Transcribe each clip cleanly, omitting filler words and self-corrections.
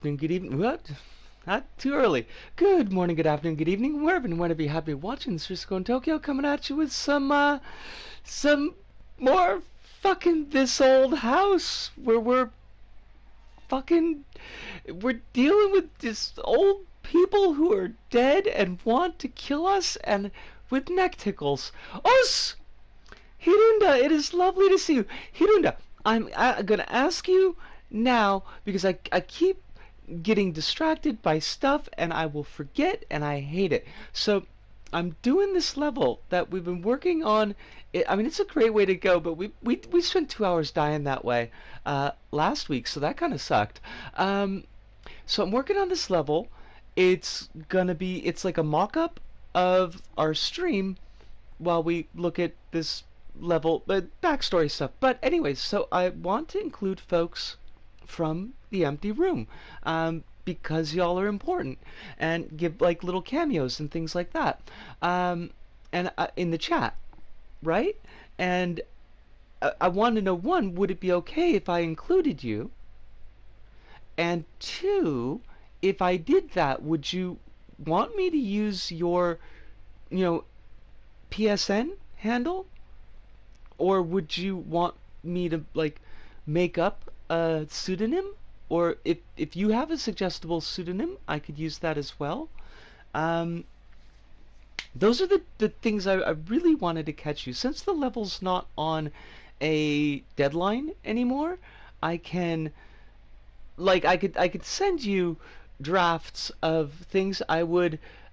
afternoon, good evening. What? Not too early. Good morning, good afternoon, good evening. Wherever and whenever you happen to be watching this, Frisco in Tokyo, coming at you with some more fucking this old house where fucking, we're dealing with this old people who are dead and want to kill us and with neck tickles. Os! Hirunda, it is lovely to see you. Hirunda, I'm gonna ask you now because I keep getting distracted by stuff and I will forget and I hate it. So I'm doing this level that we've been working on. I mean, it's a great way to go, but we spent 2 hours dying that way last week, so that kind of sucked. So I'm working on this level. It's like a mock-up of our stream while we look at this level backstory stuff. But anyways, so I want to include folks from the empty room because y'all are important and give like little cameos and things like that and in the chat, right? And I want to know, one, would it be okay if I included you? And two, if I did that, would you want me to use your, you know, PSN handle, or would you want me to like make up a pseudonym? Or if you have a suggestible pseudonym, I could use that as well. Um, those are the things I really wanted to catch you. Since the level's not on a deadline anymore, I can I could send you drafts of things uh,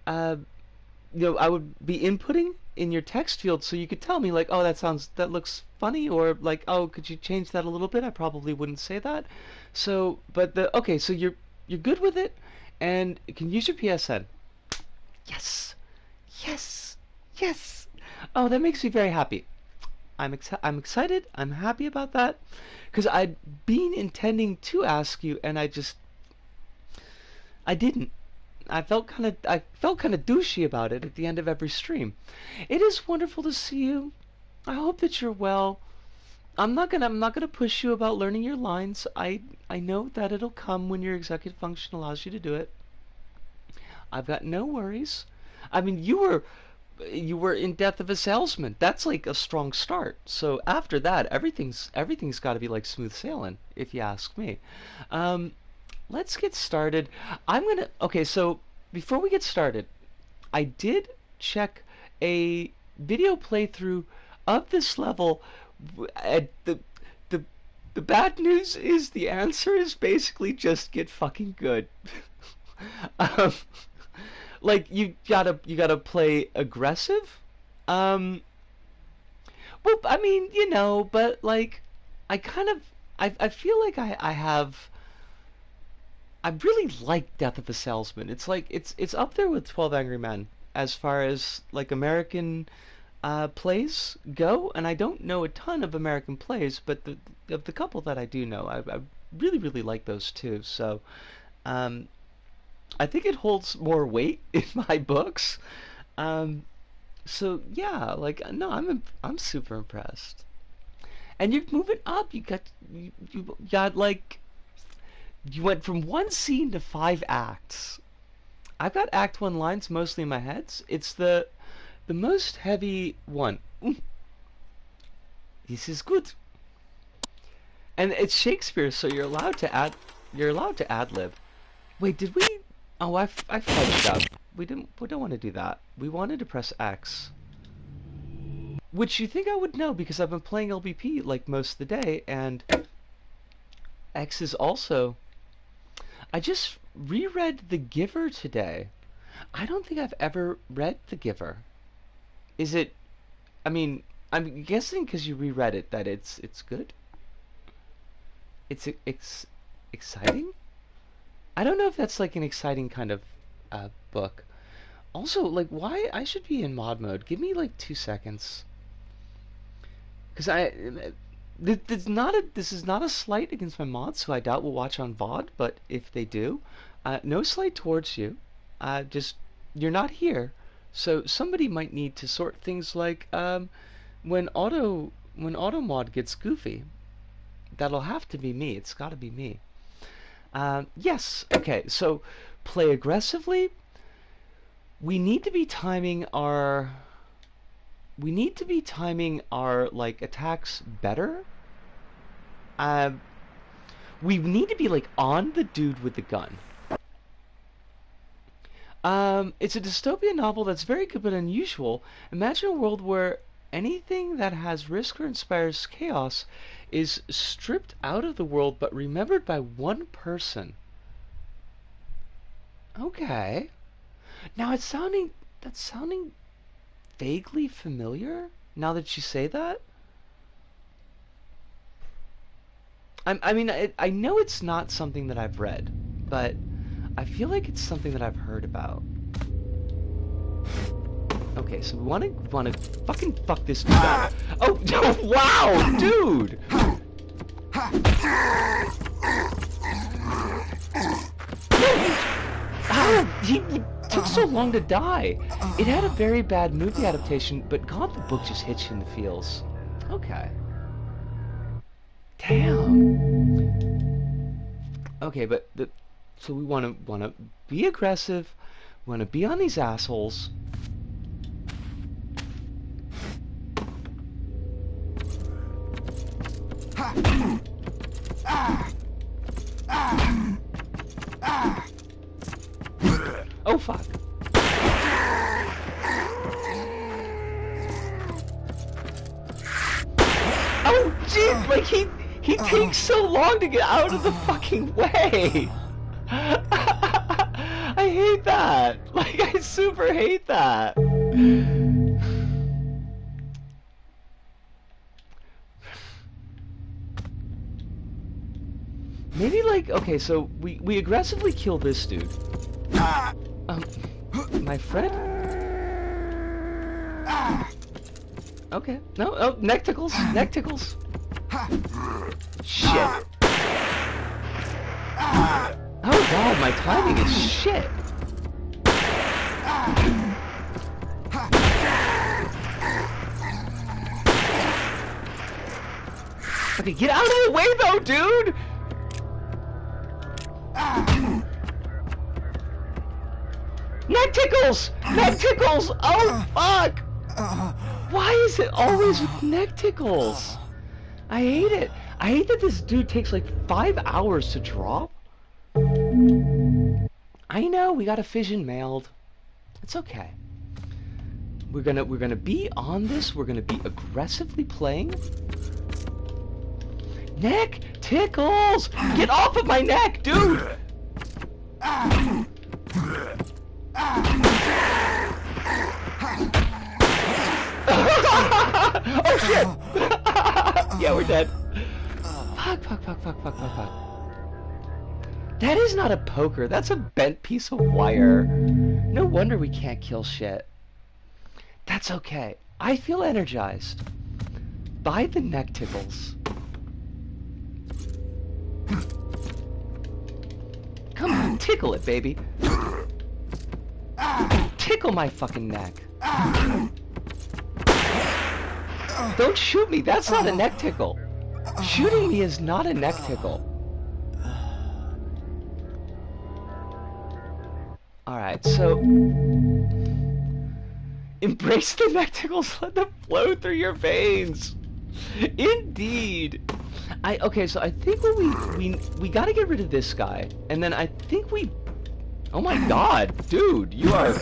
I would be inputting in your text field, so you could tell me like, oh, that looks funny, or like, oh, could you change that a little bit? I probably wouldn't say that. So, but okay, so you're good with it, and you can use your PSN. Yes, yes, yes. Oh, that makes me very happy. I'm excited. I'm happy about that because I'd been intending to ask you, and I didn't. I felt kind of douchey about it at the end of every stream. It is wonderful to see you. I hope that you're well. I'm not gonna push you about learning your lines. I know that it'll come when your executive function allows you to do it. I've got no worries. I mean, you were in Death of a Salesman. That's like a strong start. So after that, everything's got to be like smooth sailing, if you ask me. Um, let's get started. Okay, so before we get started, I did check a video playthrough of this level. The the the bad news is the answer is basically just get fucking good. um, like you gotta play aggressive. Um, well, I mean, but like I kind of I feel like I really like Death of a Salesman. It's like it's up there with 12 Angry Men as far as like American plays go, and I don't know a ton of American plays, but of the couple that I do know, I really like those two. So um, I think it holds more weight in my books. Um, so yeah, like no, I'm super impressed. And you're moving up. You got like you went from one scene to 5 acts. I've got Act One lines mostly in my head. It's the most heavy one. This is good, and it's Shakespeare, so you're allowed to ad lib. Wait, did we? Oh, I fudged up. We don't want to do that. We wanted to press X, which you think I would know because I've been playing LBP like most of the day, and X is also. I just reread The Giver today. I don't think I've ever read The Giver. Is it? I mean, I'm guessing because you reread it that it's good. It's exciting. I don't know if that's like an exciting kind of book. Also, like, why I should be in mod mode? Give me like 2 seconds, because this is not a slight against my mods, who I doubt will watch on VOD. But if they do, no slight towards you. Just you're not here, so somebody might need to sort things like when auto mod gets goofy. That'll have to be me. It's got to be me. Yes. Okay. So play aggressively. We need to be timing our. We need to be timing our like attacks better. Um, we need to be like on the dude with the gun. It's a dystopian novel that's very good but unusual. Imagine a world where anything that has risk or inspires chaos is stripped out of the world but remembered by one person. Okay. Now that's sounding vaguely familiar now that you say that. I know it's not something that I've read, but I feel like it's something that I've heard about. Okay, so we wanna fucking fuck this dude up. Oh, wow, dude! He took so long to die. It had a very bad movie adaptation, but God, the book just hits you in the feels. Okay. Damn. Okay, but so we wanna be aggressive. We wanna be on these assholes. Oh fuck. Oh jeez, like he takes so long to get out of the fucking way. I hate that. Like I super hate that. Maybe like, okay, so we aggressively kill this dude. My friend? Okay. No, oh, neck tickles. Neck tickles. Shit. Oh god, my timing is shit. Okay, get out of the way though, dude! Neck tickles! Neck tickles! Oh, fuck! Why is it always with neck tickles? I hate it. I hate that this dude takes like 5 hours to drop. I know, we got a fission mailed. It's okay. We're gonna be on this. We're gonna be aggressively playing. Neck tickles! Get off of my neck, dude! Oh shit! Yeah, we're dead. Fuck. That is not a poker. That's a bent piece of wire. No wonder we can't kill shit. That's okay. I feel energized by the neck tickles. Come on, tickle it, baby. Tickle my fucking neck. Don't shoot me. That's not a neck tickle. Shooting me is not a neck tickle. Alright, so embrace the neck tickles, let them flow through your veins. Indeed. Okay, so I think what we gotta get rid of this guy, and then I think we. Oh my god, dude, you are.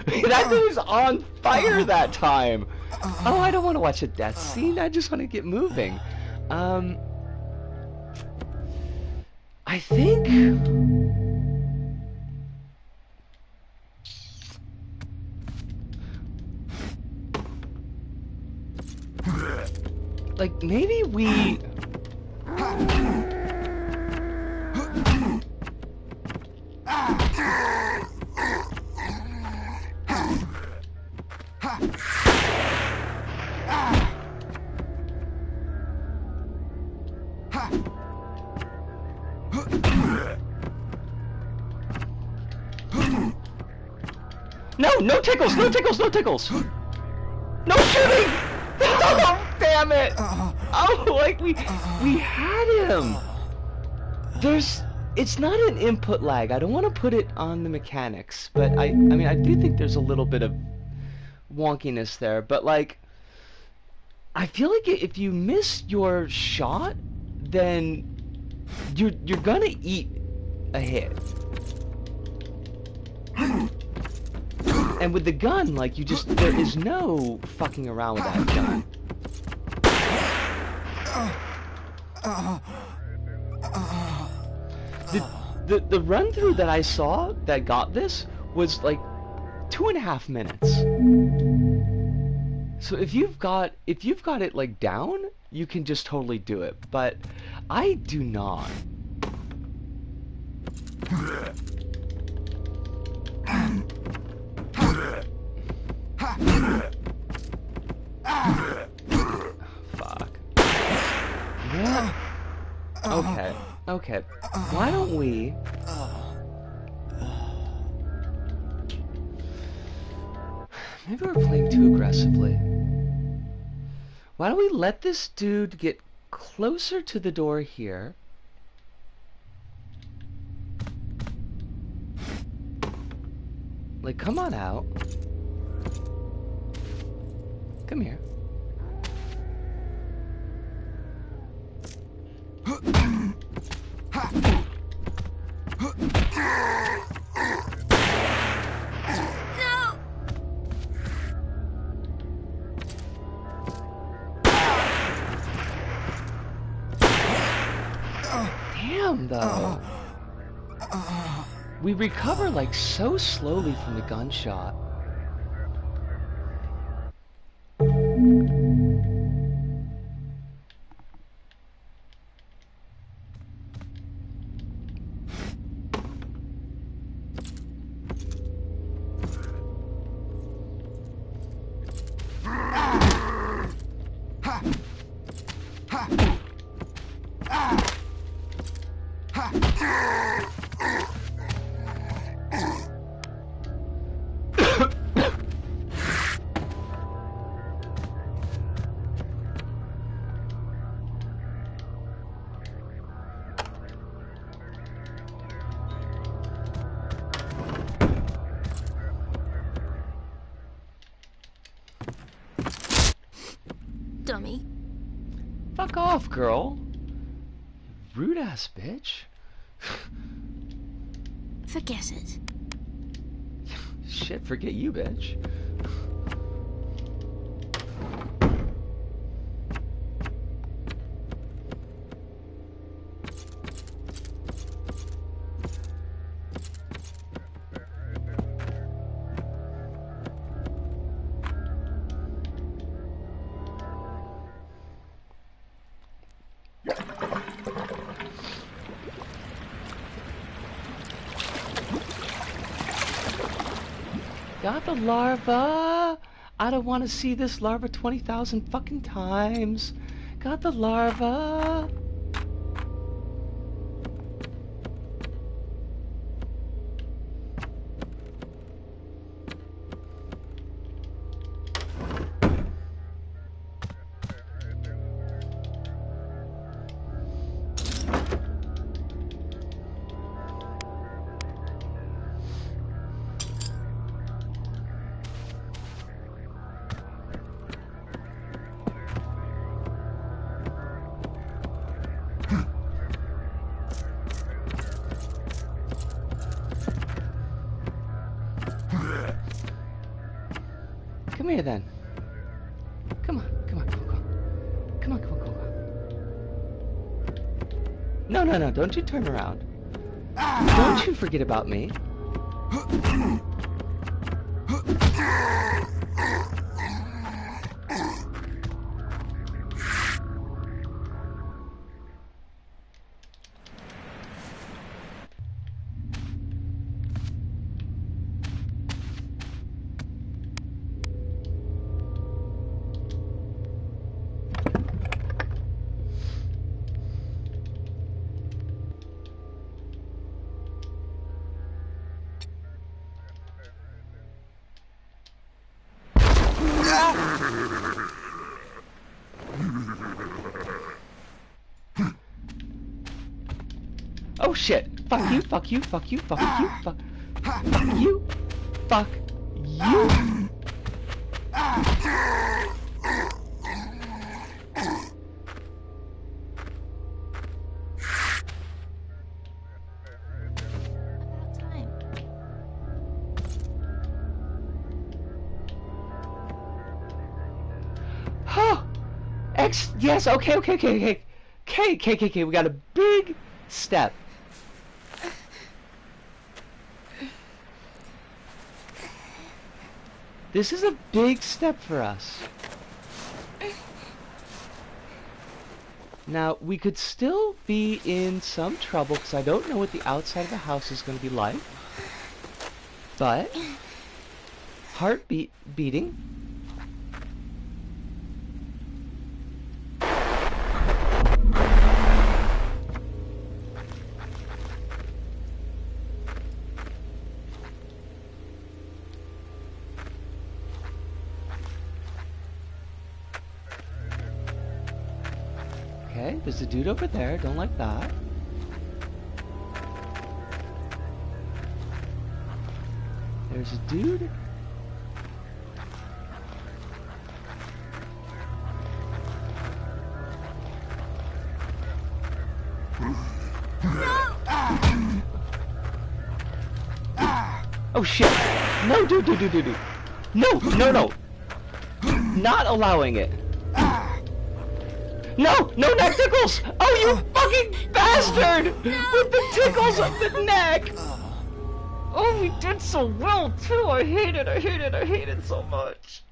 That dude was on fire that time. Oh, I don't want to watch a death scene. I just want to get moving. I think. Like, maybe we... No tickles, no tickles, no tickles! No shooting! Oh, damn it! Oh, like we had him! There's It's not an input lag. I don't want to put it on the mechanics, but I mean, I do think there's a little bit of wonkiness there. But like, I feel like if you miss your shot, then you're gonna eat a hit. And with the gun, like, there is no fucking around with that gun. The run through that I saw that got this was like 2.5 minutes. So if you've got it like down, you can just totally do it. But I do not. Fuck. Yeah. Okay. Okay. Why don't we... Maybe we're playing too aggressively. Why don't we let this dude get closer to the door here? Like, come on out. Come here. Damn, though. We recover like so slowly from the gunshot. Dummy. Fuck off, girl. Rude ass bitch. Forget it. Shit, forget you, bitch. Got the larva. I don't want to see this larva 20,000 fucking times. Got the larva. Come here then. Come on, come on, come on, come on. Come on, come on, come on. No, no, no, don't you turn around. Don't you forget about me. Oh shit! Fuck you, fuck you, fuck you, fuck you, fuck you, fuck you. Huh. Yes, okay, we got a big step. This is a big step for us. Now, we could still be in some trouble because I don't know what the outside of the house is going to be like. But, heartbeat beating. Okay, there's a dude over there, don't like that. There's a dude. Oh shit! No, dude. No. Not allowing it. No, neck tickles! Oh, you fucking bastard! With the tickles of the neck! Oh, we did so well, too! I hate it so much.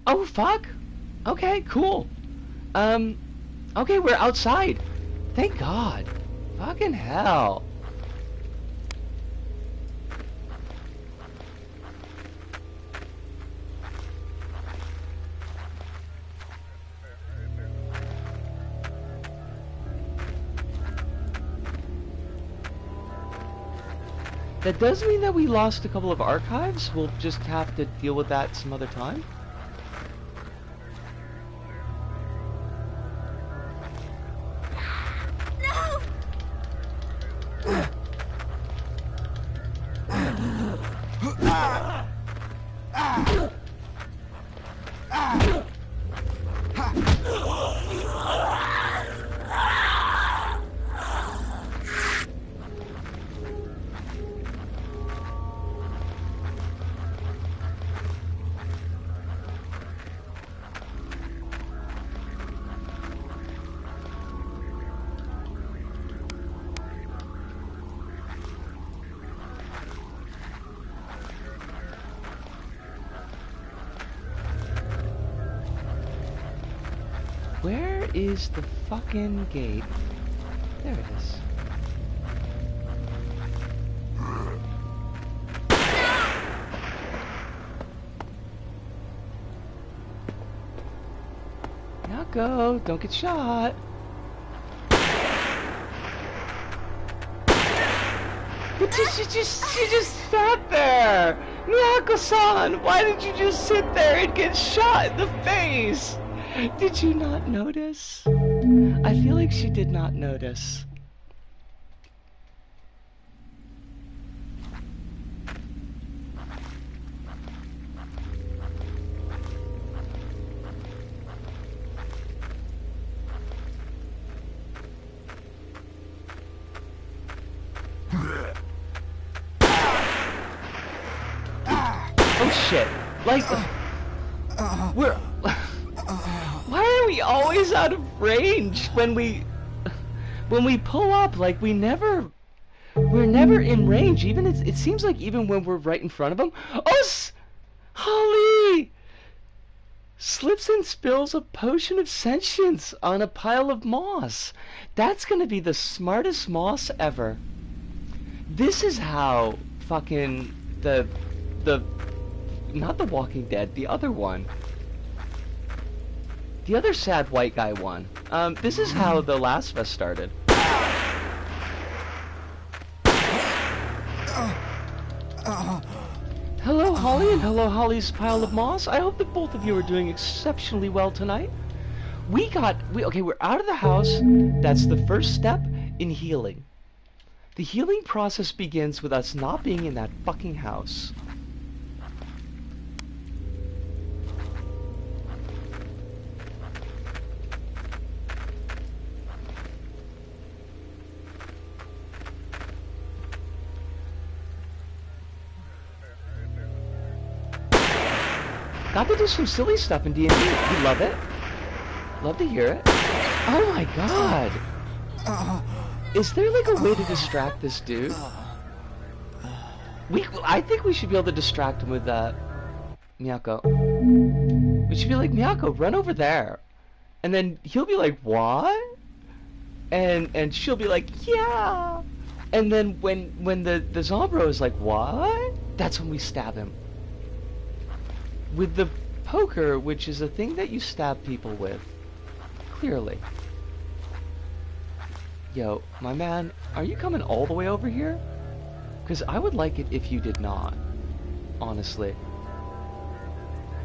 Oh, fuck! Okay, cool. Okay, we're outside. Thank God. Fucking hell. That does mean that we lost a couple of archives. We'll just have to deal with that some other time. Where is the fucking gate? There it is. Now go, don't get shot. But she just sat there! Miyako-san, why did you just sit there and get shot in the face? Did you not notice? I feel like she did not notice. Oh shit. Like, we're... Why are we always out of range when we pull up? Like, we're never in range. Even it seems like even when we're right in front of them. Oh, Holly slips and spills a potion of sentience on a pile of moss. That's gonna be the smartest moss ever. This is how fucking the not the Walking Dead, the other one. The other sad white guy won. This is how The Last of Us started. Hello, Holly, and hello, Holly's pile of moss. I hope that both of you are doing exceptionally well tonight. Okay, we're out of the house. That's the first step in healing. The healing process begins with us not being in that fucking house. Got to do some silly stuff in D&D. You love it? Love to hear it. Oh my god! Is there like a way to distract this dude? I think we should be able to distract him with Miyako. We should be like, Miyako, run over there. And then he'll be like, what? And she'll be like, yeah. And then when the Zombro is like, what? That's when we stab him. With the poker, which is a thing that you stab people with. Clearly. Yo, my man, are you coming all the way over here? Because I would like it if you did not. Honestly.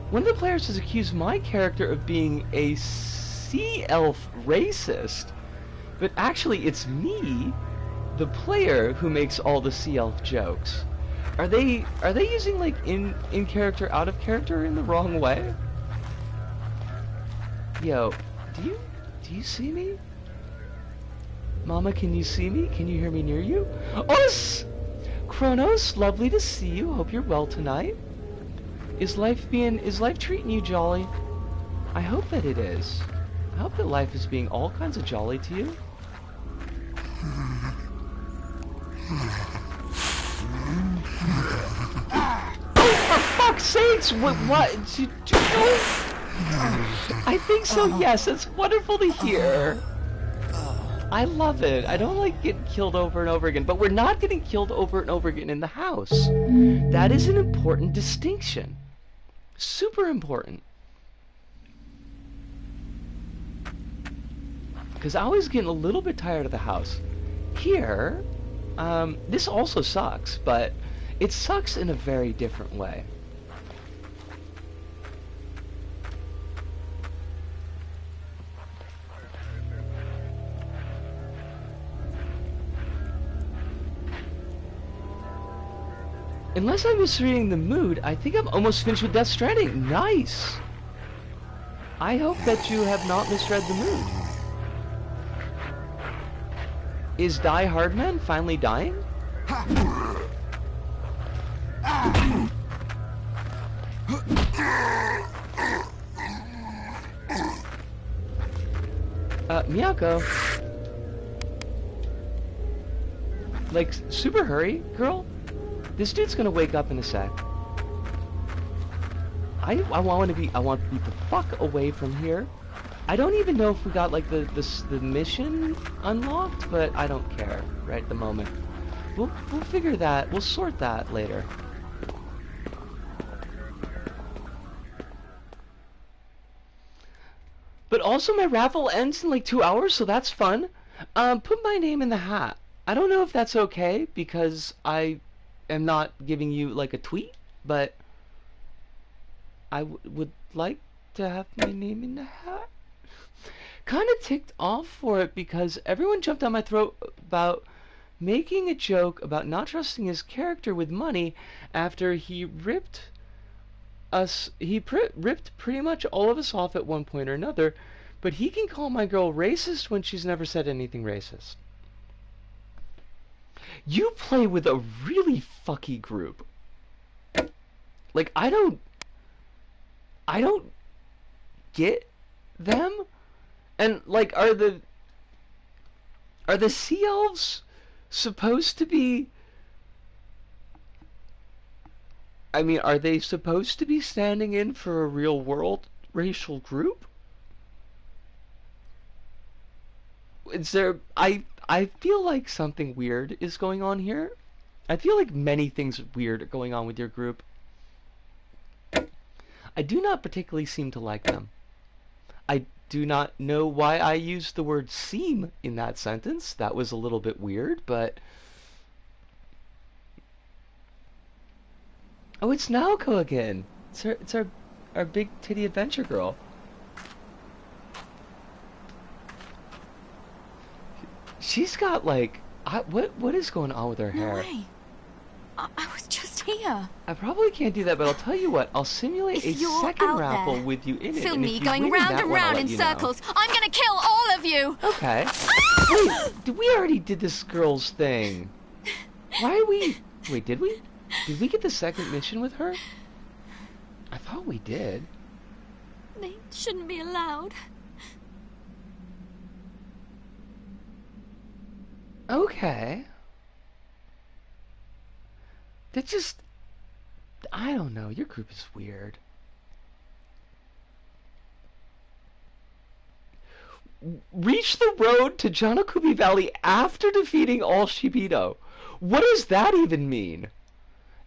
One of the players has accused my character of being a sea elf racist. But actually, it's me, the player, who makes all the sea elf jokes. Are they using like in character, out of character in the wrong way? Yo, do you see me? Mama, can you see me? Can you hear me near you? Os! Kronos, lovely to see you. Hope you're well tonight. Is life treating you jolly? I hope that it is. I hope that life is being all kinds of jolly to you. For fuck's sakes! What? I think so, yes. It's wonderful to hear. I love it. I don't like getting killed over and over again, but we're not getting killed over and over again in the house. That is an important distinction. Super important. Because I was getting a little bit tired of the house. Here, this also sucks, but it sucks in a very different way. Unless I'm misreading the mood, I think I'm almost finished with Death Stranding. Nice! I hope that you have not misread the mood. Is Die Hardman finally dying? Miyako. Like, super hurry, girl? This dude's gonna wake up in a sec. I want to be the fuck away from here. I don't even know if we got like the mission unlocked, but I don't care right at the moment. We'll figure that. We'll sort that later. But also my raffle ends in like 2 hours, so that's fun. Put my name in the hat. I don't know if that's okay because I am not giving you like a tweet, but I would like to have my name in the hat. Kind of ticked off for it because everyone jumped on my throat about making a joke about not trusting his character with money after he ripped pretty much all of us off at one point or another, but he can call my girl racist when she's never said anything racist. You play with a really fucky group. Like, I don't get them. And like, are the sea elves supposed to be, I mean, are they supposed to be standing in for a real world racial group? Is there, I feel like something weird is going on here. I feel like many things weird are going on with your group. I do not particularly seem to like them. I do not know why I used the word seem in that sentence. That was a little bit weird, but... Oh, it's Naoko again. It's our big titty adventure girl. She's got like, what is going on with her No hair? way. I was just here. I probably can't do that, but I'll tell you what. I'll simulate If a you're second out raffle there, with you in it. film And me if you going win round that and one, I'll round let in you know. circles. I'm gonna kill all of you. Okay. Wait, we already did this girl's thing. Why are we... Wait, did we? Did we get the second mission with her? I thought we did. They shouldn't be allowed. Okay. That just... I don't know. Your group is weird. Reach the road to Janakubi Valley after defeating all Shibido. What does that even mean?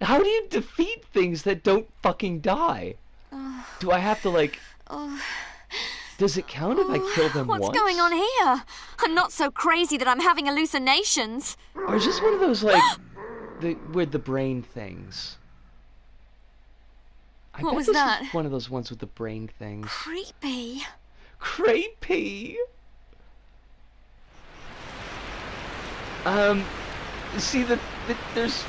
How do you defeat things that don't fucking die? Do I have to, like... Does it count if I kill them once? What's going on here? I'm not so crazy that I'm having hallucinations. Or is this one of those, like... with the brain things? I What bet was this that? is one of those ones with the brain things. Creepy. Creepy. See, there's...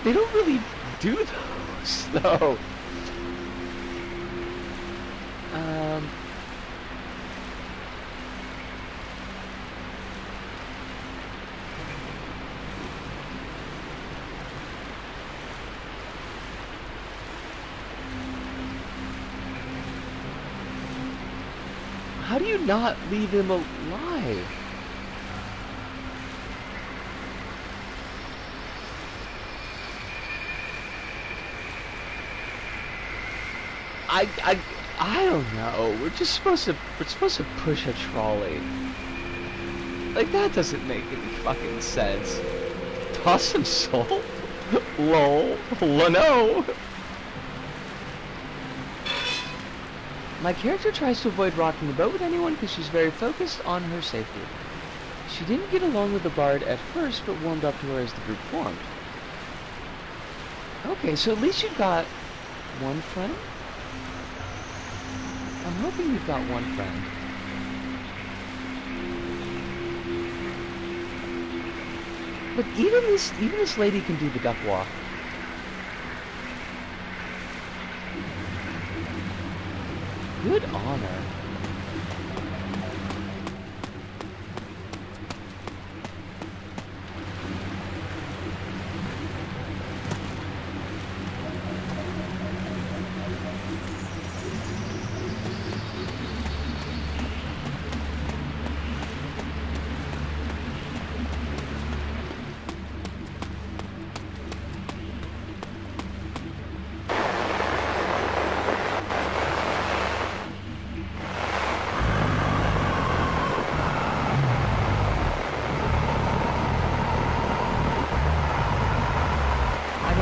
They don't really do those, though. How do you not leave him alive? I don't know. We're supposed to push a trolley. Like, that doesn't make any fucking sense. Toss some salt? Lol. No. My character tries to avoid rocking the boat with anyone because she's very focused on her safety. She didn't get along with the bard at first, but warmed up to her as the group formed. Okay, so at least you've got one friend? I'm hoping you've got one friend. But even this lady can do the duck walk. Good honor.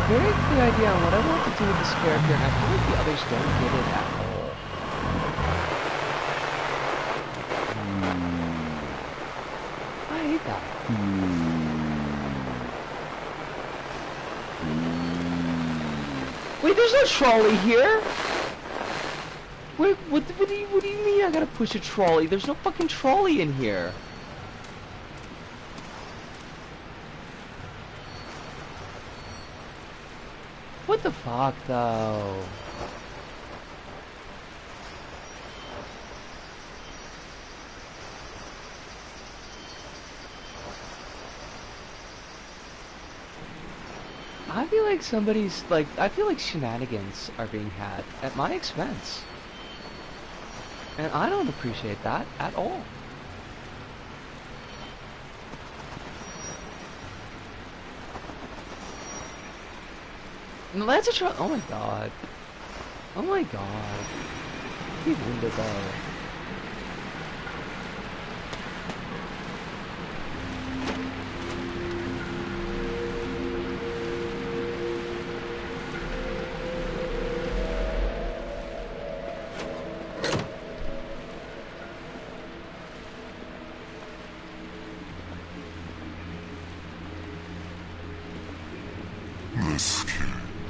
Very clear idea on what I want to do with this character, and I feel like the others don't get it at all. I hate that. Wait, there's no trolley here! Wait, what do you mean I gotta push a trolley? There's no fucking trolley in here. What the fuck, though? I feel like somebody's, like, I feel like shenanigans are being had at my expense. And I don't appreciate that at all. No, that's a try. Oh my god. Oh my god. He wounded though.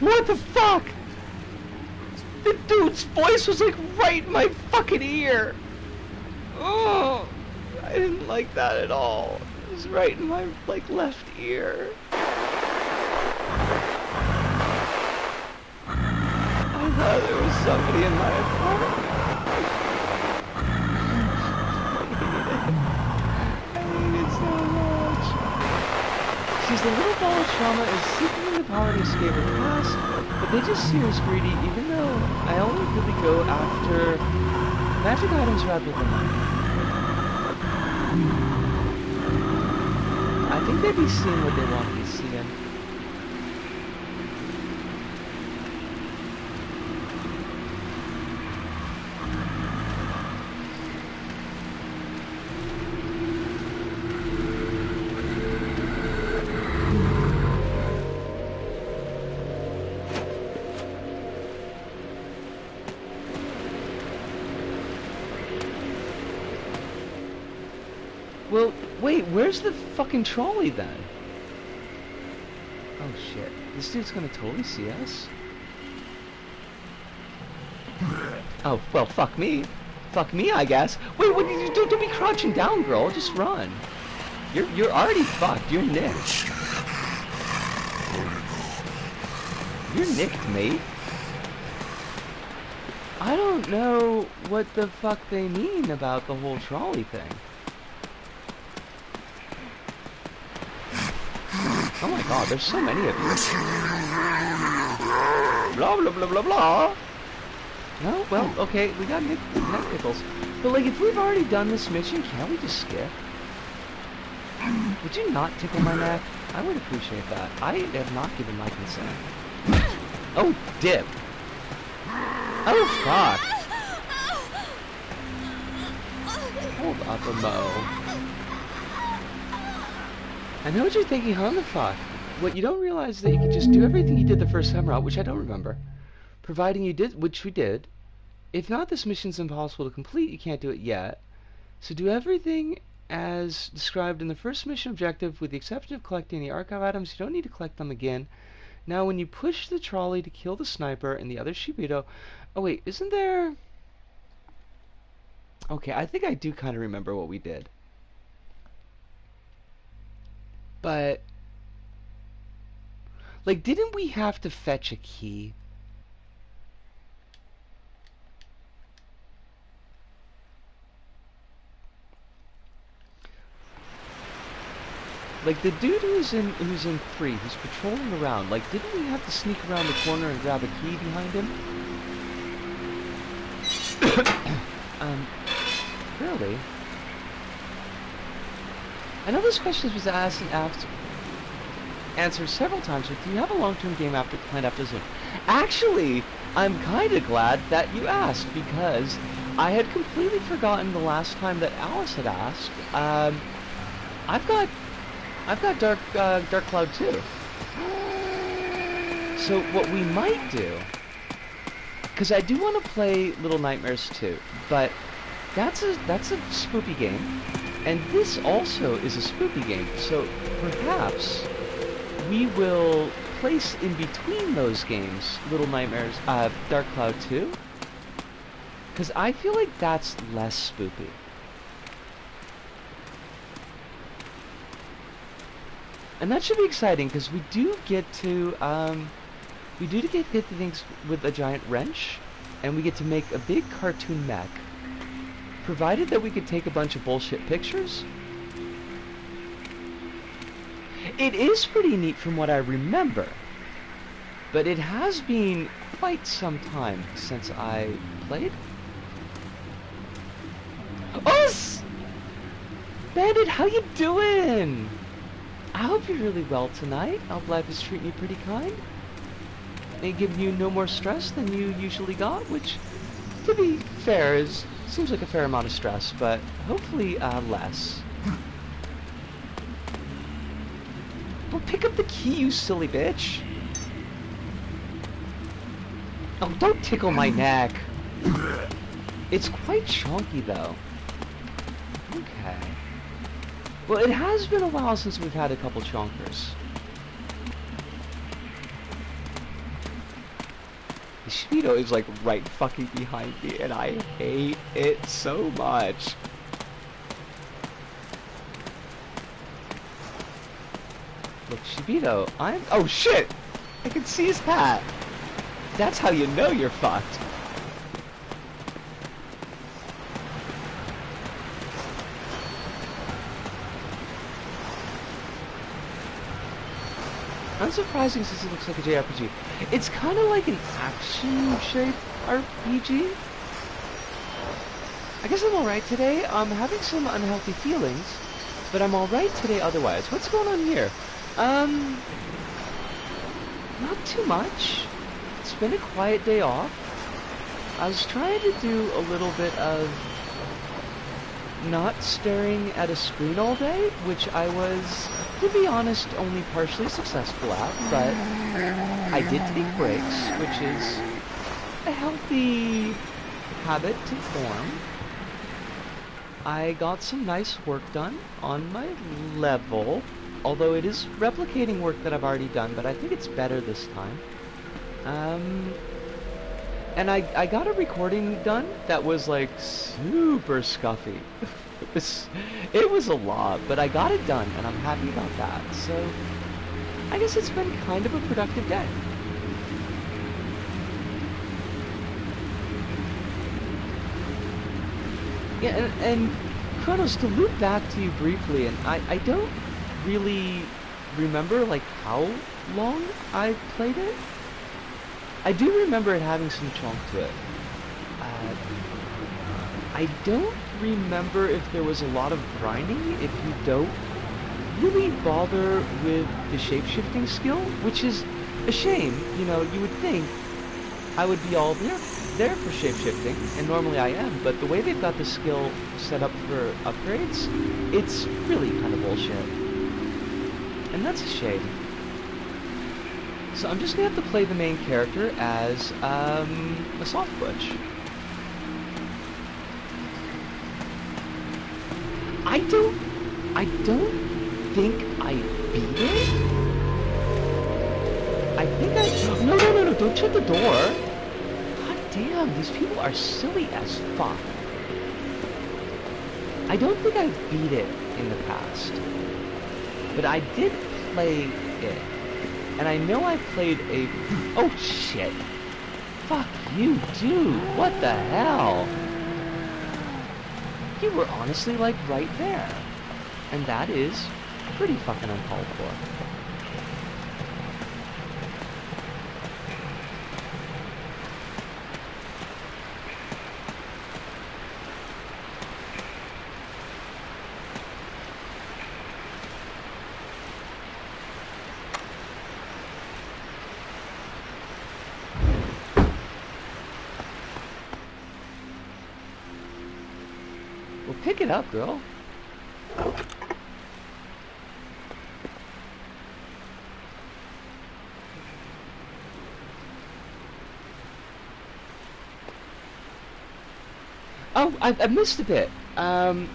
What the fuck? The dude's voice was like right in my fucking ear. Oh, I didn't like that at all. It was right in my, like, left ear. I thought there was somebody in my apartment. I hate it so much. Says the little ball of trauma is seeking the power to escape her past, but they just see her as greedy, even though I only really go after magic items rather than money. I think they'd be seeing what they want to be seeing. Well, wait, where's the fucking trolley then? Oh shit, this dude's gonna totally see us. Oh, well, fuck me. Fuck me, I guess. Wait, what did you do? Don't be crouching down, girl. Just run. You're already fucked. You're nicked. You're nicked, mate. I don't know what the fuck they mean about the whole trolley thing. Oh my god, there's so many of you. Blah, blah, blah, blah, blah. No? Well, okay, we got neck pickles. But, like, if we've already done this mission, can't we just skip? Would you not tickle my neck? I would appreciate that. I have not given my consent. Oh, dip. Oh, fuck. Hold up a mo. I know what you're thinking, huh? The fuck? What you don't realize is that you can just do everything you did the first time around, which I don't remember. Providing you did, which we did. If not, this mission's impossible to complete. You can't do it yet. So do everything as described in the first mission objective, with the exception of collecting the archive items. You don't need to collect them again. Now, when you push the trolley to kill the sniper and the other Shibido... Oh, wait, isn't there... Okay, I think I do kind of remember what we did. But... Like, didn't we have to fetch a key? Like, the dude who's in 3, who's patrolling around, like, didn't we have to sneak around the corner and grab a key behind him? Really? I know this question was asked and answered several times, but do you have a long-term game planned after Zoom? Actually, I'm kind of glad that you asked, because I had completely forgotten the last time that Alice had asked. I've got Dark Cloud 2. So what we might do, because I do want to play Little Nightmares 2, but that's a spoopy game, and this also is a spoopy game. So perhaps we will place in between those games Little Nightmares, Dark Cloud 2, because I feel like that's less spoopy. And that should be exciting, because we do get to get things with a giant wrench, and we get to make a big cartoon mech, provided that we could take a bunch of bullshit pictures. It is pretty neat from what I remember, but it has been quite some time since I played. Oh, Bandit, how you doing? I hope you're really well tonight. I hope life is treating you pretty kind. And giving you no more stress than you usually got, which, to be fair, seems like a fair amount of stress, but hopefully less. Well, pick up the key, you silly bitch. Oh, don't tickle my neck. It's quite chunky, though. Okay. Well, it has been a while since we've had a couple chonkers. The Shibido is like right fucking behind me, and I hate it so much. Look, Shibito, oh shit! I can see his hat! That's how you know you're fucked. Unsurprising since it looks like a JRPG. It's kind of like an action-shaped RPG. I guess I'm alright today. I'm having some unhealthy feelings, but I'm alright today otherwise. What's going on here? Not too much. It's been a quiet day off. I was trying to do a little bit of not staring at a screen all day, which I was, to be honest, only partially successful at, but I did take breaks, which is a healthy habit to form. I got some nice work done on my level, although it is replicating work that I've already done, but I think it's better this time. And I got a recording done that was like super scuffy. It was a lot, but I got it done and I'm happy about that. So I guess it's been kind of a productive day. Yeah, and Kronos, to loop back to you briefly, and I don't really remember like how long I played it. I do remember it having some chunk to it. I don't remember if there was a lot of grinding if you don't really bother with the shape-shifting skill, which is a shame. You know, you would think I would be all there for shape-shifting, and normally I am, but the way they've got the skill set up for upgrades, it's really kind of bullshit. And that's a shame. So I'm just gonna have to play the main character as a soft butch. I don't think I beat it. I think no, don't shut the door. God damn, these people are silly as fuck. I don't think I beat it in the past, but I did play it. And I know I played a... Oh, shit. Fuck you, dude. What the hell? You were honestly, like, right there. And that is pretty fucking uncalled for. Well, pick it up, girl. Oh, I missed a bit. I'm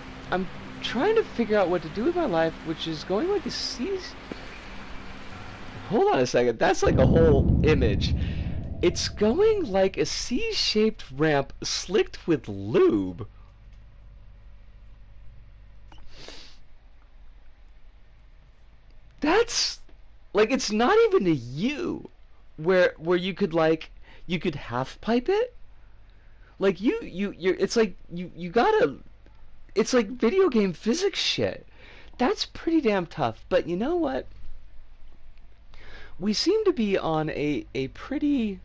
trying to figure out what to do with my life, which is going like a seas... Hold on a second, that's like a whole image. It's going like a C-shaped ramp slicked with lube. That's like, it's not even a U where you could like, you could half pipe it. Like you're it's like you gotta, it's like video game physics shit. That's pretty damn tough. But you know what? We seem to be on a pretty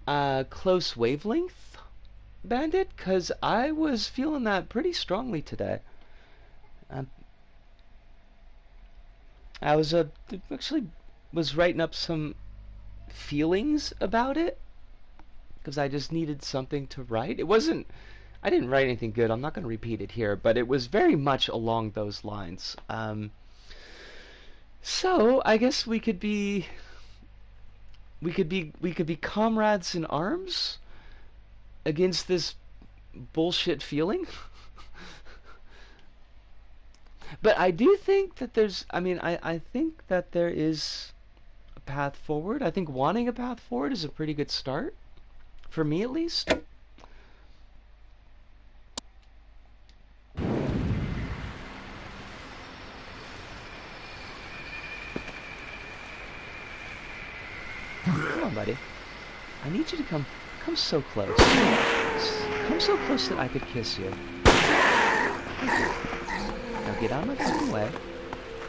close wavelength, Bandit, because I was feeling that pretty strongly today. I was actually was writing up some feelings about it because I just needed something to write. It wasn't, I didn't write anything good. I'm not going to repeat it here, but it was very much along those lines. So I guess we could be comrades in arms against this bullshit feeling. But I do think that there's, I think that there is a path forward. I think wanting a path forward is a pretty good start. For me, at least. on, buddy. I need you to come so close. Come so close that I could kiss you. Now get out of my fucking way.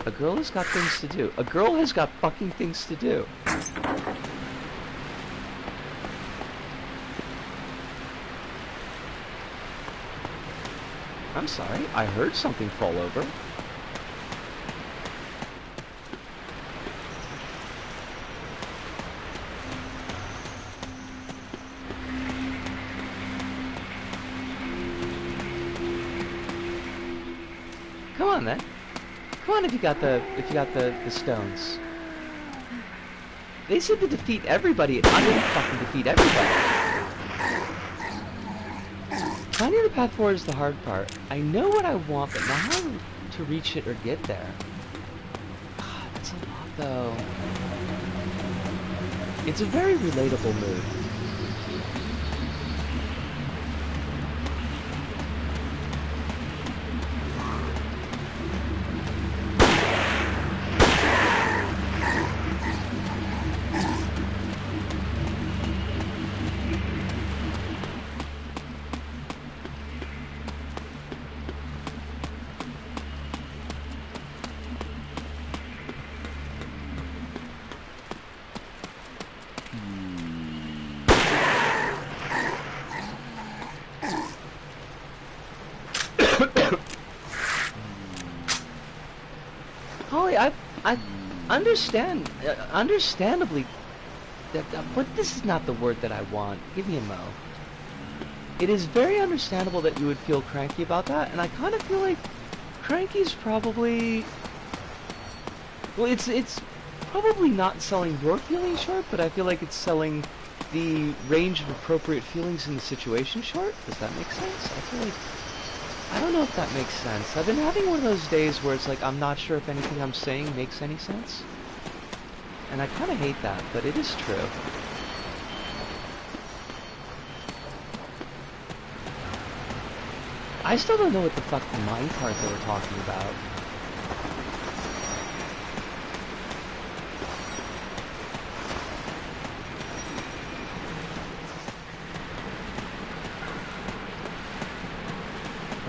A girl has got things to do. A girl has got fucking things to do. I'm sorry, I heard something fall over. Come on then. Come on if you got the stones. They said to defeat everybody. I'm gonna fucking defeat everybody. Finding the path forward is the hard part. I know what I want, but not how to reach it or get there. God, that's a lot, though. It's a very relatable mood. Holly, I understand, understandably, but this is not the word that I want. Give me a mo. It is very understandable that you would feel cranky about that, and I kind of feel like cranky's probably, well, it's probably not selling your feelings short, but I feel like it's selling the range of appropriate feelings in the situation short. Does that make sense? I feel like, I don't know if that makes sense. I've been having one of those days where it's like I'm not sure if anything I'm saying makes any sense. And I kind of hate that, but it is true. I still don't know what the fuck the mine part they were talking about.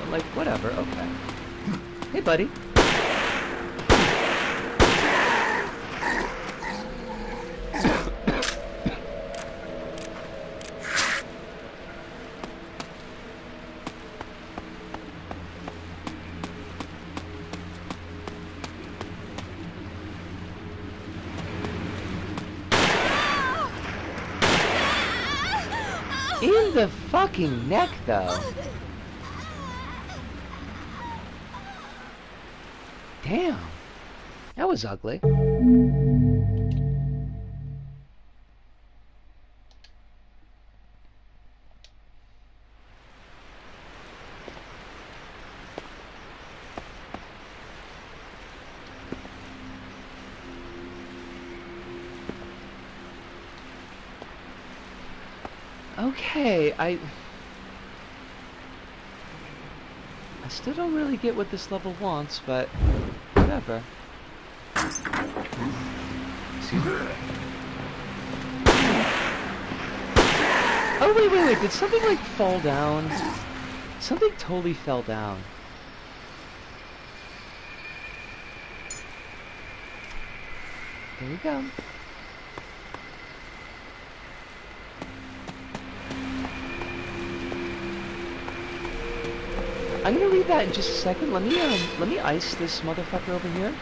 Like, whatever, okay. Hey, buddy. In the fucking neck, though. Damn, that was ugly. Okay, I still don't really get what this level wants, but whatever. Excuse me. Oh, wait, did something, like, fall down? Something totally fell down. There we go. I'm gonna read that in just a second. Let me ice this motherfucker over here.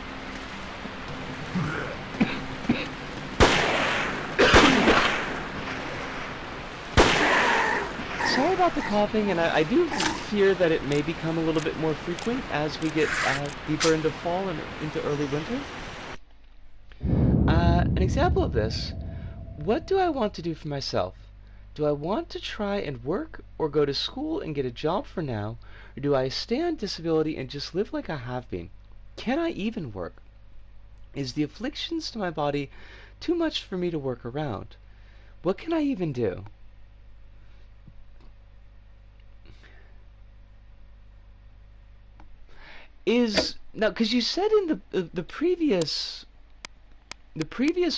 Sorry about the coughing, and I do fear that it may become a little bit more frequent as we get deeper into fall and into early winter. An example of this: what do I want to do for myself? Do I want to try and work or go to school and get a job for now? Or do I stay on disability and just live like I have been? Can I even work? Is the afflictions to my body too much for me to work around? What can I even do? Now, because you said in the previous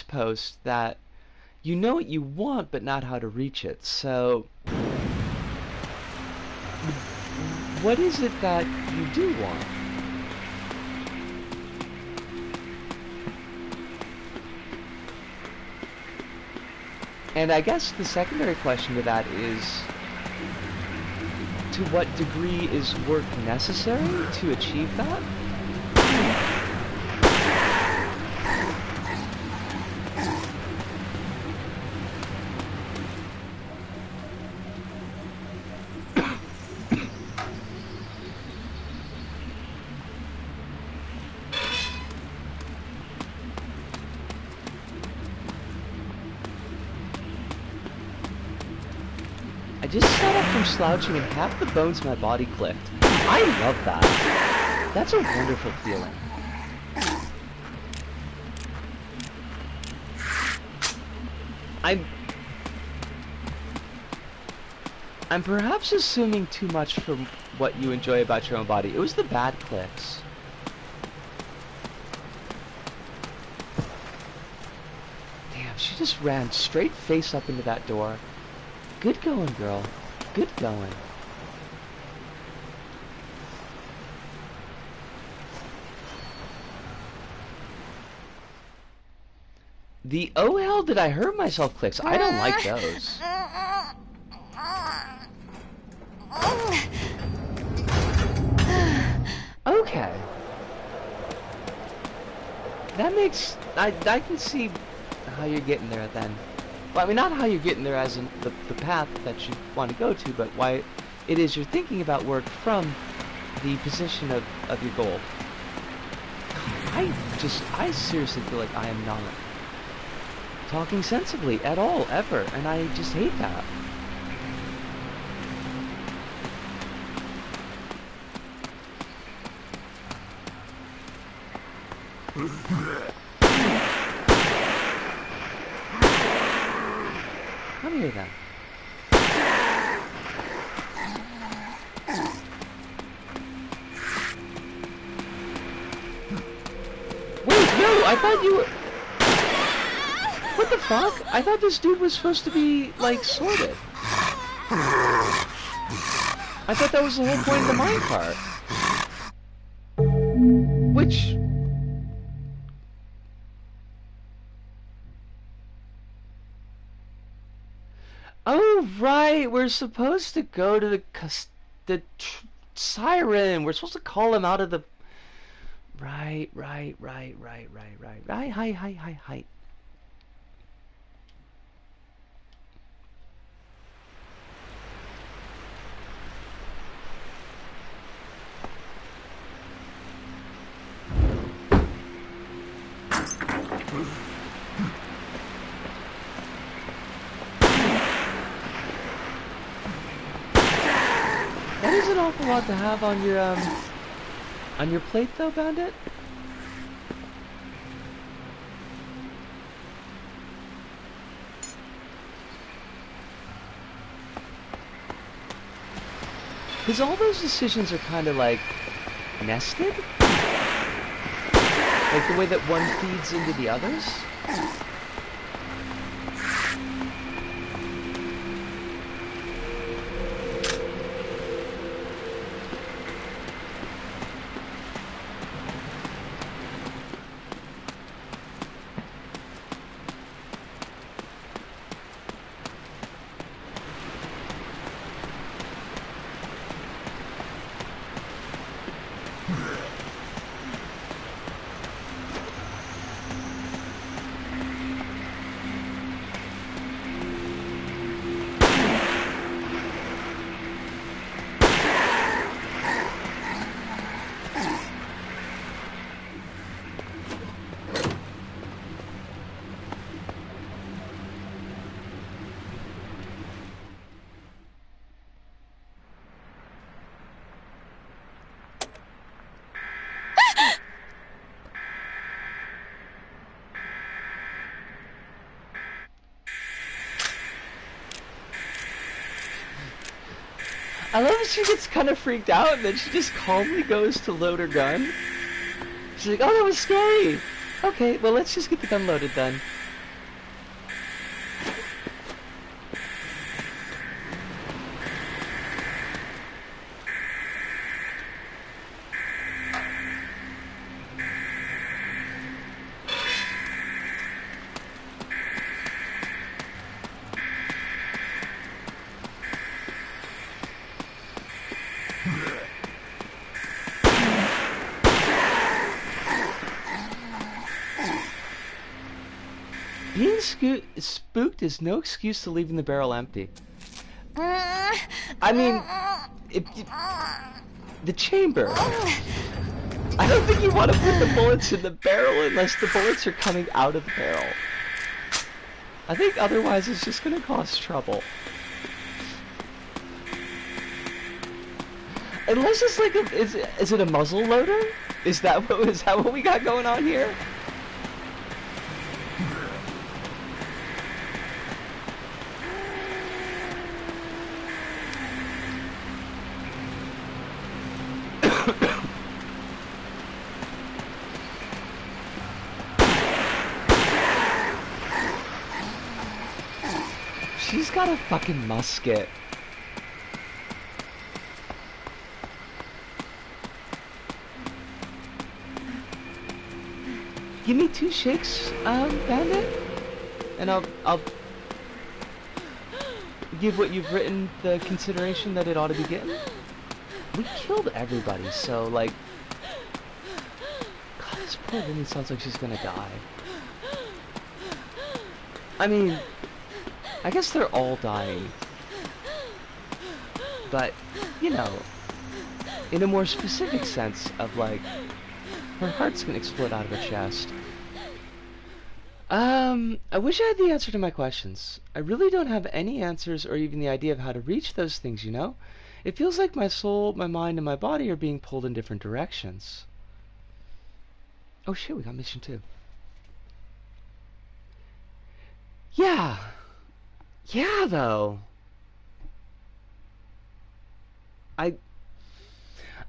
post that you know what you want, but not how to reach it. So, what is it that you do want? And I guess the secondary question to that is, to what degree is work necessary to achieve that? I just sat up from slouching and half the bones in my body clicked. I love that. That's a wonderful feeling. I'm perhaps assuming too much from what you enjoy about your own body. It was the bad clicks. Damn, she just ran straight face up into that door. Good going, girl. Good going. The oh hell did I hurt myself clicks. I don't like those. Okay. That makes... I can see how you're getting there then. Well, I mean, not how you're getting there as in the path that you want to go to, but why it is you're thinking about work from the position of your goal. I seriously feel like I am not talking sensibly at all, ever, and I just hate that. Come here then. Wait, no, I thought you were... What the fuck? I thought this dude was supposed to be, like, sorted. I thought that was the whole point of the minecart. Which... Oh, right, we're supposed to go to the Siren. We're supposed to call him out of the... Right. Hi. That is an awful lot to have on your plate, though, Bandit. Because all those decisions are kind of like nested, like the way that one feeds into the others. I love that she gets kind of freaked out and then she just calmly goes to load her gun. She's like, oh, that was scary. Okay, well, let's just get the gun loaded then. Being spooked is no excuse to leaving the barrel empty. I mean, the chamber. I don't think you want to put the bullets in the barrel unless the bullets are coming out of the barrel. I think otherwise it's just going to cause trouble. Unless it's like is it a muzzle loader? Is that what we got going on here? She's got a fucking musket. Give me 2 shakes, Bandit, and I'll give what you've written the consideration that it ought to be getting. We killed everybody, so like, God, this poor woman sounds like she's gonna die. I mean, I guess they're all dying, but you know, in a more specific sense of like, her heart's gonna explode out of her chest. I wish I had the answer to my questions. I really don't have any answers or even the idea of how to reach those things, you know? It feels like my soul, my mind, and my body are being pulled in different directions. Oh shit, we got mission 2. Yeah. Yeah, though. I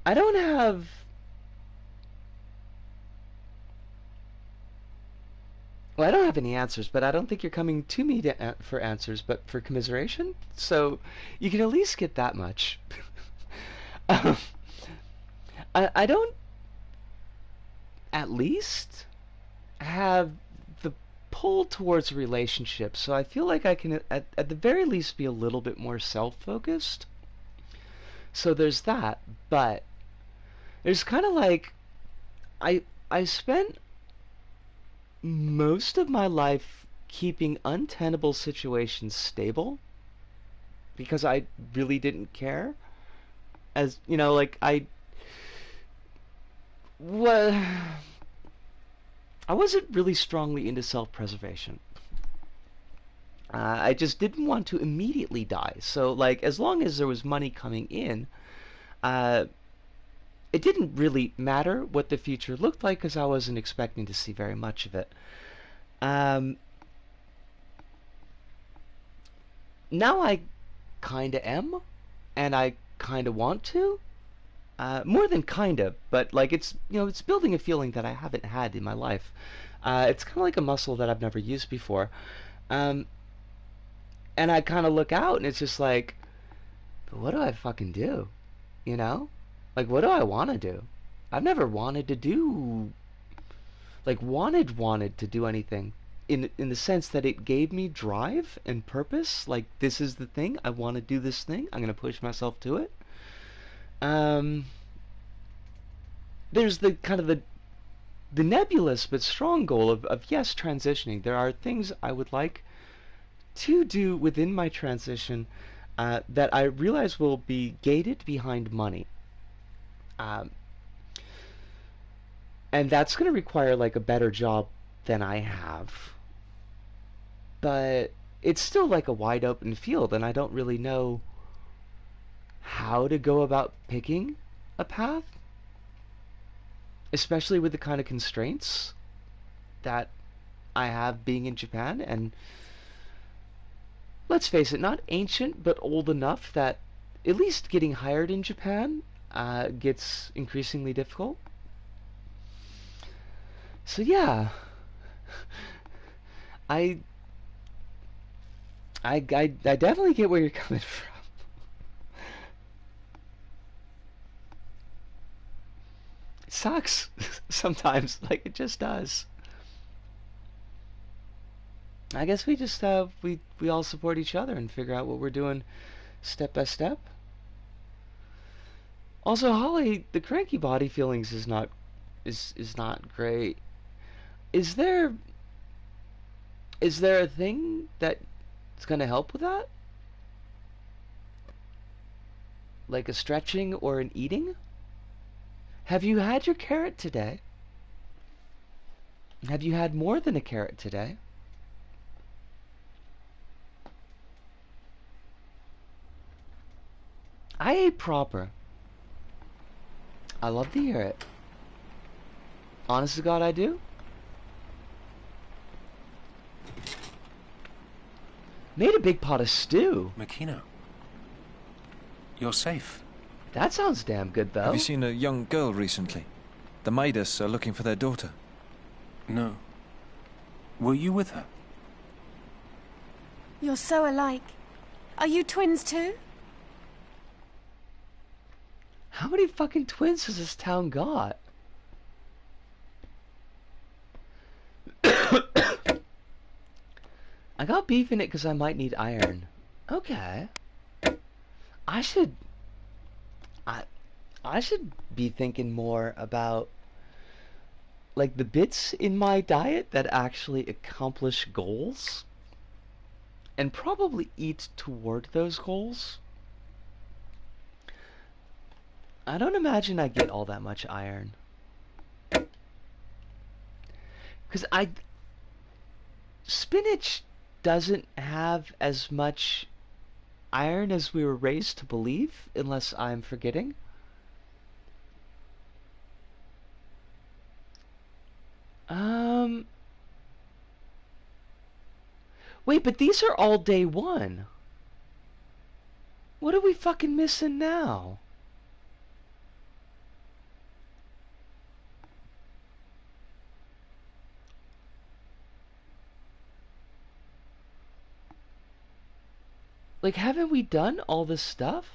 don't have... Well, I don't have any answers, but I don't think you're coming to me for answers, but for commiseration. So you can at least get that much. I don't, at least, have the pull towards a relationship. So I feel like I can, at the very least, be a little bit more self-focused. So there's that, but there's kind of like, I spent most of my life keeping untenable situations stable because I really didn't care. As you know, like I wasn't really strongly into self-preservation. I just didn't want to immediately die. So like as long as there was money coming in, it didn't really matter what the future looked like because I wasn't expecting to see very much of it. Now I kinda am, and I kinda want to. More than kinda, but like it's, you know, it's building a feeling that I haven't had in my life. It's kind of like a muscle that I've never used before. And I kind of look out and it's just like, but what do I fucking do? You know? Like, what do I want to do? I've never wanted to do, like, wanted to do anything in the sense that it gave me drive and purpose. Like, this is the thing. I want to do this thing. I'm going to push myself to it. There's the kind of the nebulous but strong goal of yes, transitioning. There are things I would like to do within my transition that I realize will be gated behind money. And that's going to require like a better job than I have. But it's still like a wide open field and I don't really know how to go about picking a path. Especially with the kind of constraints that I have being in Japan, and let's face it, not ancient but old enough that at least getting hired in Japan gets increasingly difficult. So yeah, I definitely get where you're coming from. It sucks sometimes, like it just does. I guess we just we all support each other and figure out what we're doing step by step. Also, Holly, the cranky body feelings is not great. Is there Is there a thing that's gonna help with that? Like a stretching or an eating? Have you had your carrot today? Have you had more than a carrot today? I ate proper. I love to hear it. Honest to God, I do. Made a big pot of stew. Makino, you're safe. That sounds damn good, though. Have you seen a young girl recently? The Midas are looking for their daughter. No. Were you with her? You're so alike. Are you twins too? How many fucking twins has this town got? I got beef in it because I might need iron. Okay. I should be thinking more about like the bits in my diet that actually accomplish goals and probably eat toward those goals. I don't imagine I get all that much iron. Because spinach doesn't have as much iron as we were raised to believe, unless I'm forgetting. Wait, but these are all day one. What are we fucking missing now? Like, haven't we done all this stuff?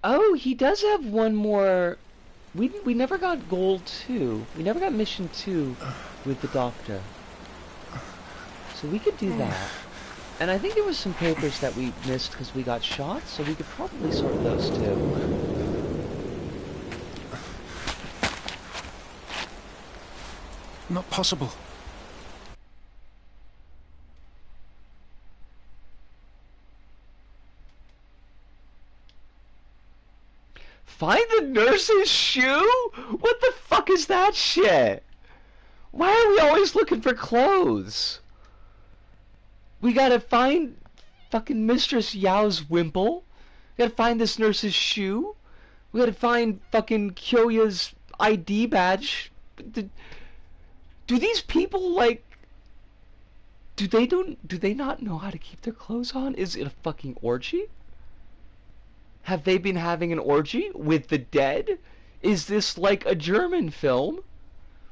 Oh, he does have one more. We never got goal 2. We never got mission 2 with the doctor. So we could do that. And I think there was some papers that we missed because we got shot, so we could probably sort those too. Not possible. Find the nurse's shoe? What the fuck is that shit? Why are we always looking for clothes? We gotta find fucking Mistress Yao's wimple. We gotta find this nurse's shoe. We gotta find fucking Kyoya's ID badge. Do these people, like... Do they not know how to keep their clothes on? Is it a fucking orgy? Have they been having an orgy with the dead? Is this like a German film?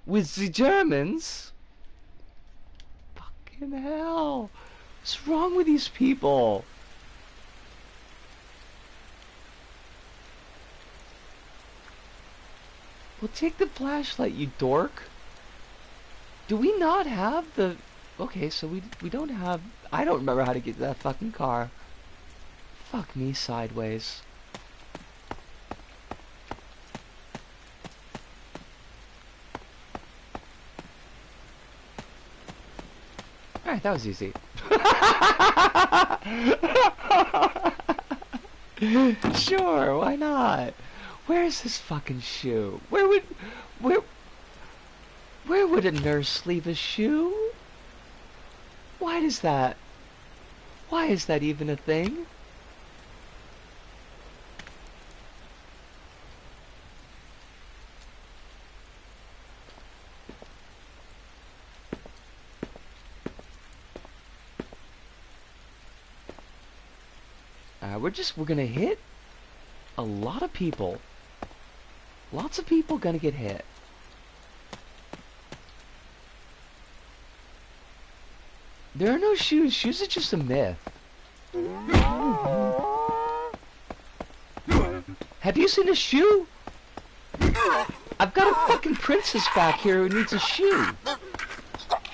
With the Germans? Fucking hell. What's wrong with these people? Well, take the flashlight, you dork. Do we not have the... Okay, so we don't have... I don't remember how to get to that fucking car. Fuck me sideways. Alright, that was easy. Sure, why not? Where's this fucking shoe? Where would a nurse leave a shoe? Why is that even a thing? We're gonna hit a lot of people. Lots of people gonna get hit. There are no shoes. Shoes are just a myth. Have you seen a shoe? I've got a fucking princess back here who needs a shoe.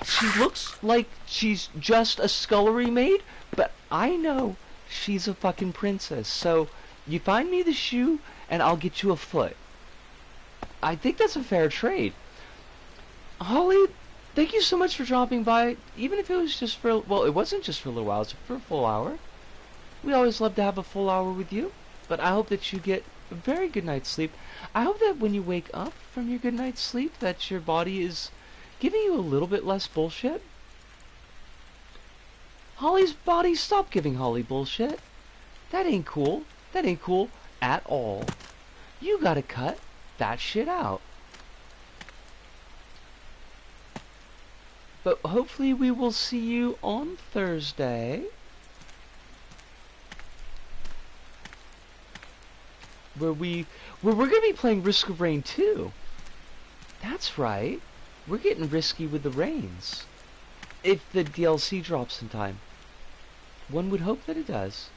She looks like she's just a scullery maid, but I know she's a fucking princess. So, you find me the shoe, and I'll get you a foot. I think that's a fair trade. Holly, thank you so much for dropping by, even if it was just for, well, it wasn't just for a little while, it's for a full hour. We always love to have a full hour with you, but I hope that you get a very good night's sleep. I hope that when you wake up from your good night's sleep, that your body is giving you a little bit less bullshit. Holly's body stopped giving Holly bullshit. That ain't cool. That ain't cool at all. You gotta cut that shit out. But hopefully we will see you on Thursday, where we're gonna be playing Risk of Rain 2. That's right. We're getting risky with the rains. If the DLC drops in time. One would hope that it does.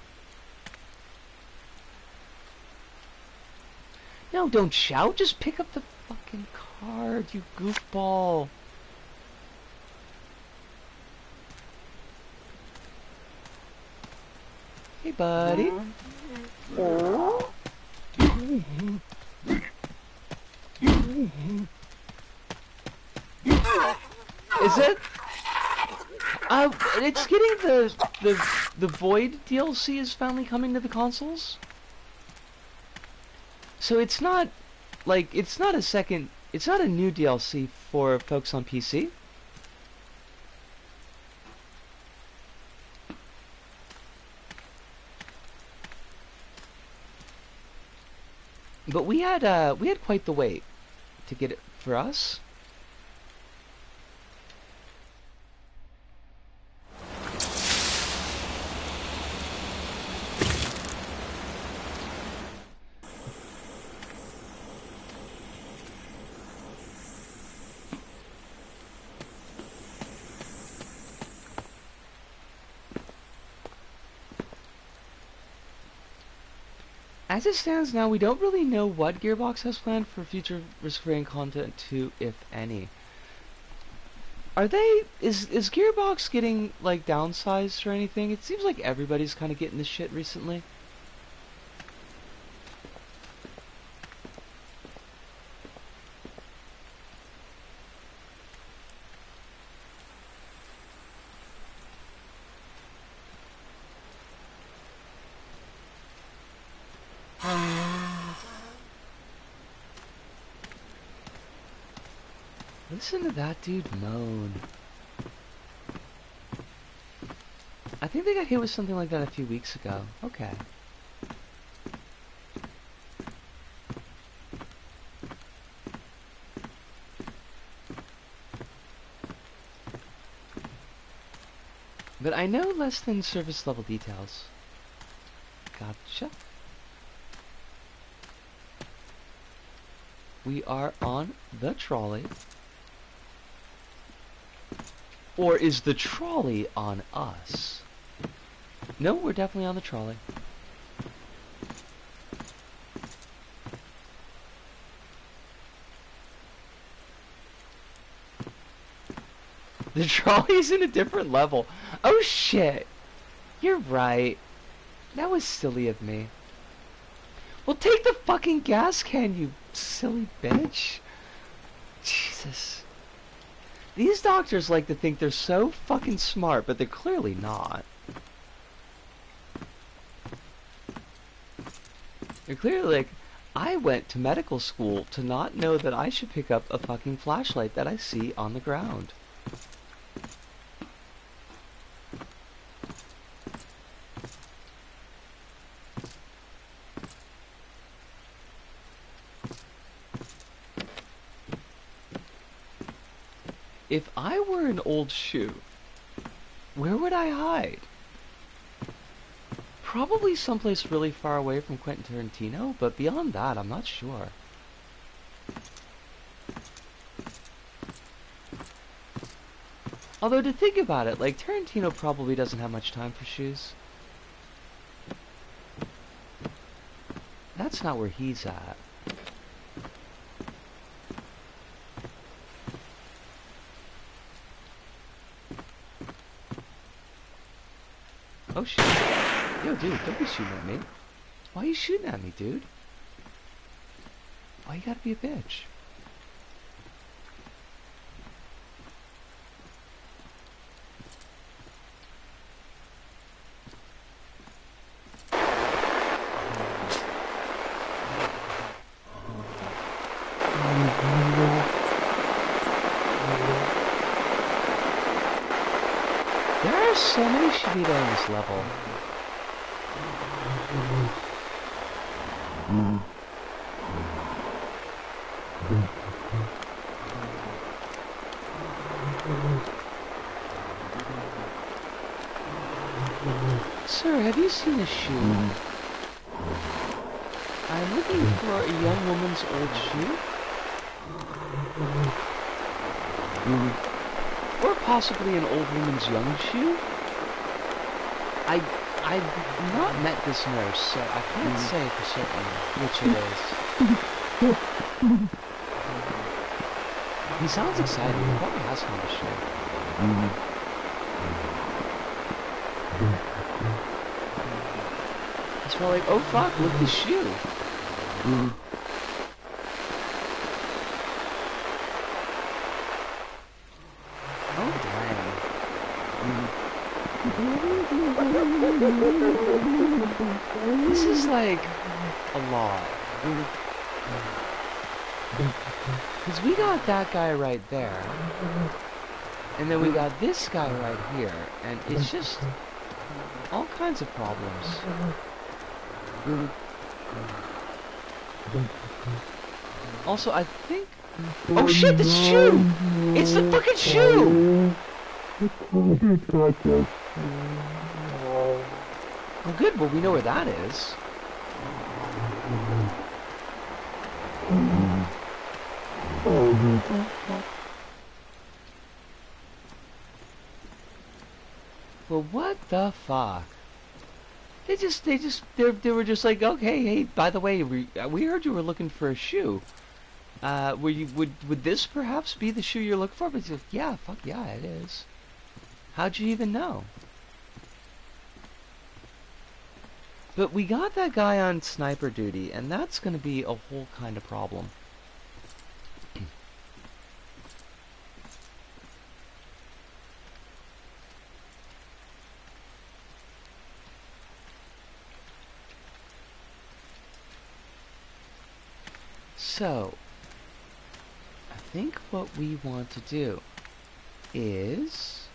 No, don't shout. Just pick up the fucking card, you goofball. Hey, buddy. Is it? It's getting the Void DLC is finally coming to the consoles. So it's not like it's not a new DLC for folks on PC. But we had quite the wait to get it for us. As it stands now, we don't really know what Gearbox has planned for future Risk of Rain content 2, if any. Is Gearbox getting, like, downsized or anything? It seems like everybody's kind of getting this shit recently. Listen to that dude moan. I think they got hit with something like that a few weeks ago. Okay. But I know less than surface level details. Gotcha. We are on the trolley. Or is the trolley on us? No, we're definitely on the trolley. The trolley's in a different level. Oh shit! You're right. That was silly of me. Well, take the fucking gas can, you silly bitch. Jesus. These doctors like to think they're so fucking smart, but they're clearly not. They're clearly like, I went to medical school to not know that I should pick up a fucking flashlight that I see on the ground. If I were an old shoe, where would I hide? Probably someplace really far away from Quentin Tarantino, but beyond that, I'm not sure. Although to think about it, like, Tarantino probably doesn't have much time for shoes. That's not where he's at. Oh shit. Yo, dude, don't be shooting at me. Why are you shooting at me, dude? Why you gotta be a bitch? There are so many Shibita on this level. Sir, have you seen a shoe? I'm looking for a young woman's old shoe. Or possibly an old woman's young shoe. I've not met this nurse, so I can't say for certain which it is. He sounds excited. He probably has found a shoe. He's probably like, oh fuck, look at the shoe. Oh dang. This is like a lot. Because we got that guy right there. And then we got this guy right here. And it's just all kinds of problems. Also, I think... Oh shit, the shoe! It's the fucking shoe! Well good, well we know where that is. Well what the fuck? They were just like, okay, hey, by the way, we heard you were looking for a shoe. Would this perhaps be the shoe you're looking for? But he's like, yeah, fuck yeah, it is. How'd you even know? But we got that guy on sniper duty, and that's gonna be a whole kind of problem. So, I think what we want to do is...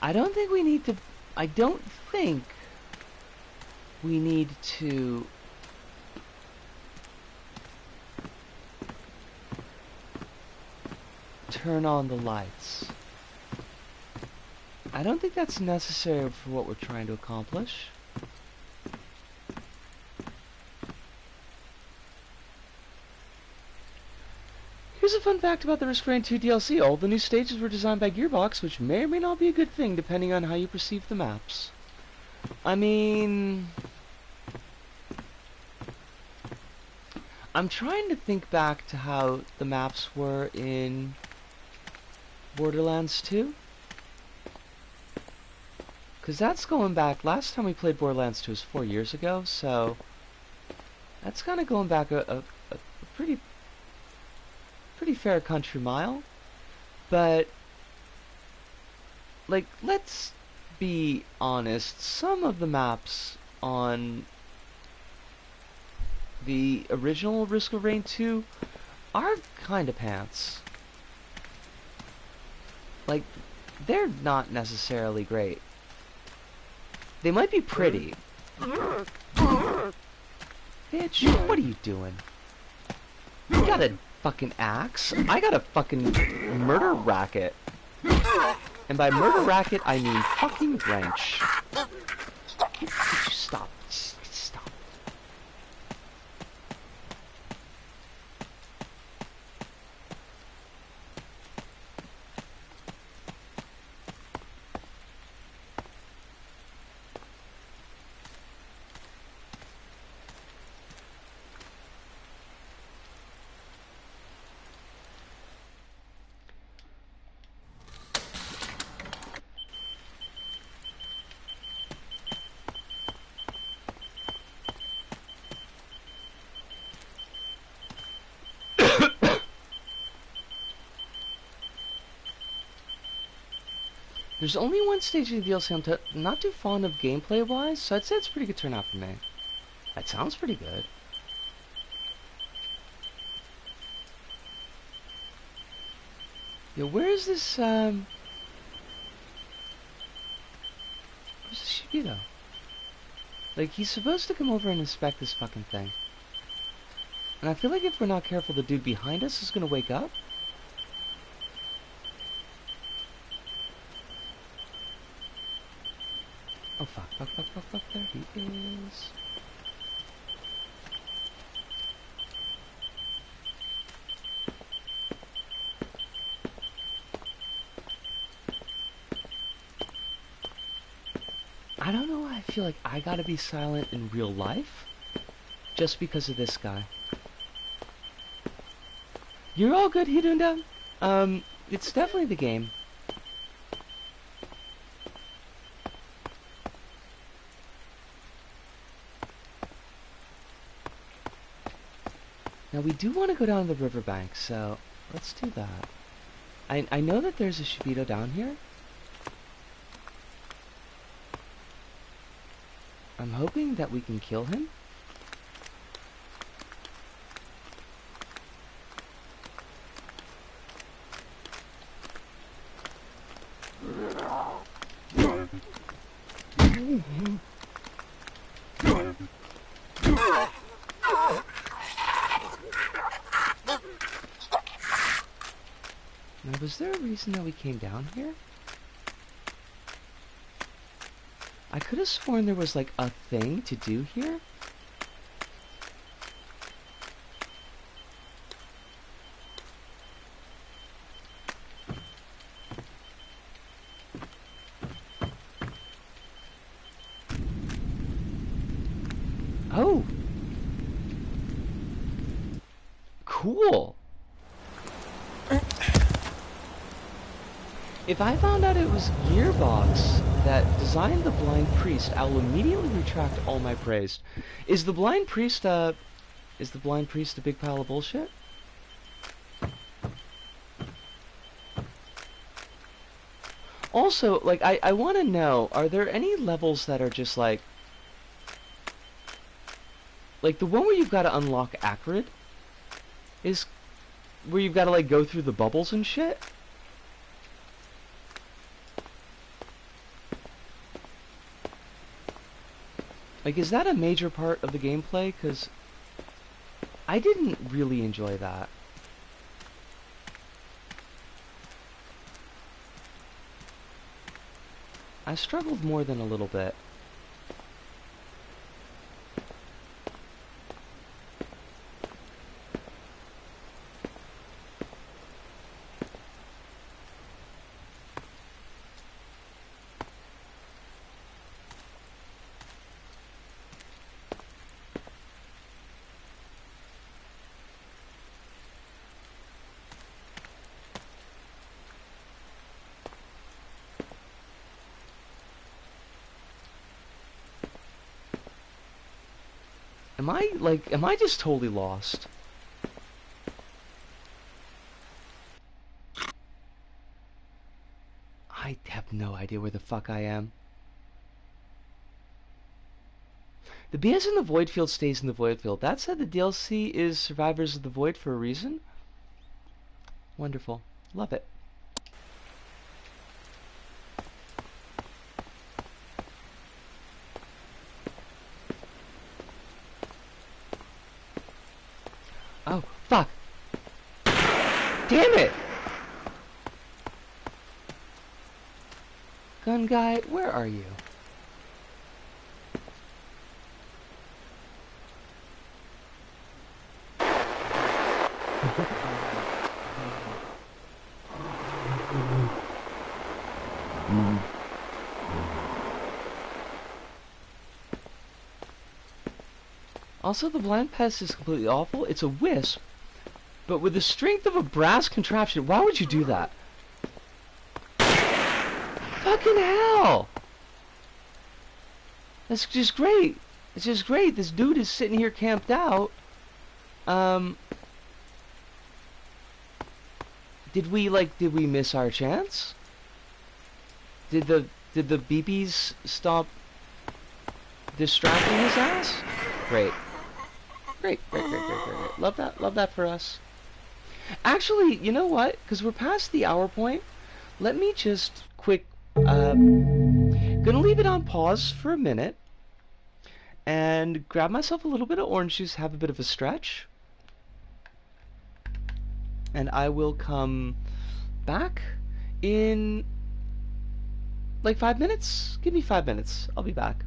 I don't think we need to turn on the lights. I don't think that's necessary for what we're trying to accomplish. Here's a fun fact about the Risk Rain 2 DLC. All the new stages were designed by Gearbox, which may or may not be a good thing depending on how you perceive the maps. I mean... I'm trying to think back to how the maps were in Borderlands 2. Because that's going back... Last time we played Borderlands 2 was 4 years ago, so... That's kind of going back a pretty fair country mile. But... like, let's be honest. Some of the maps on the original Risk of Rain 2 are kind of pants. Like, they're not necessarily great. They might be pretty. Bitch, what are you doing? You got a fucking axe? I got a fucking murder racket. And by murder racket, I mean fucking wrench. Stop. Stop. There's only one stage of the DLC I'm not too fond of gameplay-wise, so I'd say it's a pretty good turnout for me. That sounds pretty good. Yo, where is this, where's the Shibito? Like, he's supposed to come over and inspect this fucking thing. And I feel like if we're not careful, the dude behind us is gonna wake up. Oh, fuck, fuck, fuck, fuck, fuck, there he is. I don't know why I feel like I gotta be silent in real life, just because of this guy. You're all good, Hanuda. It's definitely the game. Now we do want to go down the riverbank, so let's do that. I know that there's a Shibito down here. I'm hoping that we can kill him. Now, was there a reason that we came down here? I could have sworn there was like a thing to do here. Oh! Cool! If I found out it was Gearbox that designed the Blind Priest, I'll immediately retract all my praise. Is the Blind Priest a big pile of bullshit? Also, like, I want to know, are there any levels that are just like the one where you've got to unlock Acrid is where you've got to like go through the bubbles and shit? Like, is that a major part of the gameplay? Because I didn't really enjoy that. I struggled more than a little bit. Am I just totally lost? I have no idea where the fuck I am. The BS in the void field stays in the void field. That said, the DLC is Survivors of the Void for a reason. Wonderful. Love it. Oh, fuck! Damn it! Gun guy, where are you? Also, the blind pest is completely awful. It's a wisp, but with the strength of a brass contraption. Why would you do that? Fucking hell! That's just great. It's just great. This dude is sitting here camped out. Did we miss our chance? Did the BBs stop distracting his ass? Great. Great. Love that for us. Actually, you know what? Because we're past the hour point, let me just gonna leave it on pause for a minute and grab myself a little bit of orange juice, have a bit of a stretch, and I will come back in like 5 minutes. Give me 5 minutes. I'll be back.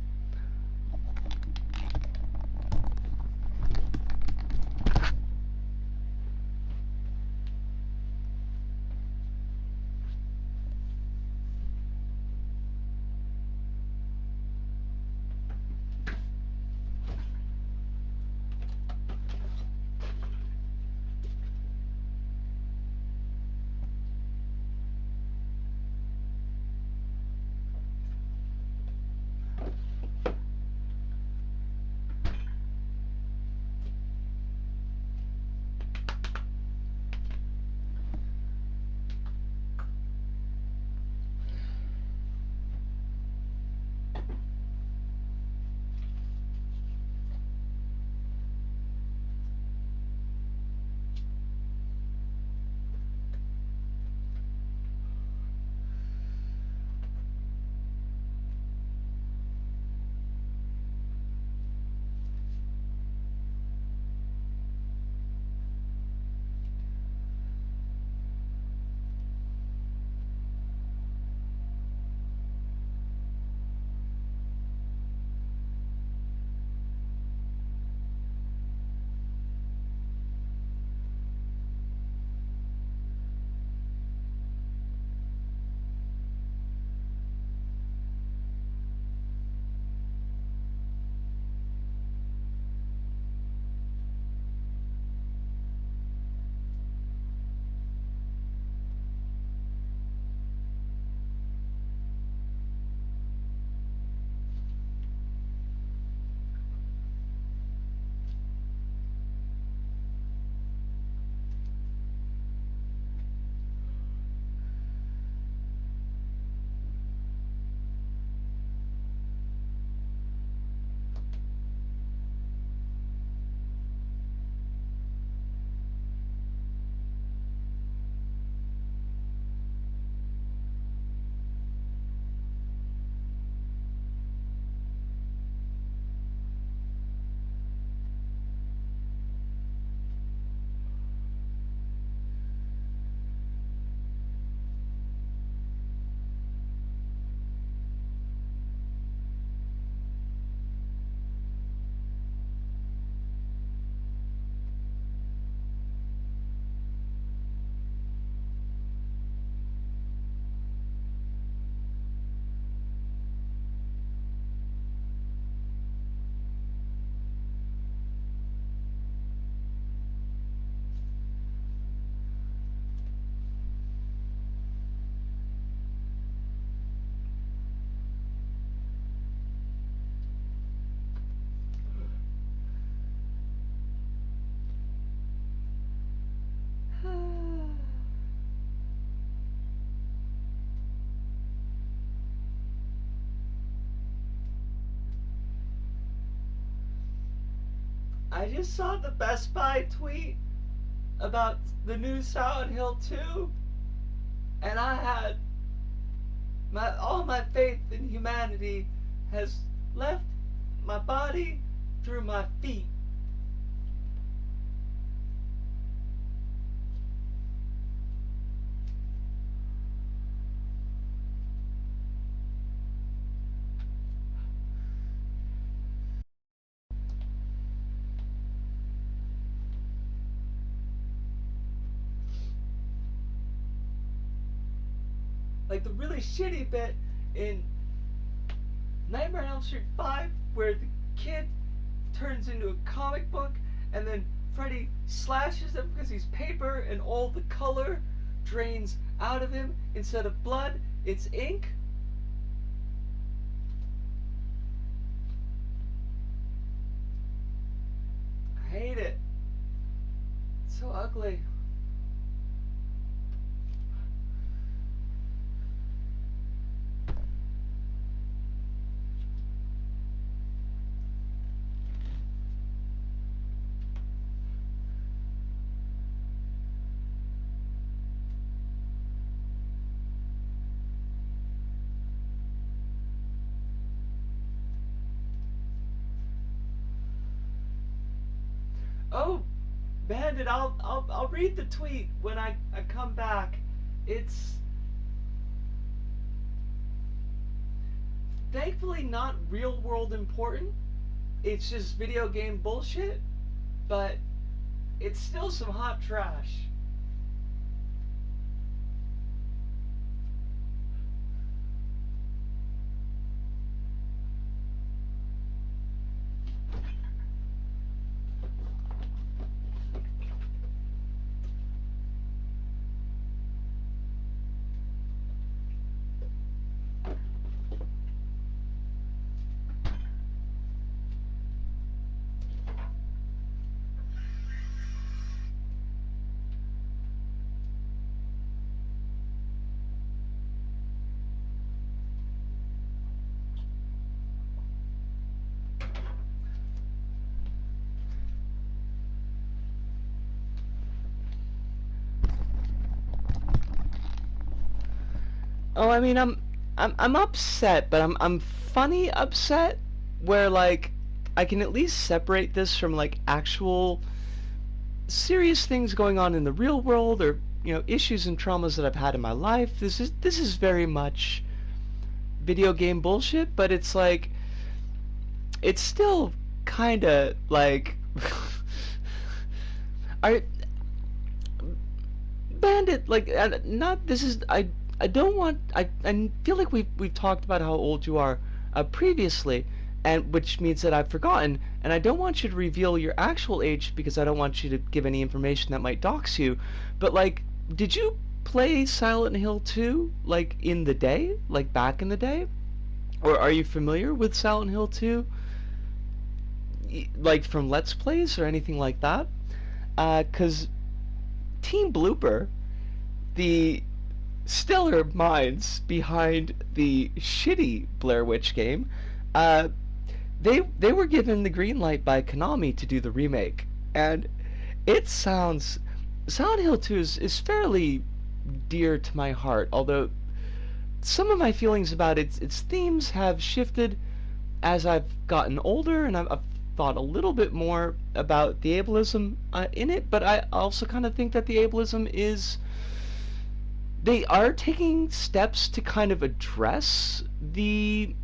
I just saw the Best Buy tweet about the new Silent Hill 2, and I had all my faith in humanity has left my body through my feet. Like the really shitty bit in Nightmare on Elm Street 5 where the kid turns into a comic book and then Freddy slashes him because he's paper and all the color drains out of him. Instead of blood, it's ink. I hate it. It's so ugly. Oh, Bandit, I'll read the tweet when I come back. It's thankfully not real world important. It's just video game bullshit, but it's still some hot trash. Oh, I mean, I'm upset, but I'm funny upset, where like I can at least separate this from like actual serious things going on in the real world, or issues and traumas that I've had in my life. This is very much video game bullshit, but it's like it's still kind of like I Bandit, like, not this is I don't want I feel like we've talked about how old you are previously, and which means that I've forgotten, and I don't want you to reveal your actual age because I don't want you to give any information that might dox you. But like, did you play Silent Hill 2 like in the day, like back in the day? Or are you familiar with Silent Hill 2 like from Let's Plays or anything like that? 'Cause Team Blooper, the stellar minds behind the shitty Blair Witch game, uh, they were given the green light by Konami to do the remake, and it sounds Silent Hill 2 is fairly dear to my heart, although some of my feelings about its themes have shifted as I've gotten older, and I've thought a little bit more about the ableism in it, but I also kind of think that the ableism is they are taking steps to kind of address the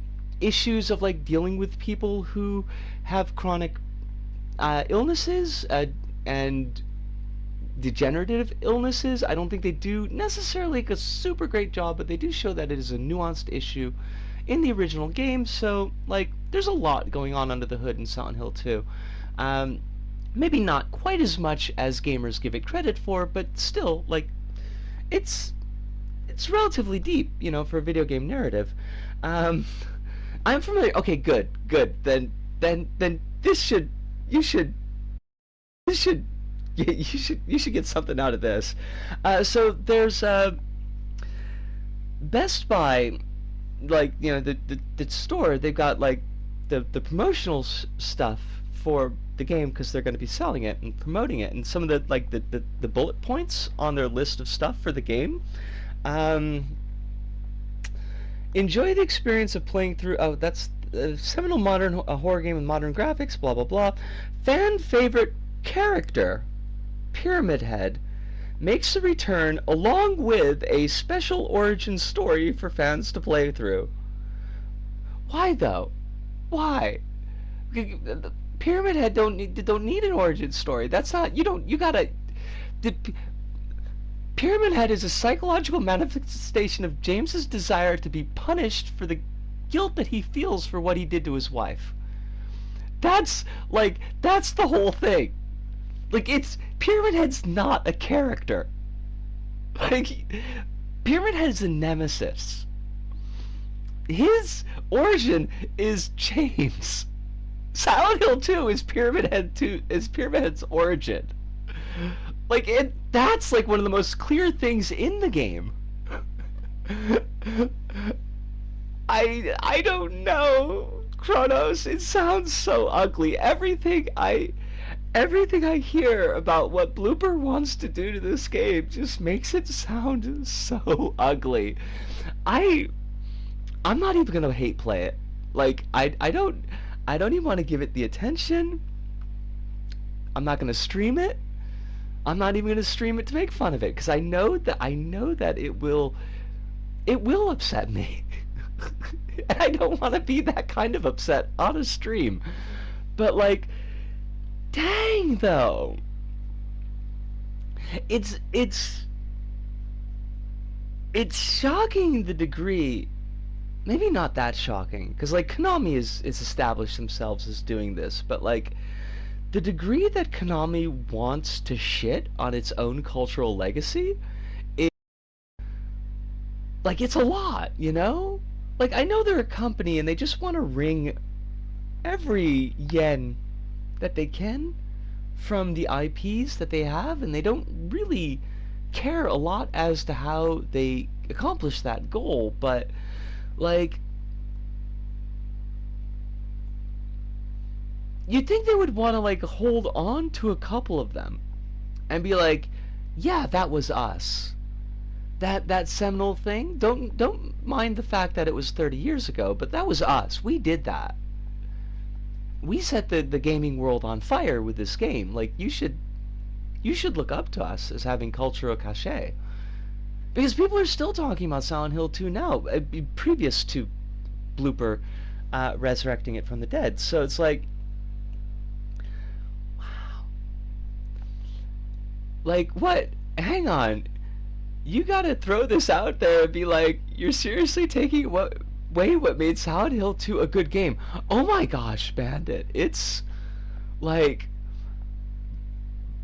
issues of like dealing with people who have chronic illnesses and degenerative illnesses. I don't think they do necessarily like a super great job, but they do show that it is a nuanced issue in the original game. So like, there's a lot going on under the hood in Silent Hill 2. Maybe not quite as much as gamers give it credit for, but still, like, it's relatively deep, for a video game narrative. I'm familiar. Okay, good. Then this should you should this should you should get something out of this. So there's Best Buy, like the store. They've got like the promotional stuff for the game because they're going to be selling it and promoting it, and some of the like the bullet points on their list of stuff for the game. Enjoy the experience of playing through. Oh, that's a seminal modern horror game with modern graphics. Blah blah blah. Fan favorite character, Pyramid Head, makes a return along with a special origin story for fans to play through. Why though? Why? Pyramid Head don't need an origin story. That's not you gotta. Pyramid Head is a psychological manifestation of James's desire to be punished for the guilt that he feels for what he did to his wife. That's the whole thing. Like, it's Pyramid Head's not a character. Like, Pyramid Head is a nemesis. His origin is James. Silent Hill 2 is Pyramid Head's origin. Like, that's like one of the most clear things in the game. I don't know, Kronos. It sounds so ugly. Everything I hear about what Blooper wants to do to this game just makes it sound so ugly. I'm not even gonna hate play it. Like, I don't even want to give it the attention. I'm not gonna stream it. I'm not even gonna stream it to make fun of it because I know that it will upset me. And I don't want to be that kind of upset on a stream. But like, dang though. It's shocking the degree, maybe not that shocking, because like Konami is established themselves as doing this, but like the degree that Konami wants to shit on its own cultural legacy is like, it's a lot, you know? Like, I know they're a company and they just want to wring every yen that they can from the IPs that they have, and they don't really care a lot as to how they accomplish that goal, but like, you'd think they would want to like hold on to a couple of them and be like, yeah, that was us. That seminal thing, don't mind the fact that it was 30 years ago, but that was us. We did that. We set the gaming world on fire with this game. Like, you should look up to us as having cultural cachet. Because people are still talking about Silent Hill 2 now, previous to Blooper resurrecting it from the dead. So it's like, wow. Like, what? Hang on. You gotta throw this out there and be like, you're seriously taking away what made Silent Hill 2 a good game? Oh my gosh, Bandit. It's like,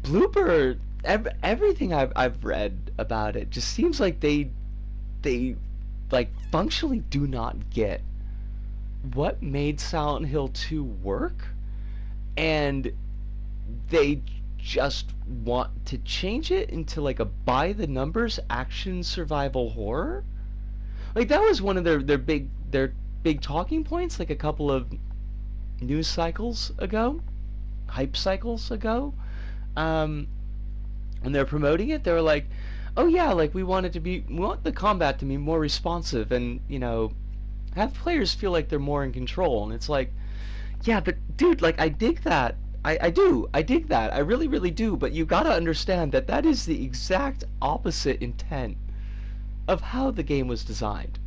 Blooper, everything I've read about it just seems like they like functionally do not get what made Silent Hill 2 work, and they just want to change it into like a by the numbers action survival horror. Like, that was one of their big talking points like a couple of news cycles ago, hype cycles ago. When they're promoting it, they were like, oh yeah, like we want the combat to be more responsive and, you know, have players feel like they're more in control. And it's like, yeah, but dude, like, I dig that. I dig that. I really, really do. But you gotta understand that that is the exact opposite intent of how the game was designed.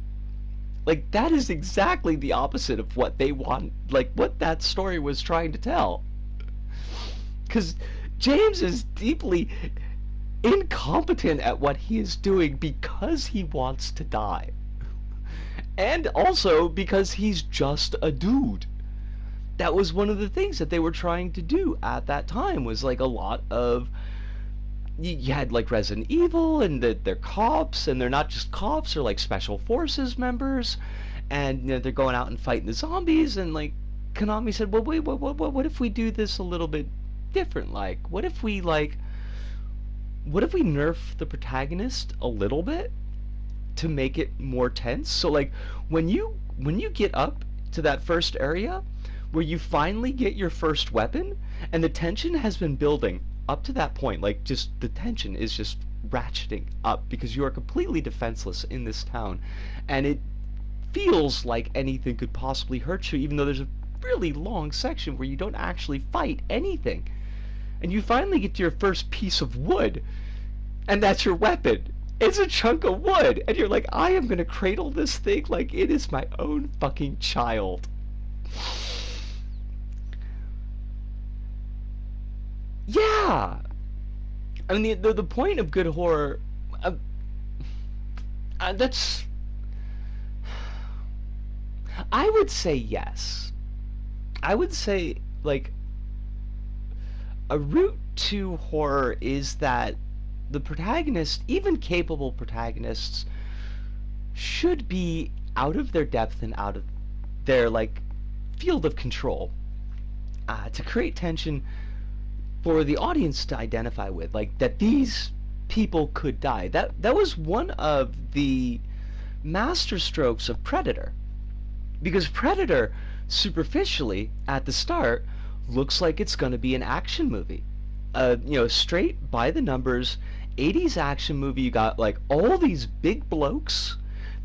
Like, that is exactly the opposite of what they want, like, what that story was trying to tell. Because James is deeply incompetent at what he is doing because he wants to die. And also because he's just a dude. That was one of the things that they were trying to do at that time, was like a lot of, you had like Resident Evil and they're cops, and they're not just cops, they're like special forces members, and you know, they're going out and fighting the zombies. And like, Konami said, well, wait, what if we do this a little bit different? Like, what if we nerf the protagonist a little bit to make it more tense? So like, when you get up to that first area where you finally get your first weapon, and the tension has been building up to that point, like, just the tension is just ratcheting up because you are completely defenseless in this town, and it feels like anything could possibly hurt you, even though there's a really long section where you don't actually fight anything. And you finally get to your first piece of wood, and that's your weapon. It's a chunk of wood, and you're like, I am gonna cradle this thing like it is my own fucking child. Yeah! I mean, the point of good horror, that's, I would say yes. I would say, like, a route to horror is that the protagonist, even capable protagonists, should be out of their depth and out of their, like, field of control, to create tension for the audience to identify with, like, that these people could die. That was one of the master strokes of Predator, because Predator, superficially at the start, looks like it's going to be an action movie, you know, straight by the numbers 80s action movie. You got like all these big blokes,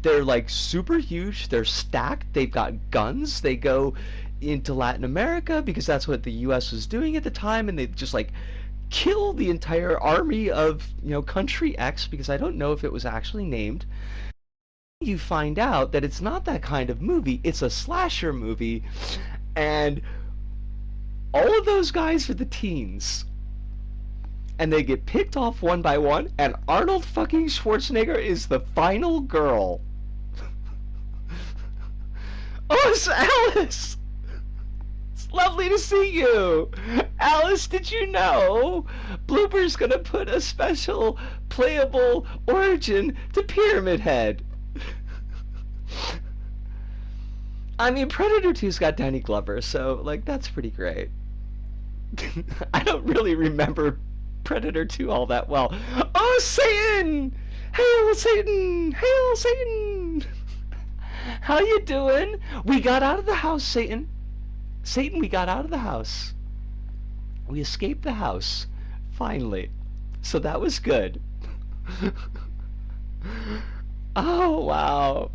they're like super huge, they're stacked, they've got guns, they go into Latin America because that's what the US was doing at the time, and they just like kill the entire army of, country X, because I don't know if it was actually named. You find out that it's not that kind of movie, it's a slasher movie, and all of those guys are the teens. And they get picked off one by one, and Arnold fucking Schwarzenegger is the final girl. Oh, it's Alice! It's lovely to see you! Alice, did you know Blooper's gonna put a special playable origin to Pyramid Head? I mean, Predator 2's got Danny Glover, so, like, that's pretty great. I don't really remember Predator 2 all that well. Oh, Satan! Hail, Satan! Hail, Satan! How you doing? We got out of the house, Satan. Satan, we got out of the house. We escaped the house. Finally. So that was good. Oh, wow.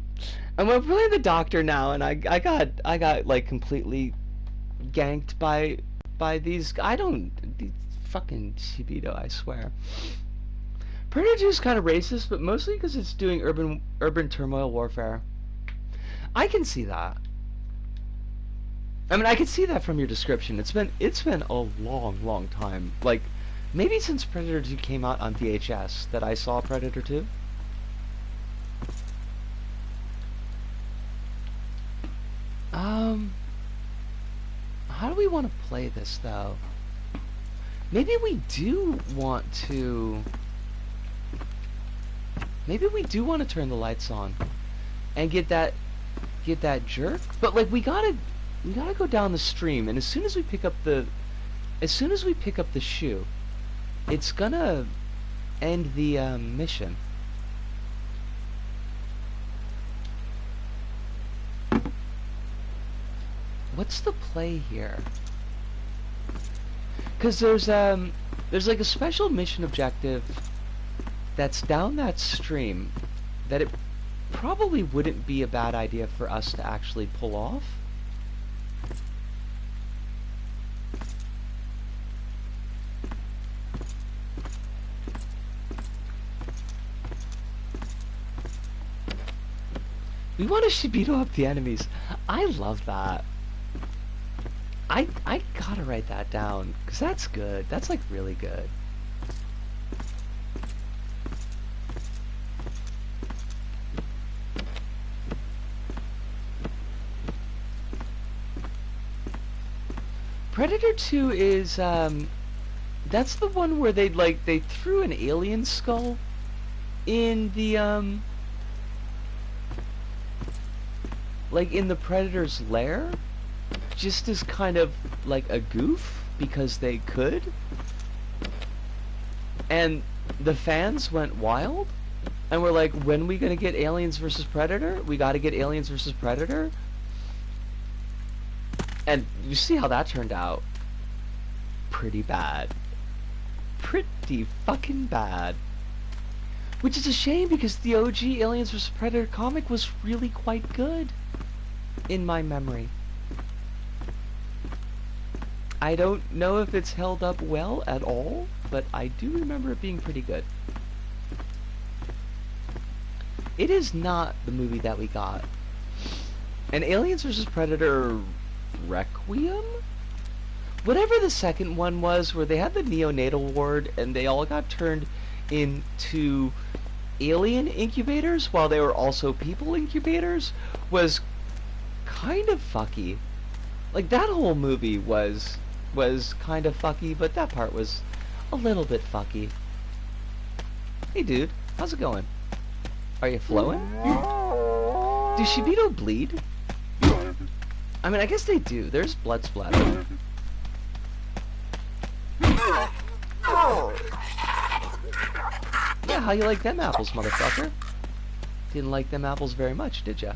And we're playing the doctor now, and I got like completely ganked by these. These fucking Shibito, I swear. Predator 2 is kind of racist, but mostly because it's doing urban turmoil warfare. I can see that. I mean, I can see that from your description. It's been a long time. Like, maybe since Predator 2 came out on VHS that I saw Predator 2. How do we want to play this, though? Maybe we do want to turn the lights on and get that jerk, but like we gotta go down the stream, and as soon as we pick up the shoe, it's gonna end the mission. What's the play here? Because there's like a special mission objective that's down that stream that it probably wouldn't be a bad idea for us to actually pull off. We want to Shibito up the enemies. I love that. I gotta write that down, because that's good. That's like really good. Predator 2 is that's the one where they threw an alien skull in the like in the Predator's lair, just as kind of like a goof because they could, and the fans went wild and were like, when are we gonna get Aliens versus Predator? We gotta get Aliens versus Predator. And you see how that turned out. Pretty bad. Pretty fucking bad. Which is a shame, because the OG Aliens vs. Predator comic was really quite good, in my memory. I don't know if it's held up well at all, but I do remember it being pretty good. It is not the movie that we got. And Aliens vs. Predator Requiem? Whatever the second one was, where they had the neonatal ward and they all got turned into alien incubators while they were also people incubators, was kind of fucky. Like, that whole movie was kind of fucky, but that part was a little bit fucky. Hey dude, how's it going? Are you flowing? Do Shibito bleed? I mean, I guess they do. There's blood splatter. Yeah, how you like them apples, motherfucker? Didn't like them apples very much, did ya?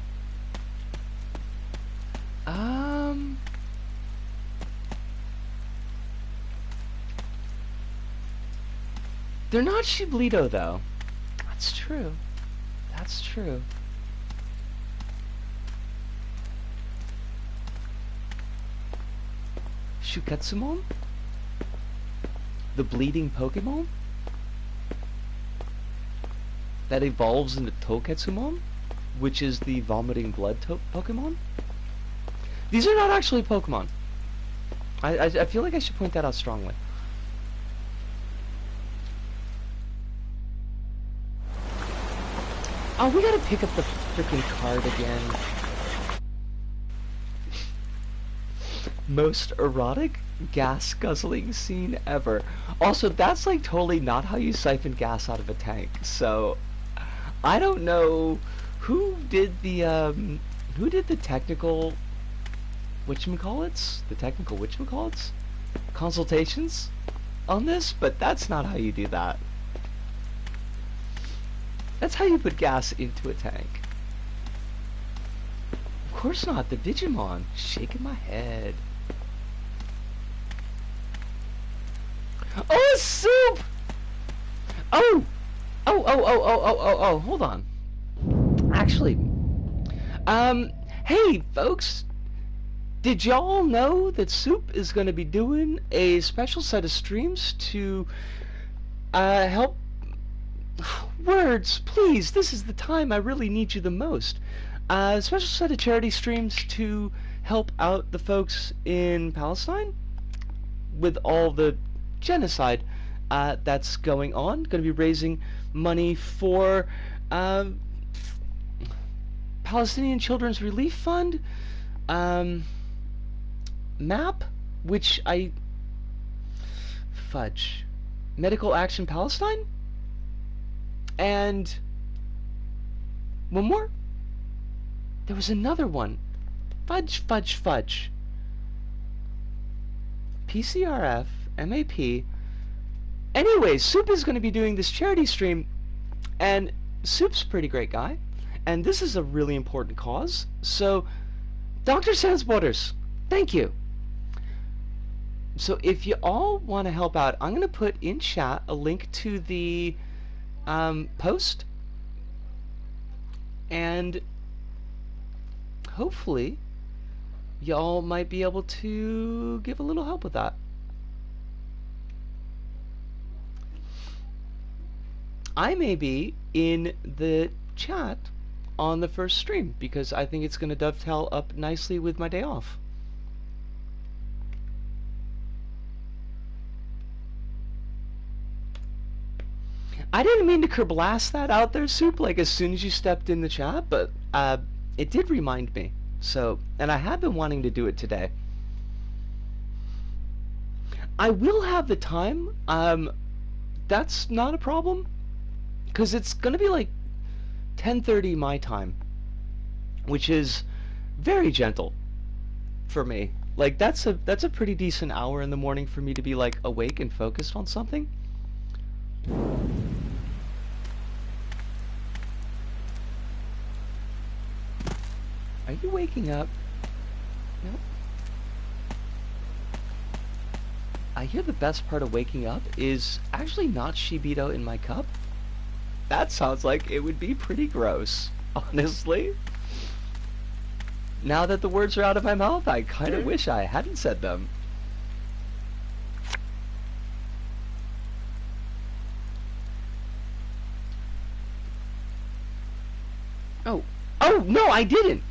They're not Shiblito, though. That's true. That's true. Shuketsumon, the bleeding Pokemon that evolves into Toketsumon, which is the vomiting blood Pokemon. These are not actually Pokemon. I feel like I should point that out strongly. Oh, we gotta pick up the freaking card again. Most erotic gas guzzling scene ever. Also, that's like totally not how you siphon gas out of a tank. So, I don't know who did the technical whatchamacallits? The technical whatchamacallits? Consultations on this, but that's not how you do that. That's how you put gas into a tank. Of course not, the Digimon. Shaking my head. Oh, soup! Oh, hold on. Actually, hey, folks. Did y'all know that Soup is going to be doing a special set of streams to help... Words, please, this is the time I really need you the most. A special set of charity streams to help out the folks in Palestine with all the genocide that's going on. Going to be raising money for Palestinian Children's Relief Fund, MAP, which fudge, Medical Action Palestine, and one more. There was another one. Fudge. PCRF, MAP. Anyways, Soup is going to be doing this charity stream, and Soup's a pretty great guy, and this is a really important cause. So, Dr. Sans Borders, thank you. So if you all want to help out, I'm going to put in chat a link to the post, and hopefully y'all might be able to give a little help with that. I may be in the chat on the first stream because I think it's going to dovetail up nicely with my day off. I didn't mean to kerblast that out there, Soup, like as soon as you stepped in the chat, but it did remind me. So, and I have been wanting to do it today. I will have the time. That's not a problem, because it's going to be like 10:30 my time, which is very gentle for me. Like that's a pretty decent hour in the morning for me to be like awake and focused on something. Are you waking up? No. I hear the best part of waking up is actually not Shibito in my cup. That sounds like it would be pretty gross, honestly. Now that the words are out of my mouth, I kind of wish I hadn't said them. Oh, no, I didn't.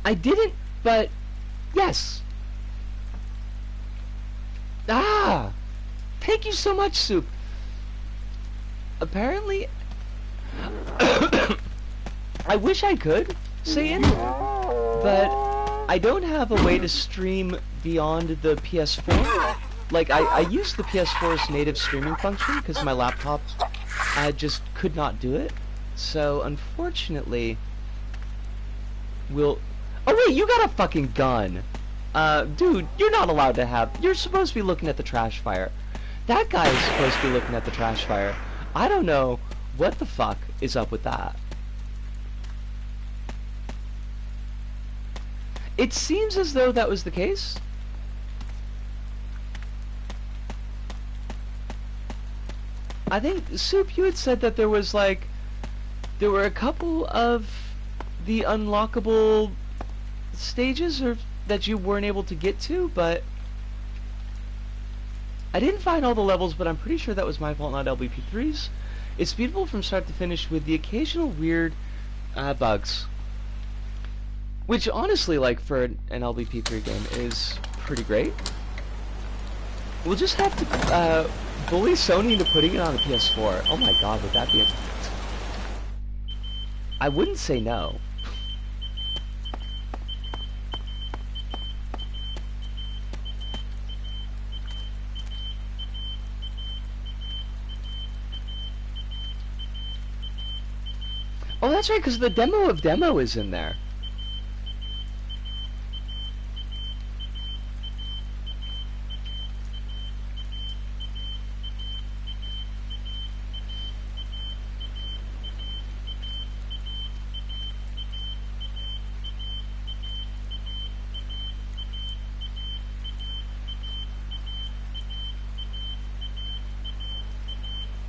I didn't, but yes. Ah, thank you so much, Soup. Apparently, I wish I could, Satan, but I don't have a way to stream beyond the PS4. Like, I use the PS4's native streaming function because my laptop, I just could not do it. So, unfortunately, Oh wait, you got a fucking gun. Dude, you're not allowed to have... You're supposed to be looking at the trash fire. That guy is supposed to be looking at the trash fire. I don't know what the fuck is up with that. It seems as though that was the case. I think, Soup, you had said that there was like... There were a couple of the unlockable stages or that you weren't able to get to, but I didn't find all the levels, but I'm pretty sure that was my fault, not LBP3's. It's beautiful from start to finish with the occasional weird bugs. Which, honestly, like, for an LBP3 game is pretty great. We'll just have to bully Sony into putting it on the PS4. Oh my god, would that be I wouldn't say no. Oh, that's right, because the demo of demo is in there.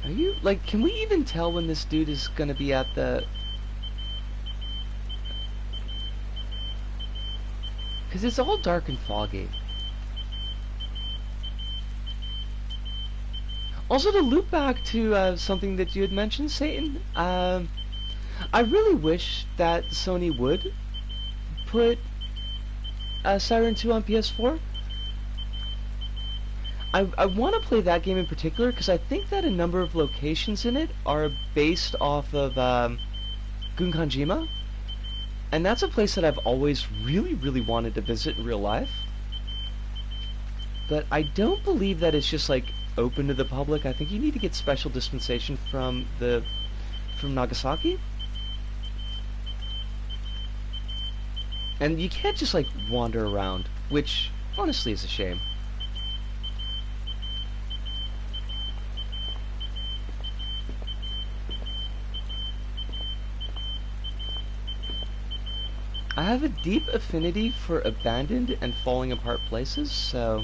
Are you, like, can we even tell when this dude is gonna be at the... Because it's all dark and foggy. Also, to loop back to something that you had mentioned, Satan, I really wish that Sony would put Siren 2 on PS4. I want to play that game in particular because I think that a number of locations in it are based off of Gunkanjima. And that's a place that I've always really wanted to visit in real life. But I don't believe that it's just like open to the public. I think you need to get special dispensation from Nagasaki. And you can't just like wander around, which honestly is a shame. I have a deep affinity for abandoned and falling apart places, so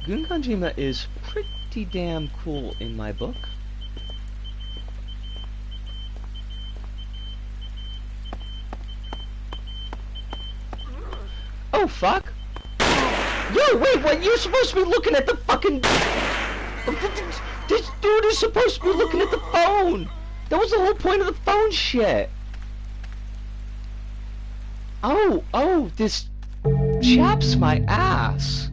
Gunkanjima is pretty damn cool in my book. Oh fuck! Yo, wait, what? You're supposed to be looking at the fucking... This dude is supposed to be looking at the phone! That was the whole point of the phone shit! Oh, this chaps my ass.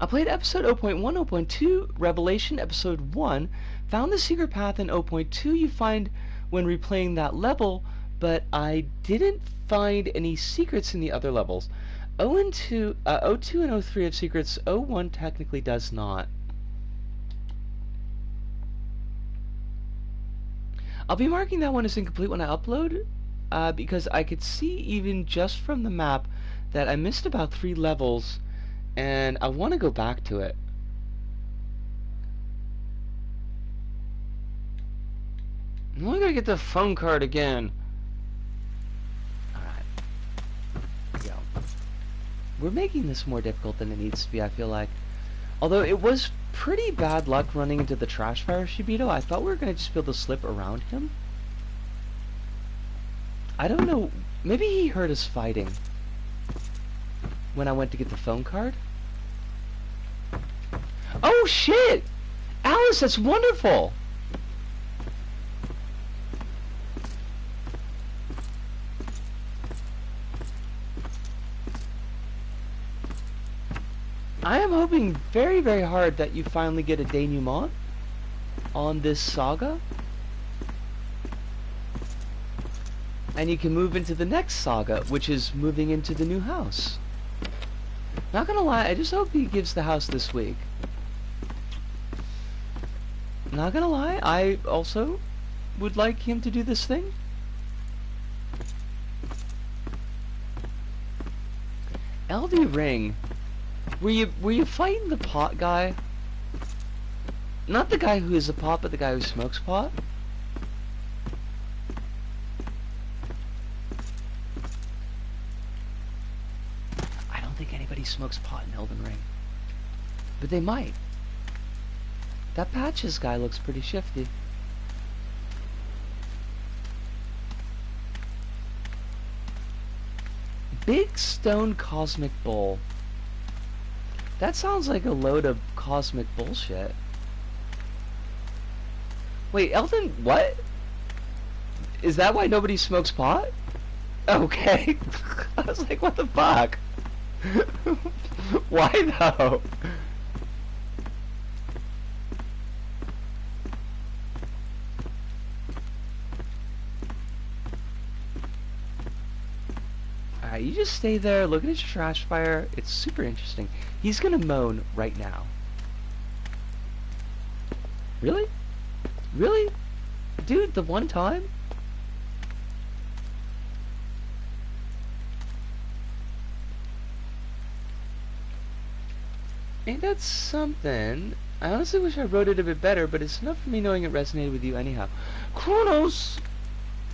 I played episode 0.1, 0.2, Revelation, episode 1, found the secret path in 0.2 you find when replaying that level, but I didn't find any secrets in the other levels. 0 and 2, 02 and 03 have secrets, 01 technically does not. I'll be marking that one as incomplete when I upload, because I could see even just from the map that I missed about 3 levels, and I want to go back to it. I'm only gonna get the phone card again. Alright. Here we go. We're making this more difficult than it needs to be, I feel like. Although it was pretty bad luck running into the trash fire Shibito. I thought we were going to just be able to slip around him. I don't know. Maybe he heard us fighting when I went to get the phone card. Oh shit! Alice, that's wonderful! I am hoping very hard that you finally get a denouement on this saga. And you can move into the next saga, which is moving into the new house. Not gonna lie, I just hope he gives the house this week. Not gonna lie, I also would like him to do this thing. LD Ring. Were you fighting the pot guy? Not the guy who is a pot, but the guy who smokes pot? I don't think anybody smokes pot in Elden Ring. But they might. That Patches guy looks pretty shifty. Big stone cosmic bowl. That sounds like a load of cosmic bullshit. Wait, Elton, what? Is that why nobody smokes pot? Okay. I was like, what the fuck? Why though? Alright, you just stay there, look at his trash fire. It's super interesting. He's gonna moan right now. Really? Really? Dude, the one time? Ain't that something? I honestly wish I wrote it a bit better, but it's enough for me knowing it resonated with you anyhow. Kronos!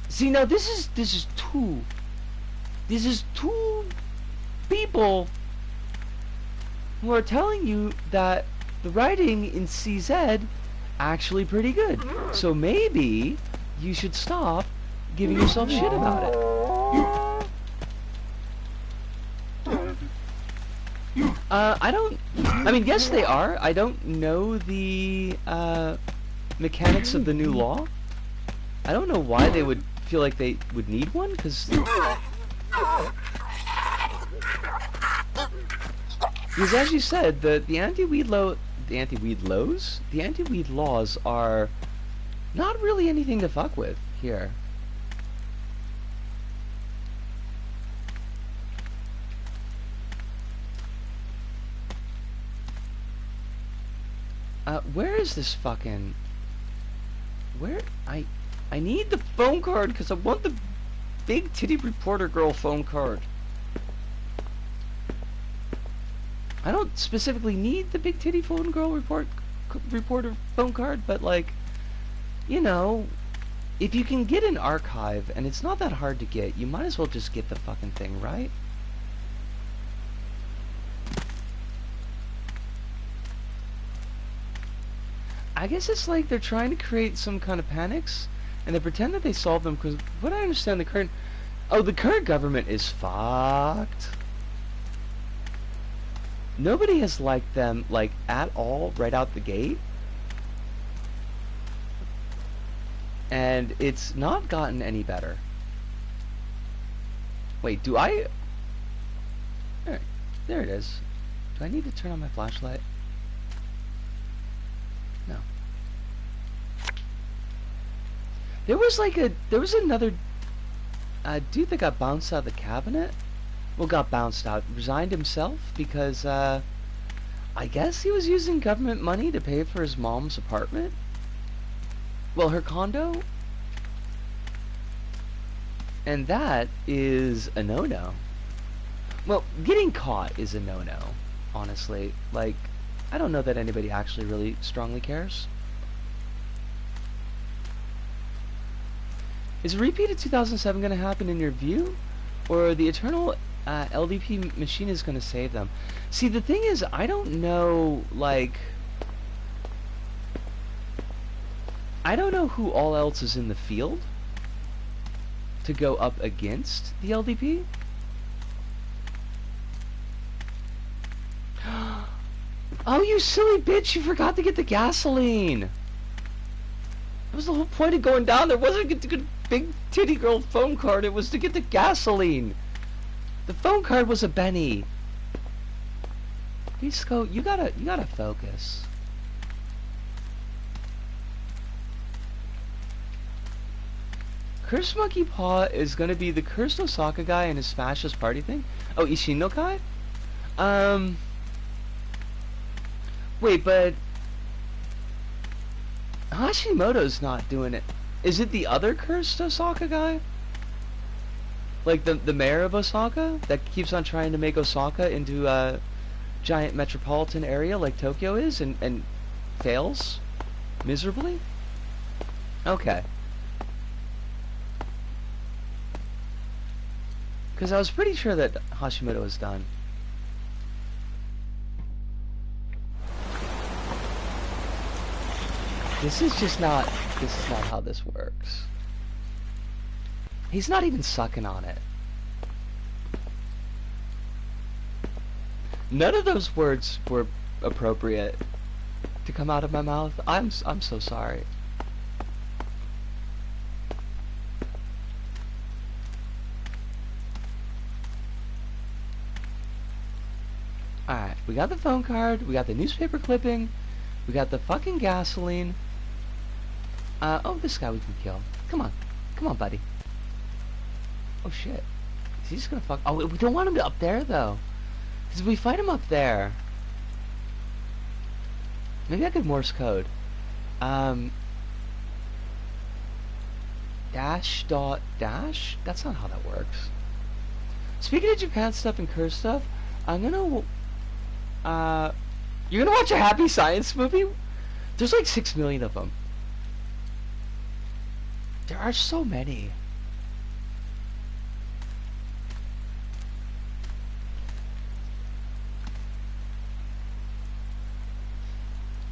See, now this is two. This is two people who are telling you that the writing in CZ actually pretty good. So maybe you should stop giving yourself shit about it. I mean, yes they are. I don't know the mechanics of the new law. I don't know why they would feel like they would need one, because as you said, the anti-weed laws are not really anything to fuck with here. Where is this fucking... Where... I need the phone card because I want the big titty reporter girl phone card. I don't specifically need the big titty phone girl reporter phone card, but like, you know, if you can get an archive and it's not that hard to get, you might as well just get the fucking thing, right? I guess it's like they're trying to create some kind of panics, and they pretend that they solve them, because what I understand, the current government is fucked. Nobody has liked them, like, at all, right out the gate. And it's not gotten any better. Wait, do I... There it is. Do I need to turn on my flashlight? No. There was another dude that got bounced out of the cabinet. Well, got bounced out, resigned himself because, I guess he was using government money to pay for his mom's apartment. Well, her condo. And that is a no-no. Well, getting caught is a no-no, honestly. Like, I don't know that anybody actually really strongly cares. Is a repeat of 2007 going to happen in your view? Or the eternal LDP machine is going to save them? See, the thing is, I don't know, like... I don't know who all else is in the field to go up against the LDP. Oh, you silly bitch, you forgot to get the gasoline. That was the whole point of going down there. Wasn't to get the big titty girl phone card, it was to get the gasoline. The phone card was a Benny. Disco, you gotta focus. Cursed Monkey Paw is gonna be the Cursed Osaka guy and his fascist party thing? Oh, Ishino Kai? Wait, but Hashimoto's not doing it. Is it the other Cursed Osaka guy? Like the mayor of Osaka that keeps on trying to make Osaka into a giant metropolitan area like Tokyo is and fails miserably? Okay. Because I was pretty sure that Hashimoto was done. This is not how this works. He's not even sucking on it. None of those words were appropriate to come out of my mouth. I'm so sorry. Alright, we got the phone card, we got the newspaper clipping, we got the fucking gasoline. Oh, this guy we can kill. Come on. Come on, buddy. Oh, shit. Is he just gonna fuck... Oh, we don't want him up there, though. Because if we fight him up there... Maybe I could Morse code. Dash dot dash? That's not how that works. Speaking of Japan stuff and curse stuff, I'm gonna... You're gonna watch a Happy Science movie? There's like 6 million of them. There are so many.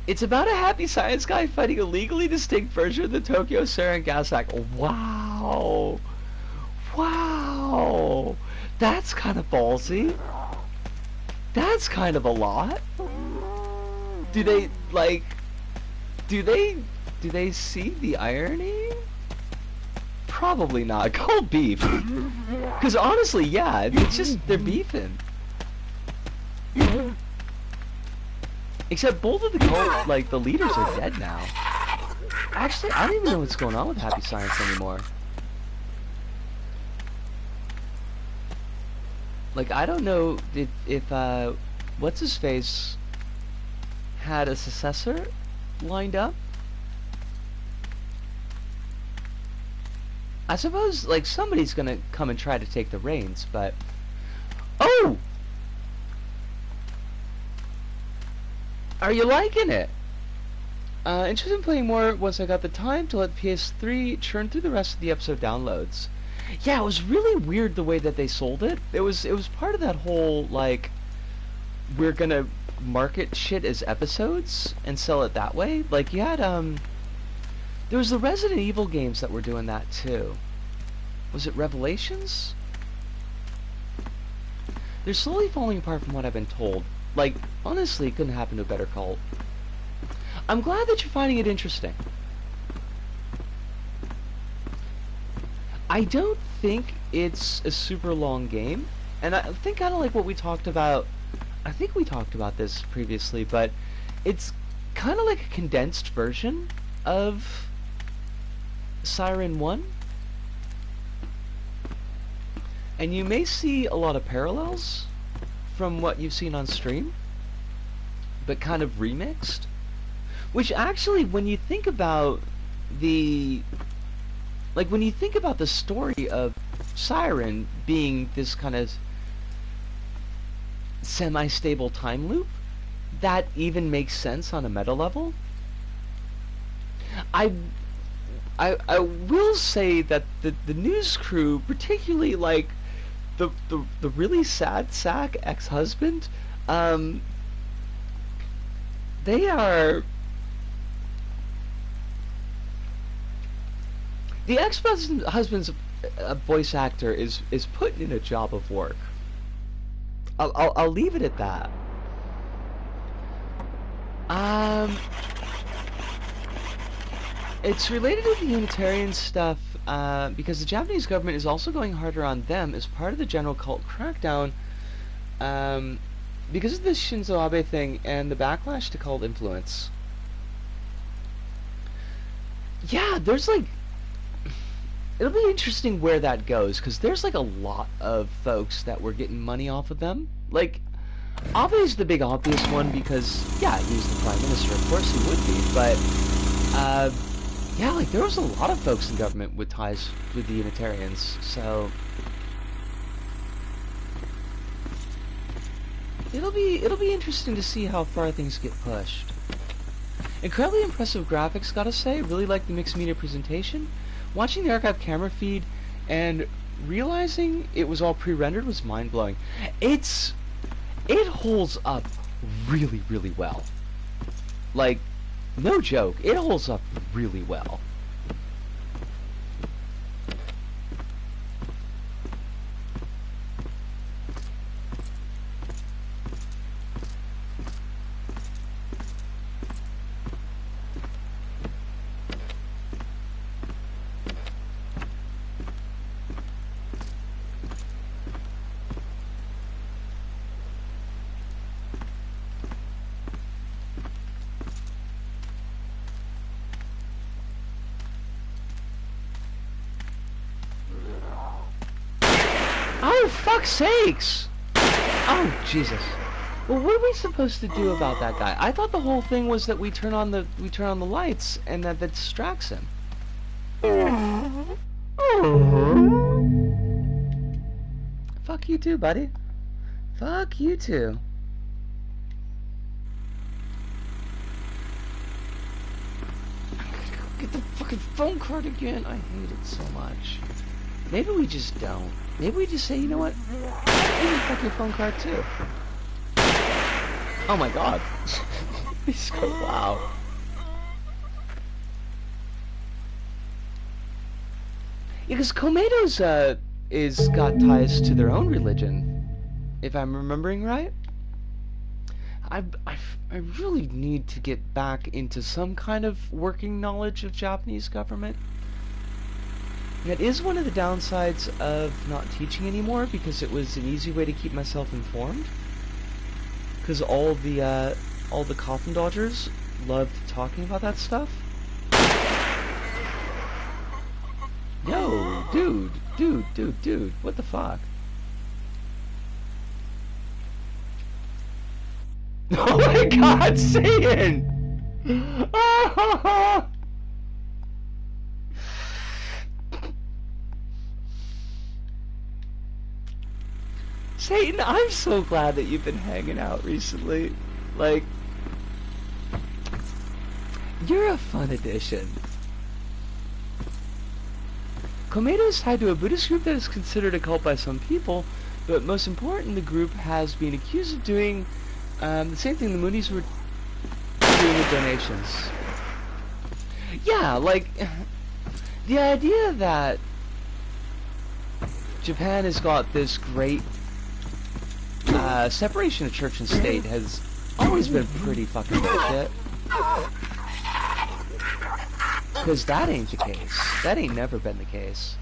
It's about a happy science guy fighting a legally distinct version of the Tokyo Sarin gas attack. Wow. Wow. That's kind of ballsy. That's kind of a lot. Do they, like... Do they see the irony? Probably not. Called beef. Because honestly, yeah, it's just, they're beefing. Except both of the cult, like, the leaders are dead now. Actually, I don't even know what's going on with Happy Science anymore. Like, I don't know if what's-his-face had a successor lined up. I suppose, like, somebody's gonna come and try to take the reins, but... Oh! Are you liking it? Interested in playing more once I got the time to let PS3 churn through the rest of the episode downloads. Yeah, it was really weird the way that they sold it. It was part of that whole, like, we're gonna market shit as episodes and sell it that way. Like, you had, there was the Resident Evil games that were doing that too. Was it Revelations? They're slowly falling apart from what I've been told. Like, honestly, it couldn't happen to a better cult. I'm glad that you're finding it interesting. I don't think it's a super long game, and I think kind of like what we talked about. I think we talked about this previously, but it's kind of like a condensed version of Siren 1. And you may see a lot of parallels from what you've seen on stream, but kind of remixed. Which actually, when you think about the... Like, when you think about the story of Siren being this kind of semi-stable time loop, that even makes sense on a meta level. I will say that the news crew, particularly like the really sad sack ex-husband, they are... The ex-husband's voice actor is putting in a job of work. I'll leave it at that. It's related to the Unitarian stuff because the Japanese government is also going harder on them as part of the general cult crackdown because of this Shinzo Abe thing and the backlash to cult influence. Yeah, there's like... It'll be interesting where that goes, because there's like a lot of folks that were getting money off of them. Like, Abe is the big obvious one because, yeah, he's the prime minister, of course he would be, but, yeah, like, there was a lot of folks in government with ties with the Unitarians, so... It'll be interesting to see how far things get pushed. Incredibly impressive graphics, gotta say. Really like the mixed media presentation. Watching the archive camera feed and realizing it was all pre-rendered was mind-blowing. It holds up really, really well. Like, no joke, it holds up really well. fuck's sakes! Oh, Jesus. Well, what are we supposed to do about that guy? I thought the whole thing was that we turn on the lights and that distracts him. Fuck you too, buddy. Fuck you too. Get the fucking phone card again. I hate it so much. Maybe we just don't. Maybe we just say, you know what? Maybe fuck your phone card too. Oh my god. Wow. Yeah, because Komato's is got ties to their own religion, if I'm remembering right. I really need to get back into some kind of working knowledge of Japanese government. That is one of the downsides of not teaching anymore, because it was an easy way to keep myself informed. Because all the coffin dodgers loved talking about that stuff. Yo, dude, what the fuck? Oh my god, Satan! Satan, I'm so glad that you've been hanging out recently. Like, you're a fun addition. Komedo is tied to a Buddhist group that is considered a cult by some people, but most important, the group has been accused of doing the same thing the Moonies were doing with donations. Yeah, like, the idea that Japan has got this great separation of church and state has always been pretty fucking bullshit. Because that ain't the case. That ain't never been the case.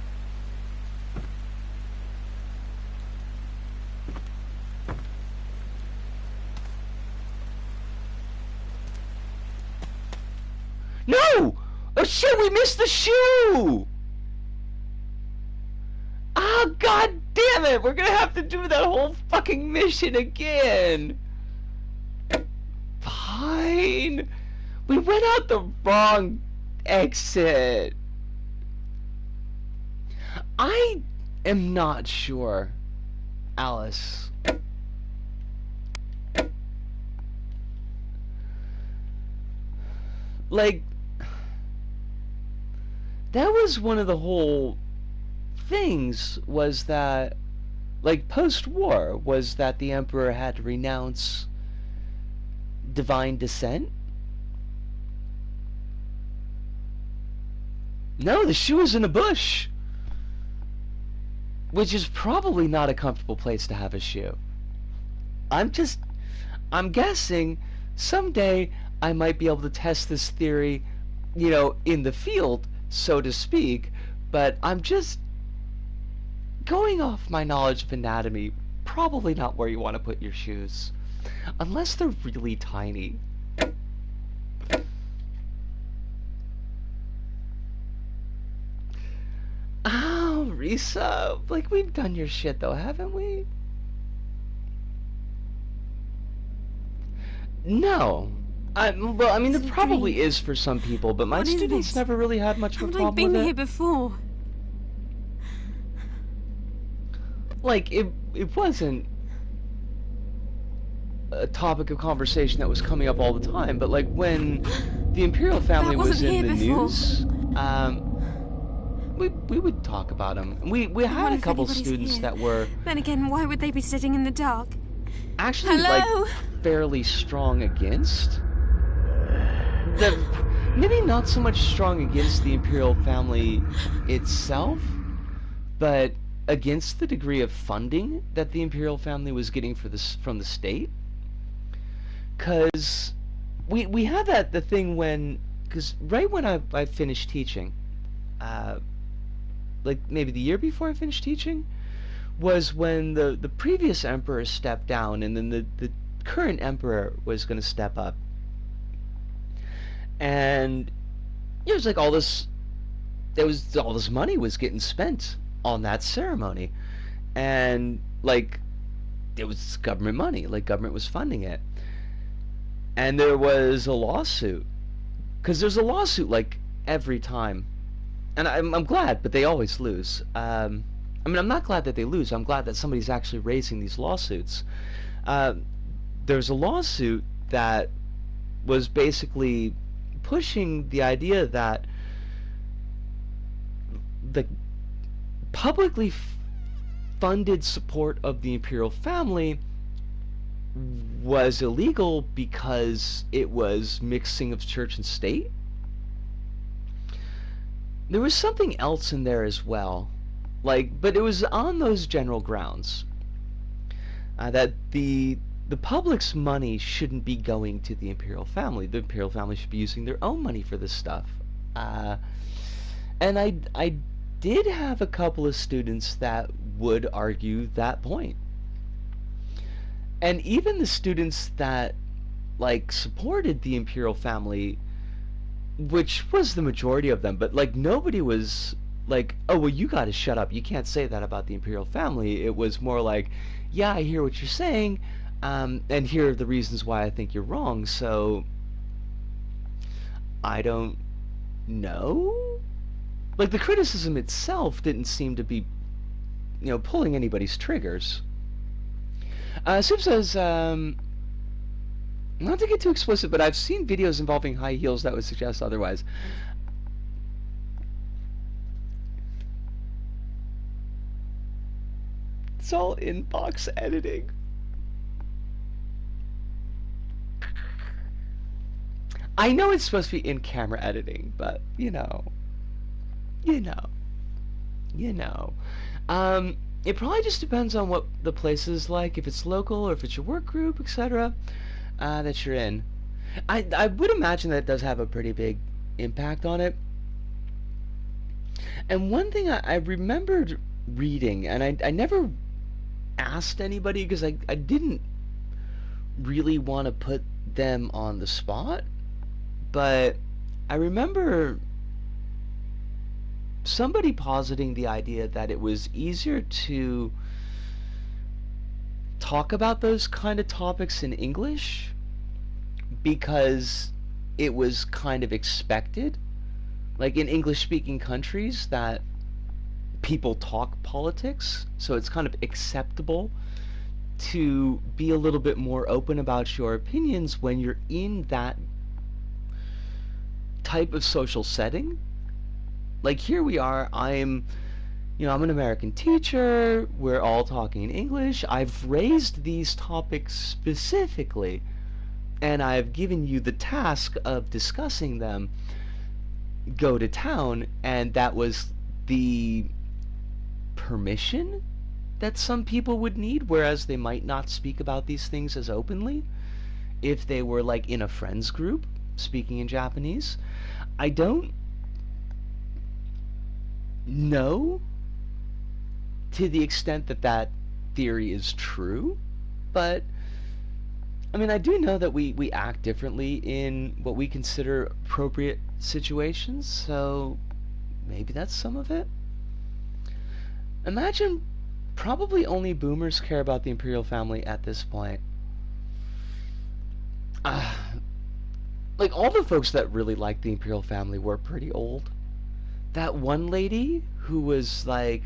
No! Oh shit, we missed the shoe! Oh god damn it! We're gonna have to do that whole fucking mission again! Fine! We went out the wrong exit. I am not sure, Alice. Like, that was one of the whole things, was that, like, post-war, was that the Emperor had to renounce divine descent. No, the shoe is in a bush. Which is probably not a comfortable place to have a shoe. I'm guessing someday I might be able to test this theory, you know, in the field, so to speak, but I'm just going off my knowledge of anatomy, probably not where you want to put your shoes. Unless they're really tiny. Oh, Risa, like, we've done your shit though, haven't we? No. Well, I mean, there probably is for some people, but my students never really had much of a problem with it. Haven't I been here before? Like, it wasn't a topic of conversation that was coming up all the time, but like when the Imperial family was in the news, we would talk about them. We had a couple students that were... Then again, why would they be sitting in the dark? Actually, Hello? like, fairly strong against. Maybe not so much strong against the Imperial family itself, but against the degree of funding that the Imperial family was getting from the state. Because we had the thing when... Because right when I finished teaching, like maybe the year before I finished teaching, was when the previous emperor stepped down, and then the current emperor was going to step up. And it was like all this money was getting spent on that ceremony. And like, it was government money, like government was funding it. And there was a lawsuit, because there's a lawsuit like every time, and I'm glad, but they always lose. I mean, I'm not glad that they lose. I'm glad that somebody's actually raising these lawsuits. There's a lawsuit that was basically pushing the idea that the publicly funded support of the imperial family was illegal because it was mixing of church and state. There was something else in there as well, like, but it was on those general grounds that the public's money shouldn't be going to the imperial family. The imperial family should be using their own money for this stuff. And I did have a couple of students that would argue that point. And even the students that, like, supported the imperial family, which was the majority of them, but, like, nobody was like, oh, well, you gotta shut up. You can't say that about the imperial family. It was more like, yeah, I hear what you're saying, and here are the reasons why I think you're wrong, so I don't know? Like, the criticism itself didn't seem to be, pulling anybody's triggers. Sip says, not to get too explicit, but I've seen videos involving high heels that would suggest otherwise. It's all inbox editing. I know it's supposed to be in-camera editing, but, you know. It probably just depends on what the place is like, if it's local or if it's your work group, etc., that you're in. I would imagine that it does have a pretty big impact on it. And one thing I remembered reading, and I never asked anybody because I didn't really want to put them on the spot, but I remember somebody positing the idea that it was easier to talk about those kind of topics in English because it was kind of expected, like in English-speaking countries, that people talk politics, so it's kind of acceptable to be a little bit more open about your opinions when you're in that type of social setting. Like, here we are, I'm an American teacher, we're all talking in English, I've raised these topics specifically, and I've given you the task of discussing them, go to town, and that was the permission that some people would need, whereas they might not speak about these things as openly if they were, like, in a friends group speaking in Japanese. I don't know to the extent that that theory is true, but I mean, I do know that we act differently in what we consider appropriate situations, so maybe that's some of it. Imagine probably only boomers care about the imperial family at this point. Like, all the folks that really liked the imperial family were pretty old. That one lady who was like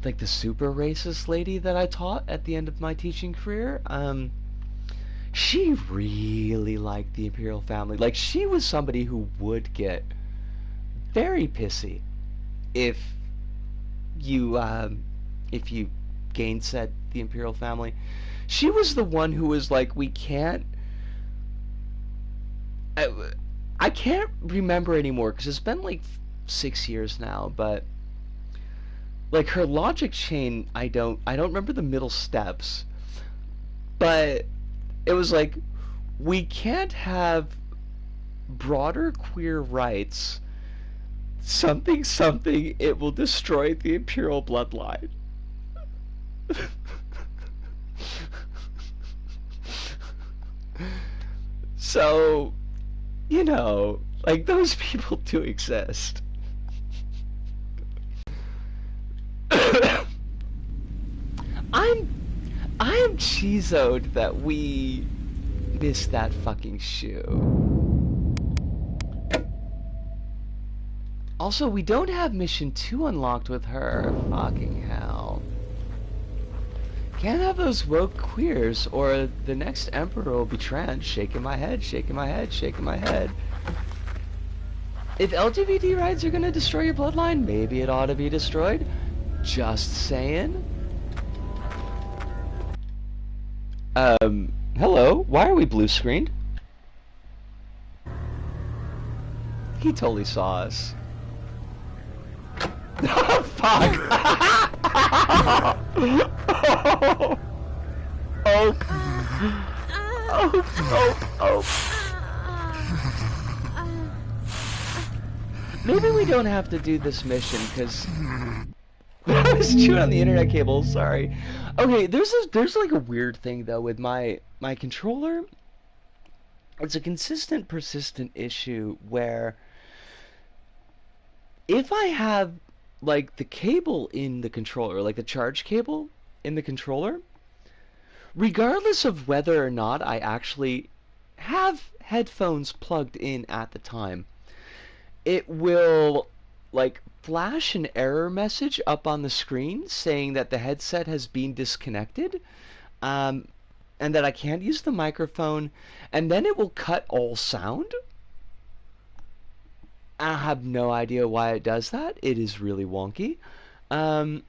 the super racist lady that I taught at the end of my teaching career, she really liked the imperial family. Like, she was somebody who would get very pissy if you gainsaid the imperial family. She was the one who was like, we can't, I can't remember anymore because it's been like 6 years now, but like, her logic chain, I don't remember the middle steps, but it was like, we can't have broader queer rights, something, it will destroy the imperial bloodline. So, like, those people do exist. I am cheezoed that we missed that fucking shoe. Also, we don't have mission 2 unlocked with her. Fucking hell. Can't have those woke queers, or the next emperor will be trans. Shaking my head, shaking my head, shaking my head. If LGBT rights are gonna destroy your bloodline, maybe it ought to be destroyed. Just saying. Hello? Why are we blue screened? He totally saw us. Oh, fuck! Oh. Oh. Oh. Maybe we don't have to do this mission, because... I was chewing on the internet cable, sorry. Okay, there's like a weird thing, though, with my controller. It's a consistent, persistent issue where... if I have, like, the cable in the controller, like the charge cable in the controller, regardless of whether or not I actually have headphones plugged in at the time, it will, like, flash an error message up on the screen saying that the headset has been disconnected, and that I can't use the microphone, and then it will cut all sound. I have no idea why it does that. It is really wonky. It's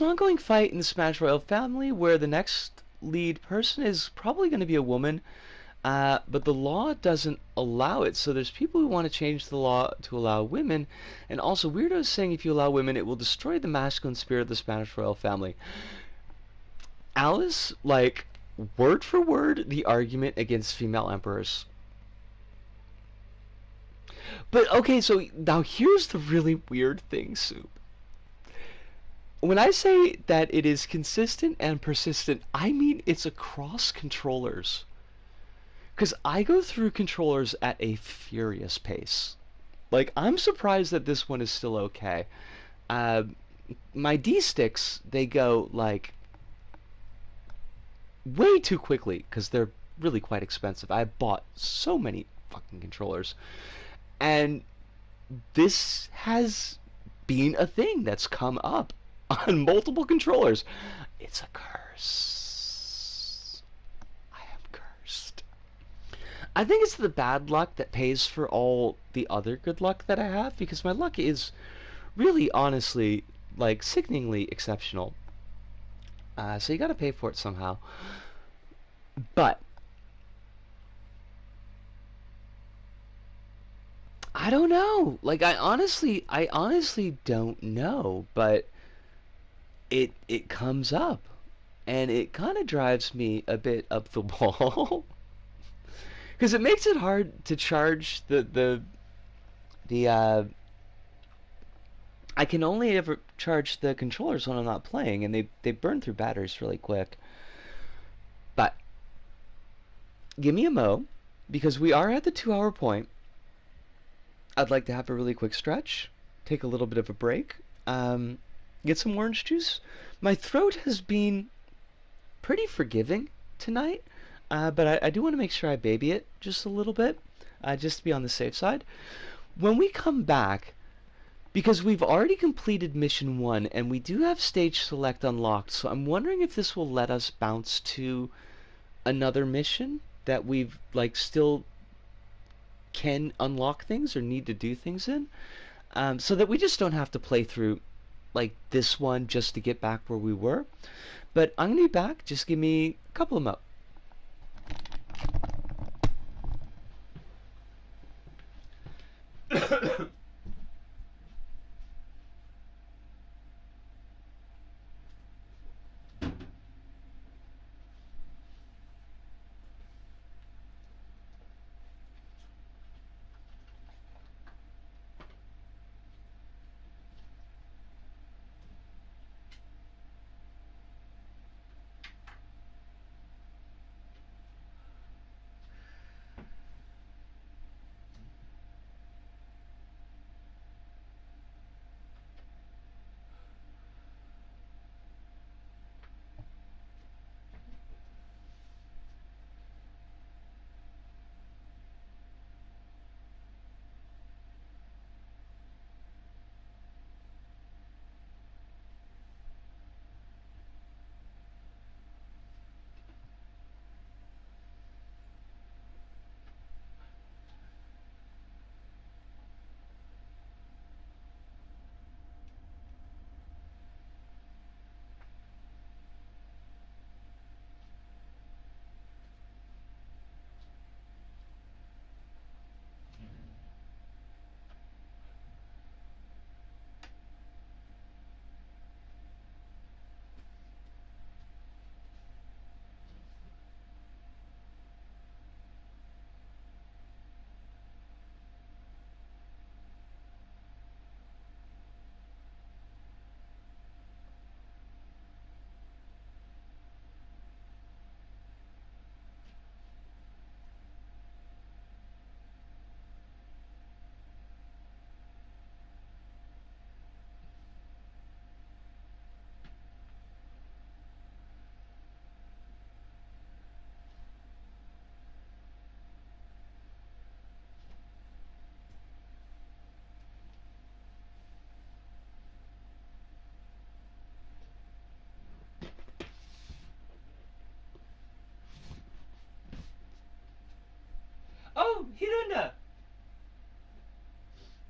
an ongoing fight in the Smash Royale family where the next lead person is probably going to be a woman, but the law doesn't allow it. So there's people who want to change the law to allow women, and also weirdos saying if you allow women, it will destroy the masculine spirit of the Smash Royale family. Alice, like, word for word, the argument against female emperors. But, okay, so now here's the really weird thing, Soup. When I say that it is consistent and persistent, I mean it's across controllers. Because I go through controllers at a furious pace. Like, I'm surprised that this one is still okay. My D-sticks, they go, like, way too quickly, because they're really quite expensive. I bought so many fucking controllers. And this has been a thing that's come up on multiple controllers. It's a curse. I am cursed. I think it's the bad luck that pays for all the other good luck that I have, because my luck is really, honestly, like, sickeningly exceptional. So you gotta pay for it somehow. But I don't know. Like, I honestly don't know, but it comes up, and it kind of drives me a bit up the wall, because it makes it hard to charge the I can only ever charge the controllers when I'm not playing, and they burn through batteries really quick. But give me a mo, because we are at the 2-hour point. I'd like to have a really quick stretch, take a little bit of a break, get some orange juice. My throat has been pretty forgiving tonight, but I do want to make sure I baby it just a little bit, just to be on the safe side. When we come back, because we've already completed mission 1, and we do have stage select unlocked, so I'm wondering if this will let us bounce to another mission that we've, like, still can unlock things or need to do things in, so that we just don't have to play through, like, this one just to get back where we were. But I'm gonna be back. Just give me a couple of moments.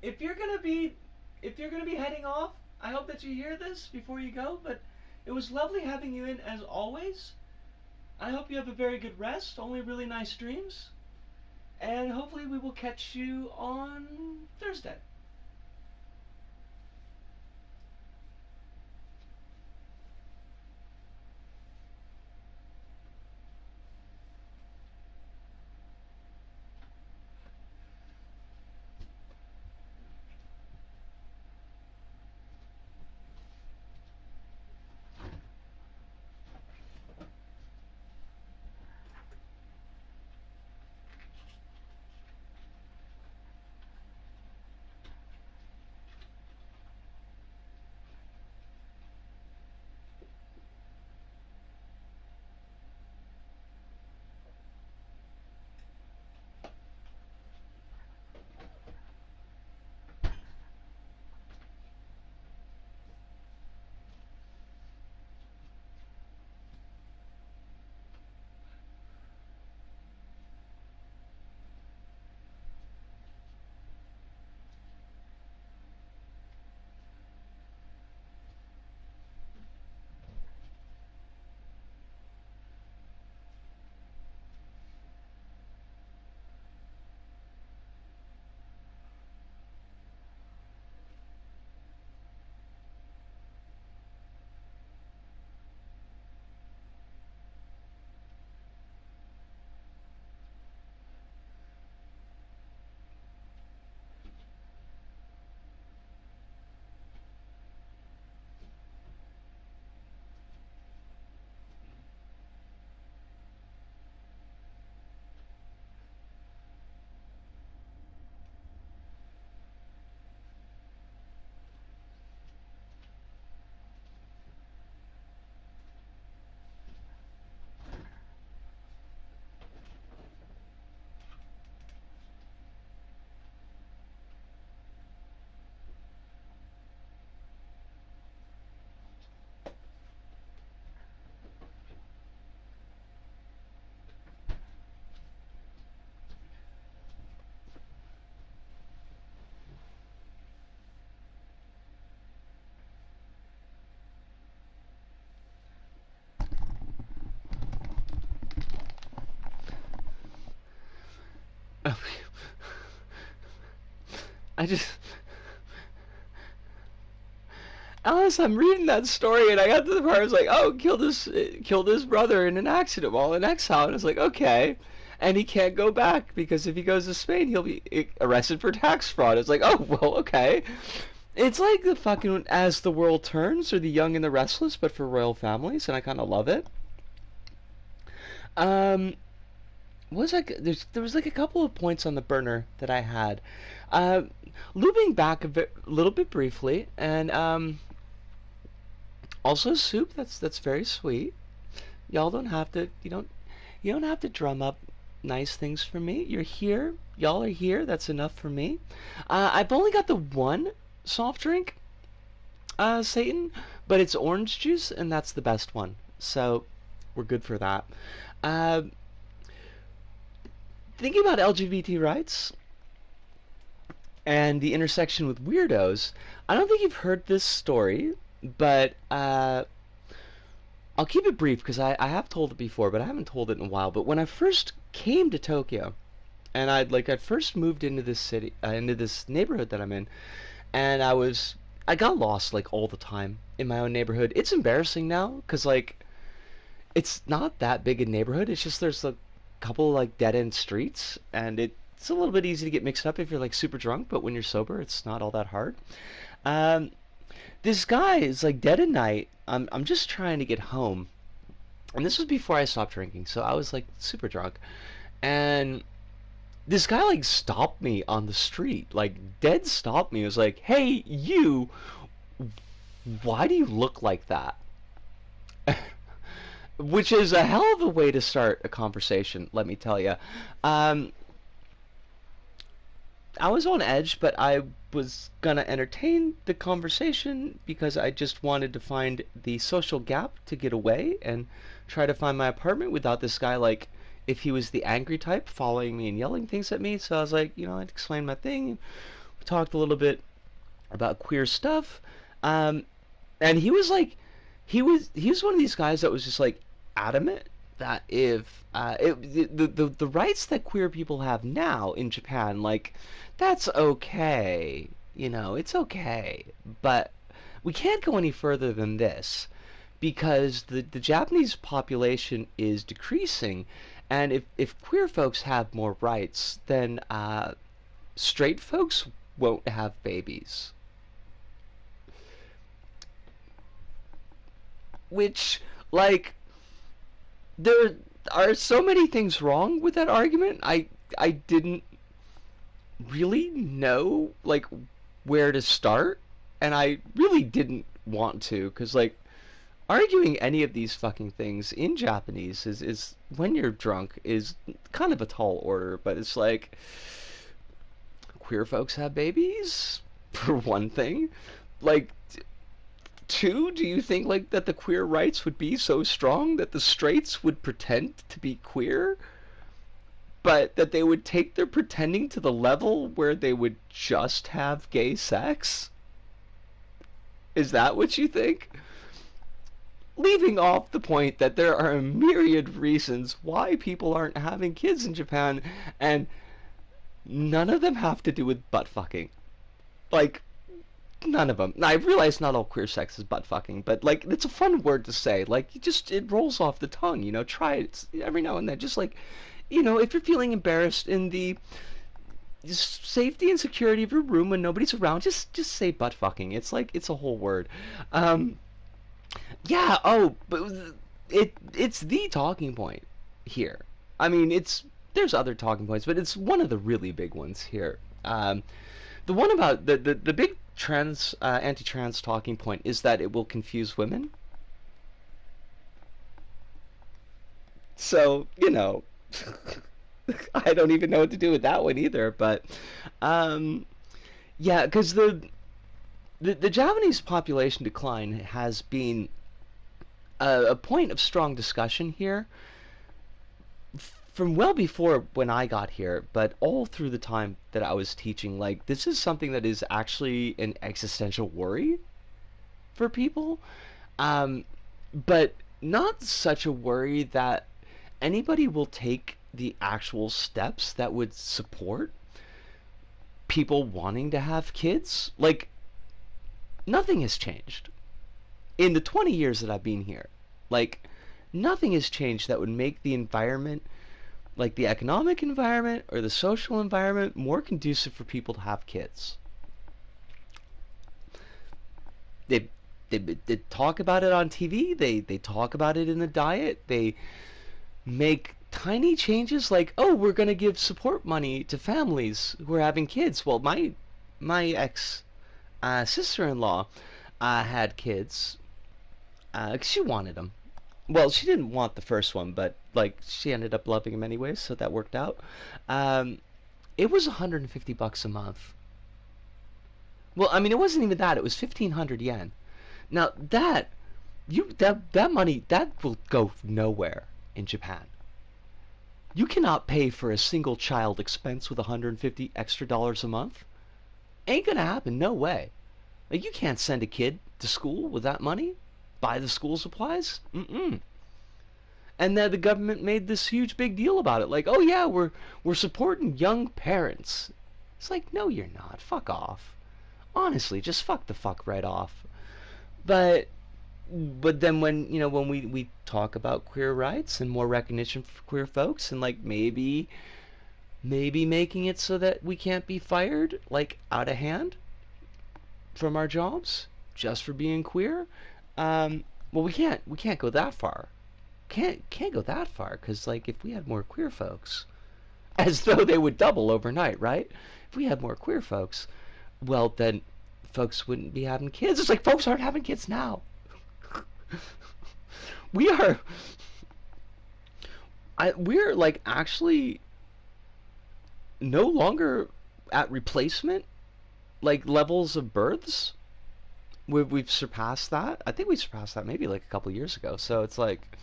if you're gonna be heading off, I hope that you hear this before you go. But it was lovely having you in as always. I hope you have a very good rest. Only really nice dreams. And hopefully we will catch you on Thursday. I just, Alice, I'm reading that story, and I got to the part I was like, oh, killed his brother in an accident while in exile, and I was like, okay, and he can't go back because if he goes to Spain, he'll be arrested for tax fraud. It's like, oh, well, okay. It's like the fucking As the World Turns or The Young and the Restless, but for royal families, and I kind of love it. Um, was like there was like a couple of points on the burner that I had. Uh, Looping back little bit briefly, and also soup. That's very sweet. Y'all don't have to. You don't have to drum up nice things for me. You're here. Y'all are here. That's enough for me. I've only got the one soft drink, Satan, but it's orange juice, and that's the best one. So we're good for that. Uh, Thinking about LGBT rights and the intersection with weirdos, I don't think you've heard this story, but I'll keep it brief because I have told it before, but I haven't told it in a while. But when I first came to Tokyo, and I'd first moved into this city, into this neighborhood that I'm in, and I got lost like all the time in my own neighborhood. It's embarrassing now because like it's not that big a neighborhood. It's just there's a couple like dead end streets, and it's a little bit easy to get mixed up if you're like super drunk. But when you're sober, it's not all that hard. Um, this guy is like dead at night. I'm just trying to get home, and this was before I stopped drinking, so I was like super drunk, and this guy like stopped me on the street, like dead stopped me. He was like, "Hey, you, why do you look like that?" Which is a hell of a way to start a conversation, let me tell you. Um, I was on edge, but I was gonna entertain the conversation because I just wanted to find the social gap to get away and try to find my apartment without this guy, like, if he was the angry type, following me and yelling things at me. So I was like, I'd explain my thing. talked a little bit about queer stuff, um, and he was like, he was one of these guys that was just like adamant that if the rights that queer people have now in Japan, like that's okay, it's okay, but we can't go any further than this because the Japanese population is decreasing, and if queer folks have more rights, then straight folks won't have babies. Which, like, there are so many things wrong with that argument. I didn't really know, like, where to start, and I really didn't want to, because, like, arguing any of these fucking things in Japanese is when you're drunk is kind of a tall order, but it's like queer folks have babies for one thing. Like, two, do you think like that the queer rights would be so strong that the straights would pretend to be queer, but that they would take their pretending to the level where they would just have gay sex? Is that what you think? Leaving off the point that there are a myriad reasons why people aren't having kids in Japan, and none of them have to do with butt fucking. Like, none of them. Now, I realize not all queer sex is butt fucking, but, like, it's a fun word to say. Like, it rolls off the tongue, try it every now and then. Just like, if you're feeling embarrassed in the safety and security of your room when nobody's around, just say butt fucking. It's like, it's a whole word. Yeah, oh, but it's the talking point here. I mean, there's other talking points, but it's one of the really big ones here. The one about the big anti-trans talking point is that it will confuse women. So, I don't even know what to do with that one either, but yeah, because the Japanese population decline has been a point of strong discussion here from well before when I got here, but all through the time that I was teaching. Like, this is something that is actually an existential worry for people, but not such a worry that anybody will take the actual steps that would support people wanting to have kids. Like, nothing has changed in the 20 years that I've been here. Like, nothing has changed that would make the environment, like the economic environment or the social environment, more conducive for people to have kids. They talk about it on TV. They talk about it in the diet. They make tiny changes like, oh, we're going to give support money to families who are having kids. Well, my ex sister-in-law had kids because she wanted them. Well, she didn't want the first one, but like she ended up loving him anyways, so that worked out. It was $150 a month. Well, I mean, it wasn't even that. It was 1,500 yen. Now that money that will go nowhere in Japan. You cannot pay for a single child expense with $150 extra a month. Ain't gonna happen. No way. Like, you can't send a kid to school with that money. Buy the school supplies. And then the government made this huge big deal about it. Like, oh yeah, we're supporting young parents. It's like, no, you're not. Fuck off. Honestly, just fuck the fuck right off. But then when we talk about queer rights and more recognition for queer folks, and like maybe making it so that we can't be fired like out of hand from our jobs just for being queer, well, we can't go that far. Can't go that far, because like if we had more queer folks, as though they would double overnight, right? If we had more queer folks, well, then folks wouldn't be having kids. It's like folks aren't having kids now. We're like actually no longer at replacement like levels of births. We've surpassed that. I think we surpassed that maybe like a couple years ago. So it's like,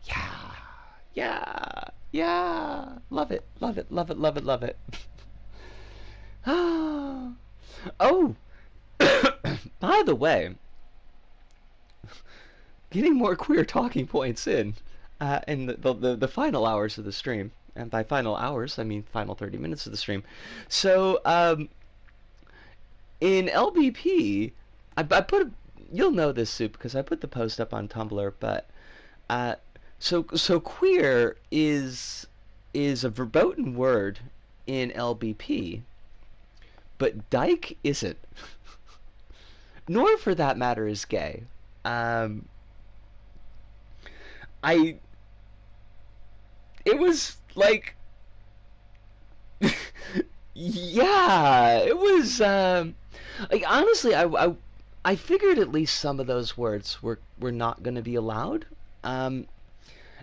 yeah, love it. Ah, Oh, by the way, getting more queer talking points in the final hours of the stream. And by final hours, I mean final 30 minutes of the stream. So, in LBP, I put, you'll know this, Soup, because I put the post up on Tumblr, but, uh, so queer is a verboten word in LBP, but dyke isn't. Nor, for that matter, is gay. Um, I it was like yeah, it was like honestly I figured at least some of those words were not going to be allowed. Um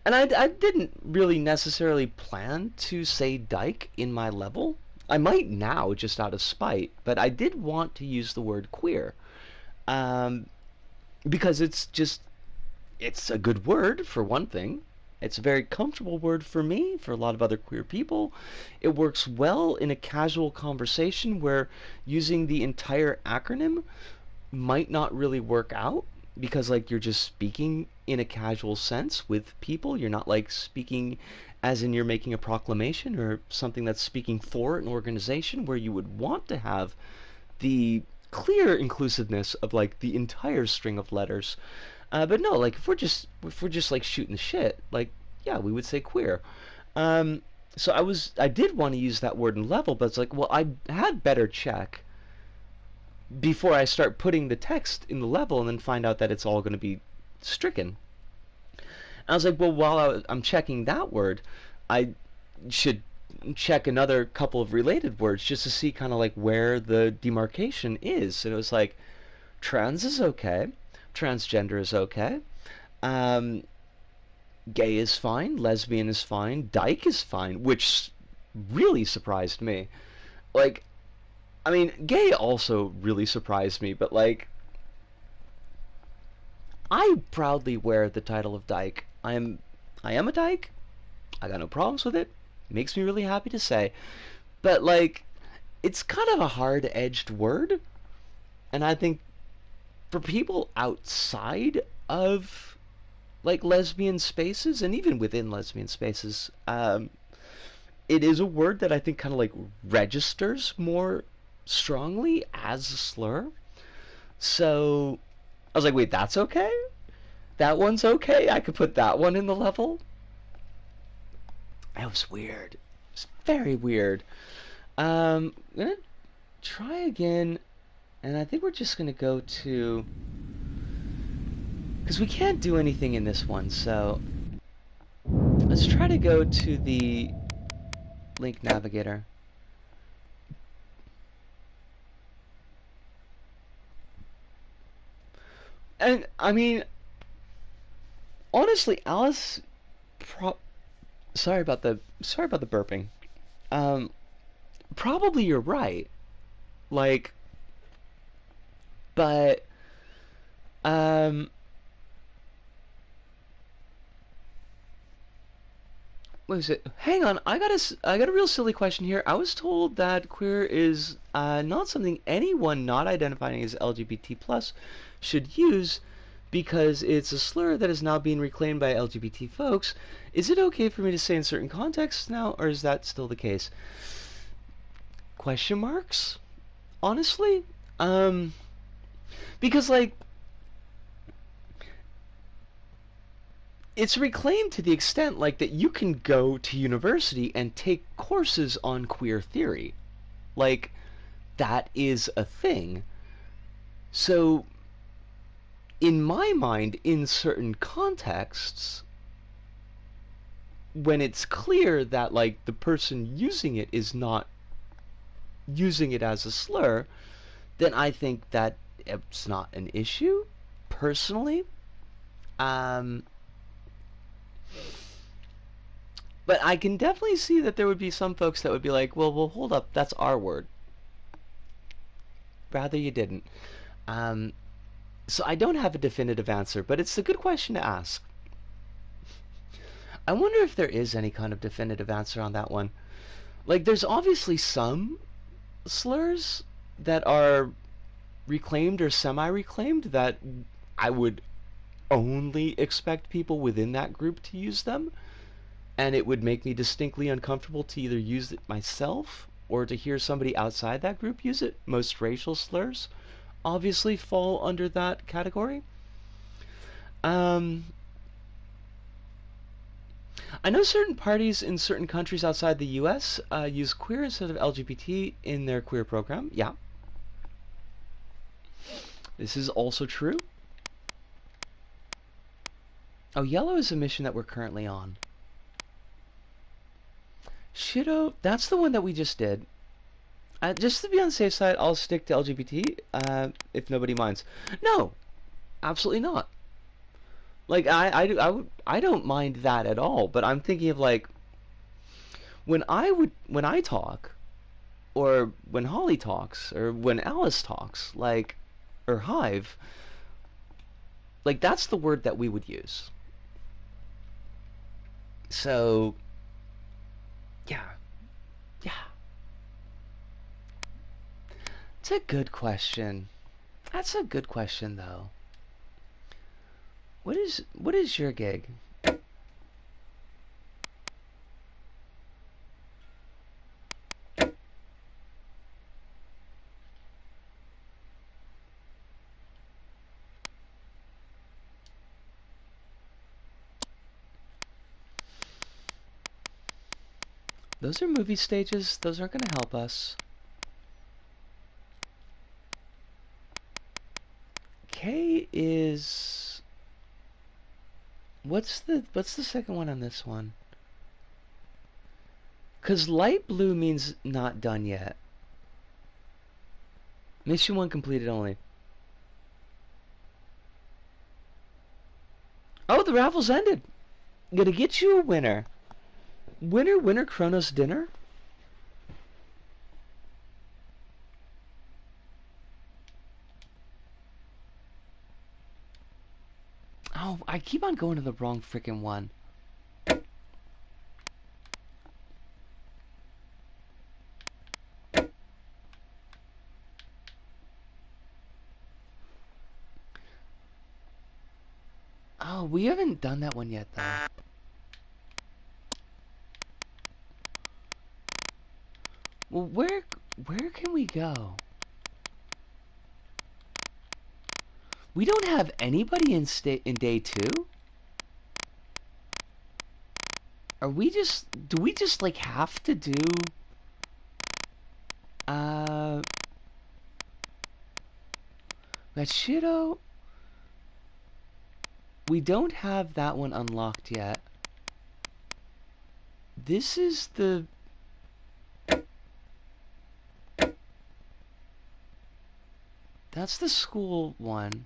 and I didn't really necessarily plan to say dyke in my level. I might now just out of spite, but I did want to use the word queer. Um because it's a good word for one thing. It's a very comfortable word for me, for a lot of other queer people. It works well in a casual conversation where using the entire acronym might not really work out because like you're just speaking in a casual sense with people. You're not like speaking as in you're making a proclamation or something that's speaking for an organization where you would want to have the clear inclusiveness of like the entire string of letters. But no, like if we're just like shooting the shit, like yeah, we would say queer. So I did want to use that word in level, but it's like, well, I had better check before I start putting the text in the level and then find out that it's all going to be stricken. And I was like, well, while I'm checking that word, I should check another couple of related words just to see kind of like where the demarcation is. And it was like, trans is okay, transgender is okay, um, gay is fine, lesbian is fine, dyke is fine, which really surprised me. Like, I mean, gay also really surprised me, but like, I proudly wear the title of dyke. I am a dyke. I got no problems with it. Makes me really happy to say. But like, it's kind of a hard-edged word, and I think for people outside of like lesbian spaces and even within lesbian spaces, it is a word that I think kind of like registers more strongly as a slur. So I was like, wait, that's okay? That one's okay? I could put that one in the level? That was weird. It's very weird. I'm gonna try again, and I think we're just gonna go to, because we can't do anything in this one, so let's try to go to the link navigator. And I mean, honestly, Alice, sorry about the burping. Um, Probably you're right. Like, but um, what is it? Hang on, I got a real silly question here. I was told that queer is not something anyone not identifying as LGBT plus should use because it's a slur that is now being reclaimed by LGBT folks. Is it okay for me to say in certain contexts now, or is that still the case? Question marks? Honestly? Because like it's reclaimed to the extent like that you can go to university and take courses on queer theory. Like that is a thing. So in my mind, in certain contexts, when it's clear that like the person using it is not using it as a slur, then I think that it's not an issue, personally. Um, but I can definitely see that there would be some folks that would be like, well, hold up, that's our word. Rather you didn't. So I don't have a definitive answer, but it's a good question to ask. I wonder if there is any kind of definitive answer on that one. Like, there's obviously some slurs that are reclaimed or semi-reclaimed that I would only expect people within that group to use them, and it would make me distinctly uncomfortable to either use it myself or to hear somebody outside that group use it. Most racial slurs obviously fall under that category. I know certain parties in certain countries outside the US use queer instead of LGBT in their queer program. Yeah. This is also true. Oh, yellow is a mission that we're currently on. Shido, that's the one that we just did. Just to be on the safe side, I'll stick to LGBT, if nobody minds. No, absolutely not. Like, I don't mind that at all, but I'm thinking of, like, when I talk, or when Holly talks, or when Alice talks, like, or Hive, like, that's the word that we would use. So, yeah. It's a good question. That's a good question, though. What is your gig? Those are movie stages. Those aren't going to help us. K is... What's the second one on this one? Because light blue means not done yet. Mission 1 completed only. Oh, the raffle's ended. Gonna get you a winner. Winner, Kronos dinner? Oh, I keep on going to the wrong freaking one. Oh, we haven't done that one yet, though. Well, where can we go? We don't have anybody in day 2? Are we just... Do we just, like, have to do... That Shido... We don't have that one unlocked yet. This is the... That's the school one.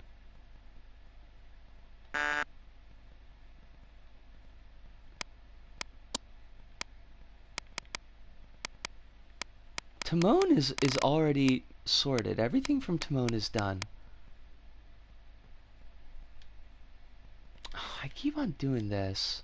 Timon is already sorted. Everything from Timon is done. Oh, I keep on doing this.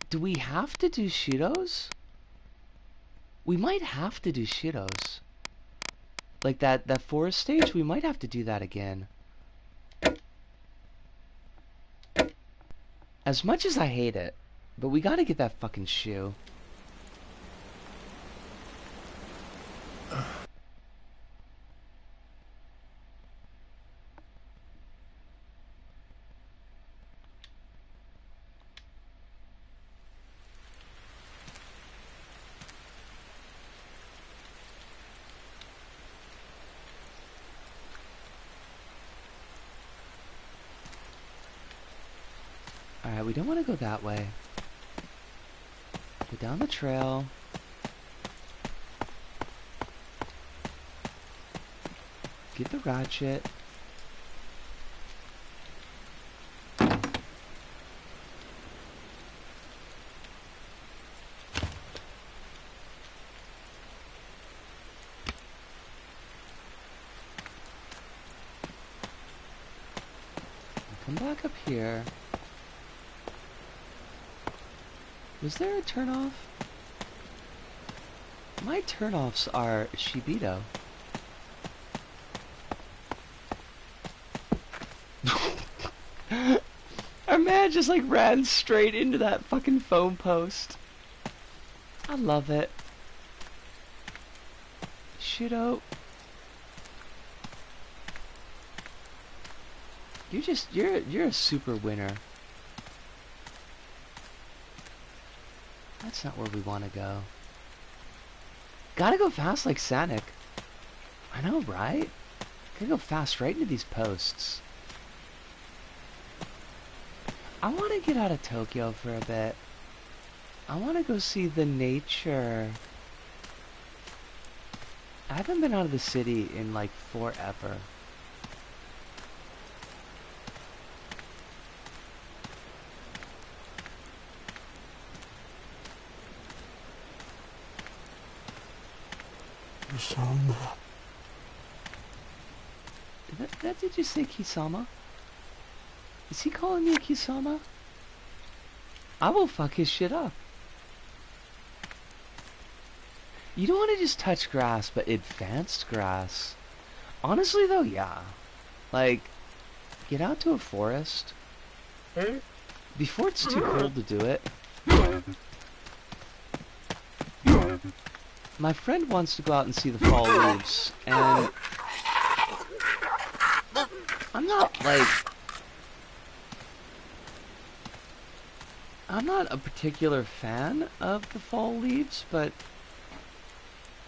Do we have to do Shidos? We might have to do Shidos. Like that forest stage, we might have to do that again. As much as I hate it, but we gotta get that fucking shoe. Alright, we don't want to go that way. Go down the trail. Get the ratchet. come back up here. Was there a turnoff? My turnoffs are Shibito. Our man just like ran straight into that fucking foam post. I love it. Shito. You're a super winner. That's not where we want to go. Gotta go fast like Sonic. I know, right? Gotta go fast right into these posts. I want to get out of Tokyo for a bit. I want to go see the nature. I haven't been out of the city in like forever. Did you say Kisama? Is he calling me a Kisama? I will fuck his shit up. You don't want to just touch grass, but advanced grass. Honestly though, yeah. Like, get out to a forest. Before it's too cold to do it. My friend wants to go out and see the fall leaves, and I'm not a particular fan of the fall leaves, but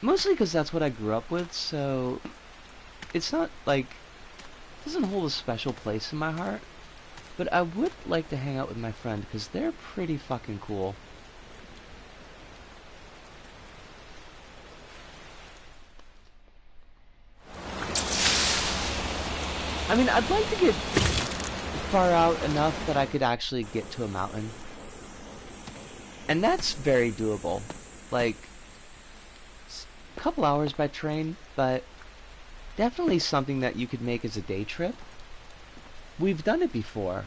mostly because that's what I grew up with, so it's not like, it doesn't hold a special place in my heart, but I would like to hang out with my friend because they're pretty fucking cool. I mean, I'd like to get far out enough that I could actually get to a mountain. And that's very doable. Like, a couple hours by train, but definitely something that you could make as a day trip. We've done it before.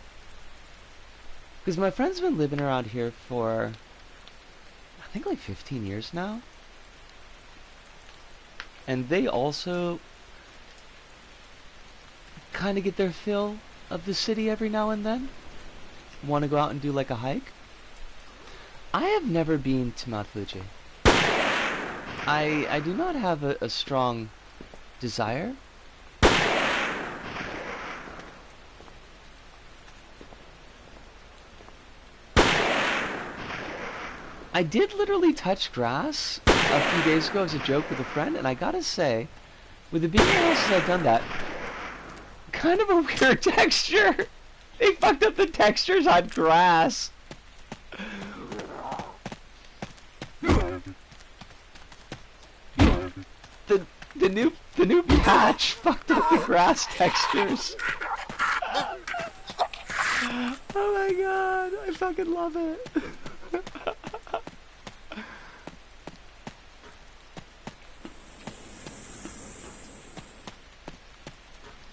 Because my friend's been living around here for, I think like 15 years now. And they also kind of get their fill of the city every now and then. Want to go out and do like a hike. I have never been to Mount Fuji. I do not have a strong desire. I did literally touch grass a few days ago as a joke with a friend, and I gotta say, with the being else I've done that, kind of a weird texture. They fucked up the textures on grass. The new patch fucked up the grass textures. Oh my god, I fucking love it.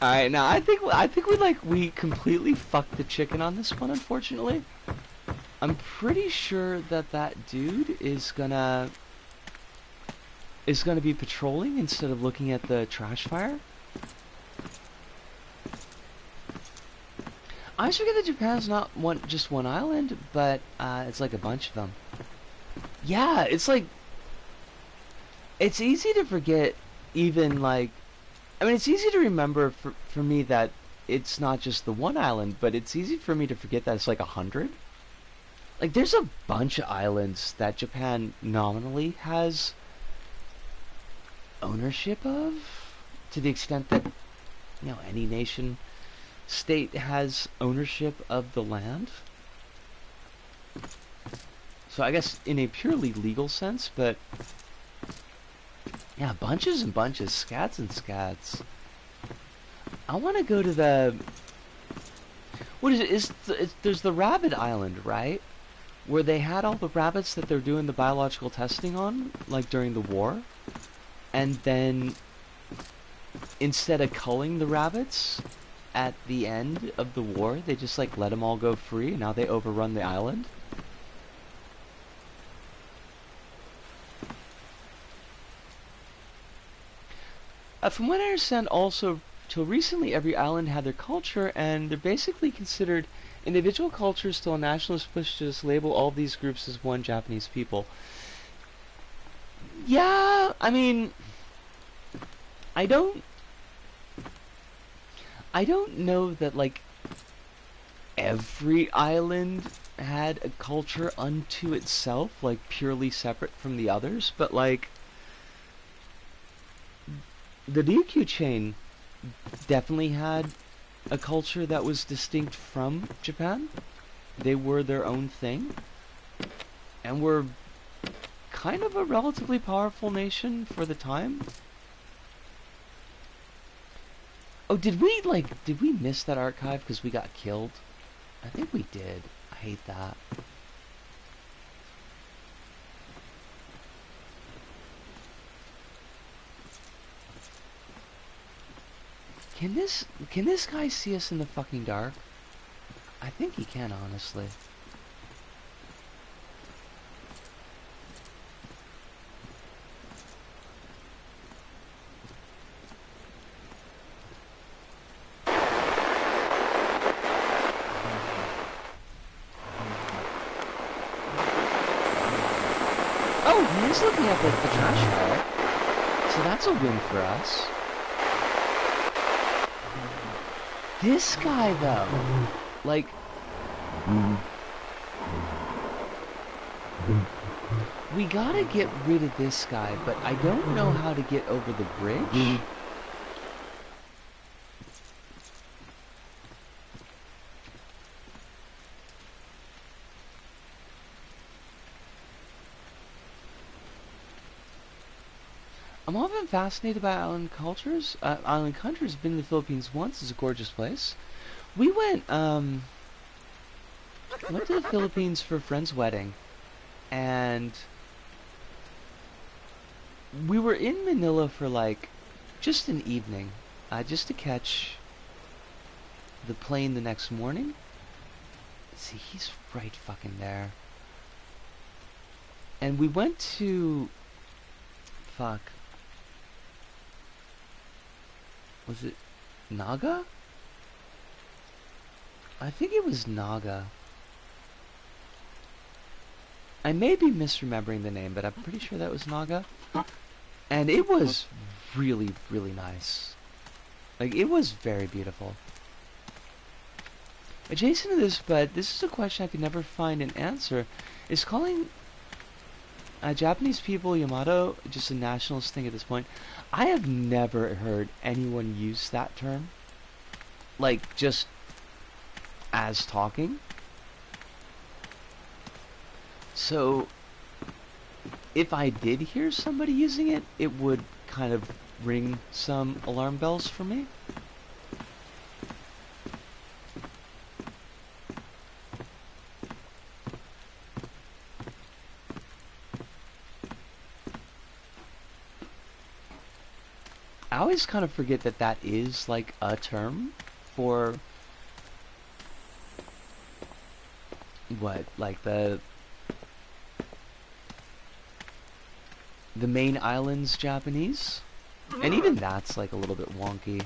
Alright, now I think we completely fucked the chicken on this one, unfortunately. I'm pretty sure that dude is gonna be patrolling instead of looking at the trash fire. I always forget that Japan's not just one island, but it's like a bunch of them. Yeah, it's like, it's easy to forget, even like, I mean, it's easy to remember for me that it's not just the one island, but it's easy for me to forget that it's like 100. Like, there's a bunch of islands that Japan nominally has ownership of, to the extent that, you know, any nation state has ownership of the land. So I guess in a purely legal sense, but yeah, bunches and bunches, scats and scats. I want to go to the, what is it? There's the rabbit island, right? Where they had all the rabbits that they're doing the biological testing on, like during the war. And then, instead of culling the rabbits, at the end of the war, they just like let them all go free, and now they overrun the island. From what I understand, also, till recently, every island had their culture, and they're basically considered individual cultures till a nationalist push to just label all these groups as one Japanese people. Yeah, I mean, I don't know that, like, every island had a culture unto itself, like, purely separate from the others, but, like, the Ryukyu chain definitely had a culture that was distinct from Japan. They were their own thing, and were kind of a relatively powerful nation for the time. Oh, did we miss that archive because we got killed? I think we did. I hate that. Can this guy see us in the fucking dark? I think he can, honestly. Oh, he's looking at the trash fire. So that's a win for us. This guy, though, like, we gotta get rid of this guy, but I don't know how to get over the bridge. I'm often fascinated by island cultures. Island countries. Been to the Philippines once. It's a gorgeous place. We went to the Philippines for a friend's wedding, and we were in Manila for like just an evening, just to catch the plane the next morning. See, he's right fucking there. And we went to, fuck, was it Naga? I think it was Naga. I may be misremembering the name, but I'm pretty sure that was Naga. And it was really, really nice. Like, it was very beautiful. Adjacent to this, but this is a question I could never find an answer, is calling Japanese people Yamato just a nationalist thing at this point. I have never heard anyone use that term. Like, just as talking. So, if I did hear somebody using it, it would kind of ring some alarm bells for me. I always kind of forget that that is like a term for what, like the main island's Japanese, and even that's like a little bit wonky.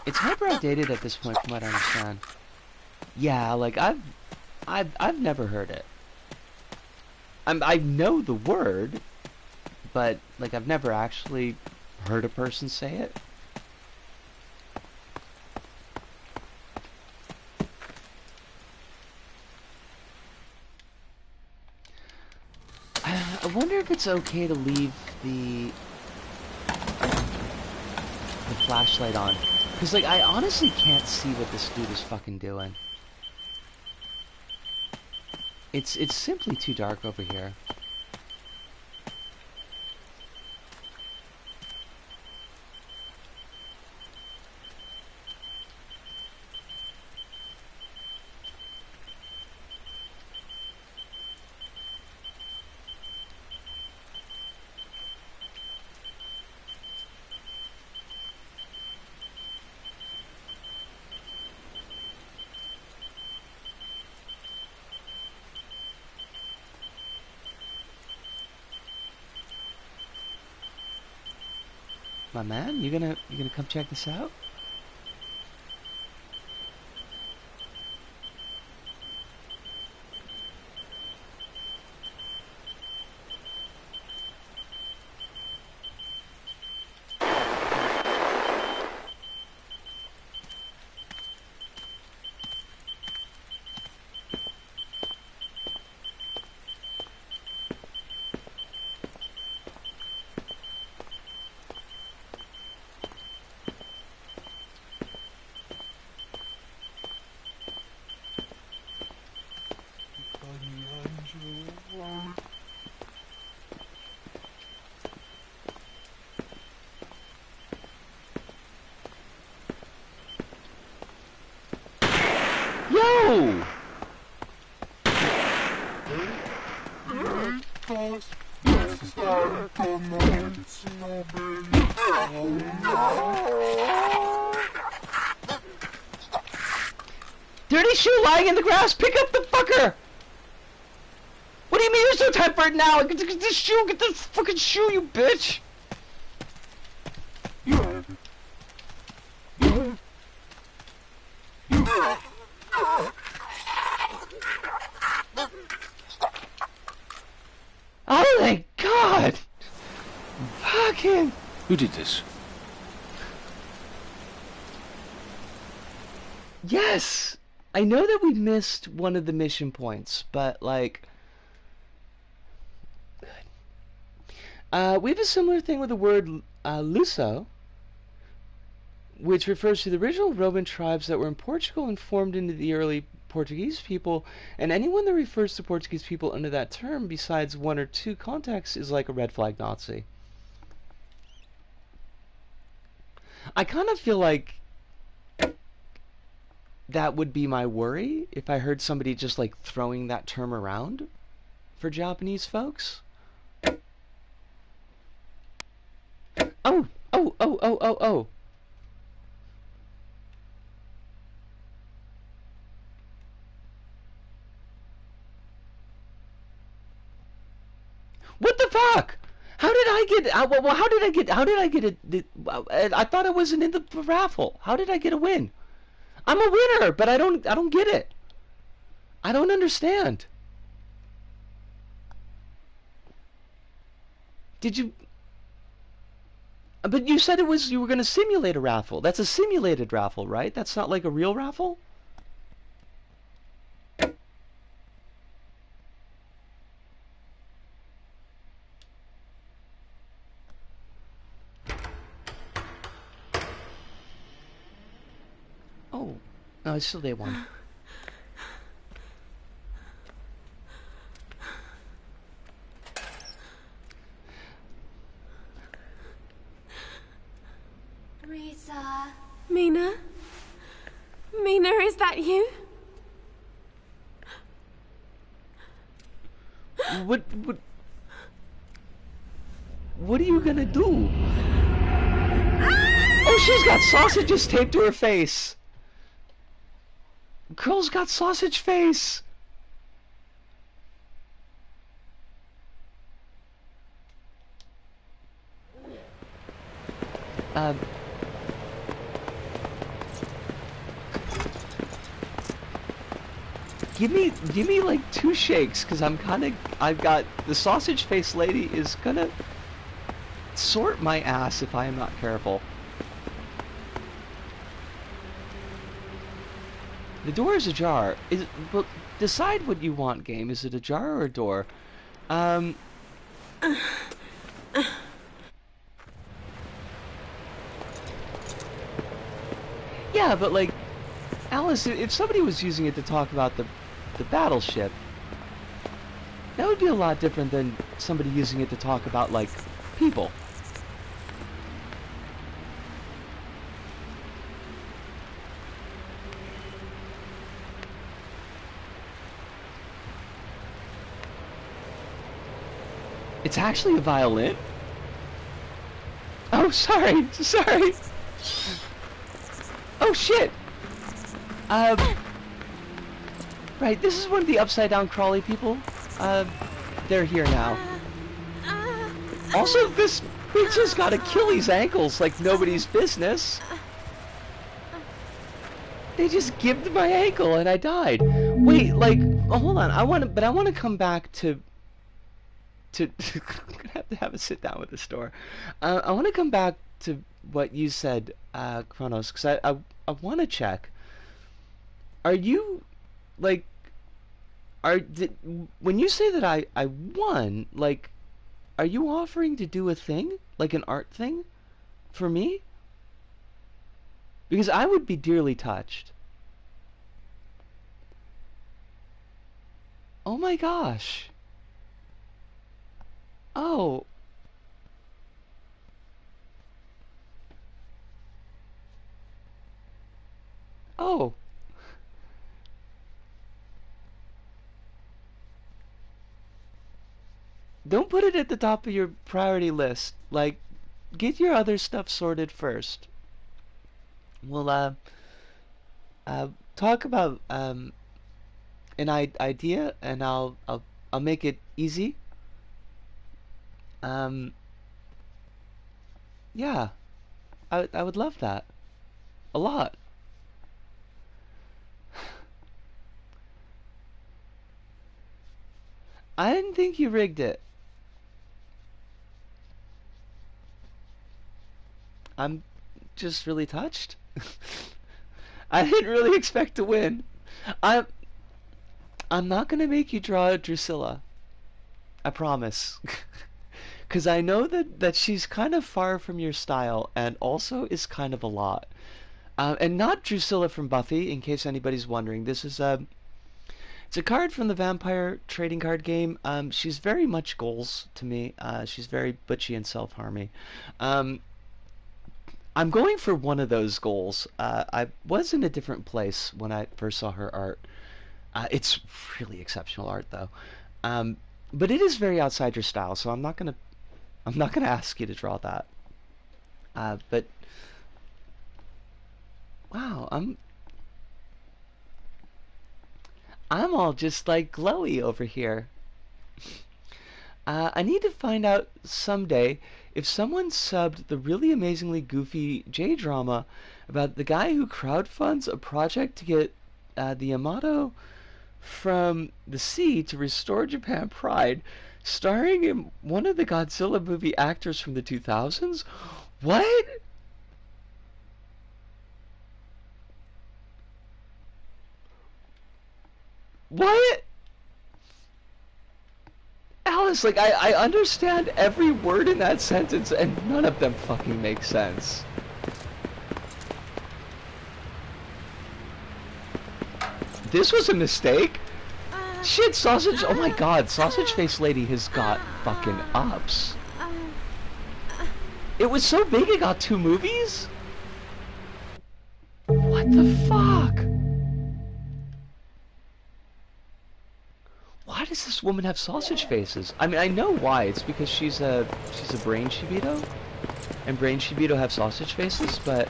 It's hyper outdated at this point, from what I understand. Yeah, like I've never heard it. I know the word, but like I've never actually heard a person say it. I wonder if it's okay to leave the flashlight on, because like I honestly can't see what this dude is fucking doing. It's simply too dark over here. my man. You gonna come check this out? Yo! Dirty shoe lying in the grass! Pick up the fucker! What do you mean there's no time for it now? Get this shoe! Get this fucking shoe, you bitch! Oh my god! Fucking... Who did this? Yes! I know that we missed one of the mission points, but like... we have a similar thing with the word Luso, which refers to the original Roman tribes that were in Portugal and formed into the early Portuguese people, and anyone that refers to Portuguese people under that term besides one or two contexts is like a red flag Nazi. I kind of feel like that would be my worry if I heard somebody just like throwing that term around for Japanese folks. Oh, oh, oh, oh, oh, oh. What the fuck? How did I get? Well, how did I get? How did I get it? I thought I wasn't in the raffle. How did I get a win? I'm a winner, but I don't get it. I don't understand. Did you? But you said it was you were going to simulate a raffle. That's a simulated raffle, right? That's not like a real raffle? Oh, no, it's still day one. Risa. Mina? Mina, is that you? What are you gonna do? Oh, she's got sausages taped to her face. Girl's got sausage face. Give me like 2 shakes, cause I've got the sausage face lady is gonna sort my ass if I am not careful. The door is ajar. Well, decide what you want, game. Is it a jar or a door? Yeah, but like, Alice, if somebody was using it to talk about the battleship, that would be a lot different than somebody using it to talk about, like, people. It's actually a violin? Oh, sorry, sorry. Oh, shit. Right, this is one of the upside-down crawly people. They're here now. Also, this He just got Achilles ankles like nobody's business. They just gibbed my ankle and I died. Wait, like, oh, hold on. I want to come back to. I'm gonna have to sit down with the store. I want to come back to what you said, Kronos, because I want to check. Are you, like, when you say that I won, like, are you offering to do a thing, like an art thing, for me? Because I would be dearly touched. Oh my gosh. Oh. Oh. Don't put it at the top of your priority list. Like, get your other stuff sorted first. We'll uh talk about an idea, and I'll make it easy. Um, yeah, I would love that a lot. I didn't think you rigged it. I'm just really touched. I didn't really expect to win. I'm I'm not gonna make you draw Drusilla. I promise. Because I know that she's kind of far from your style and also is kind of a lot. And not Drusilla from Buffy, in case anybody's wondering. This is it's a card from the Vampire trading card game. She's very much goals to me. She's very butchy and self-harmy. Um, I'm going for one of those goals. I was in a different place when I first saw her art. It's really exceptional art, though. Um, but it is very outside your style, so I'm not gonna ask you to draw that. But wow, I'm all just like glowy over here. I need to find out someday if someone subbed the really amazingly goofy J-drama about the guy who crowdfunds a project to get the Yamato from the sea to restore Japan pride, starring in one of the Godzilla movie actors from the 2000s. What? What? Alice, like, I understand every word in that sentence, and none of them fucking make sense. This was a mistake? Shit, Sausage, oh my god, Sausage Face Lady has got fucking ups. It was so big it got 2 movies? What the fuck? Why does this woman have sausage faces? I mean, I know why. It's because she's a brain shibito, and brain shibito have sausage faces. But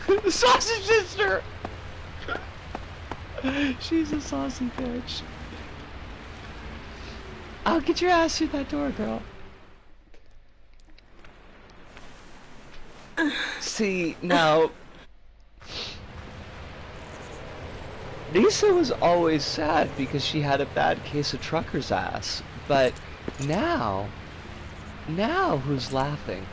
the sausage sister. She's a saucy bitch. I'll get your ass through that door, girl. See now. Lisa was always sad because she had a bad case of trucker's ass, but now who's laughing?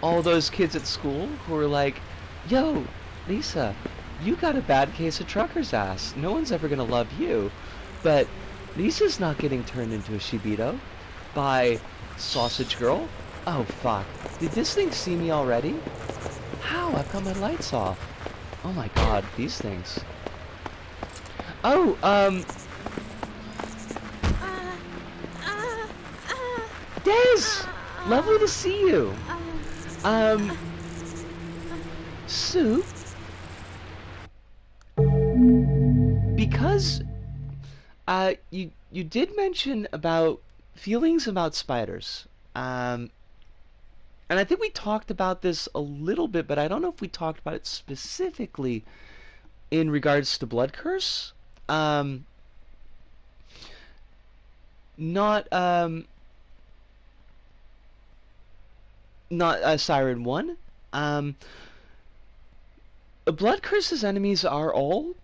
All those kids at school who were like, yo, Lisa, you got a bad case of trucker's ass. No one's ever gonna love you. But Lisa's not getting turned into a Shibito by Sausage Girl. Oh fuck. Did this thing see me already? How? I've got my lights off. Oh my god, these things. Oh, Des! Lovely to see you. Sue? Because, you did mention about feelings about spiders. And I think we talked about this a little bit, but I don't know if we talked about it specifically in regards to Blood Curse. not Siren 1. Blood Curse's enemies are all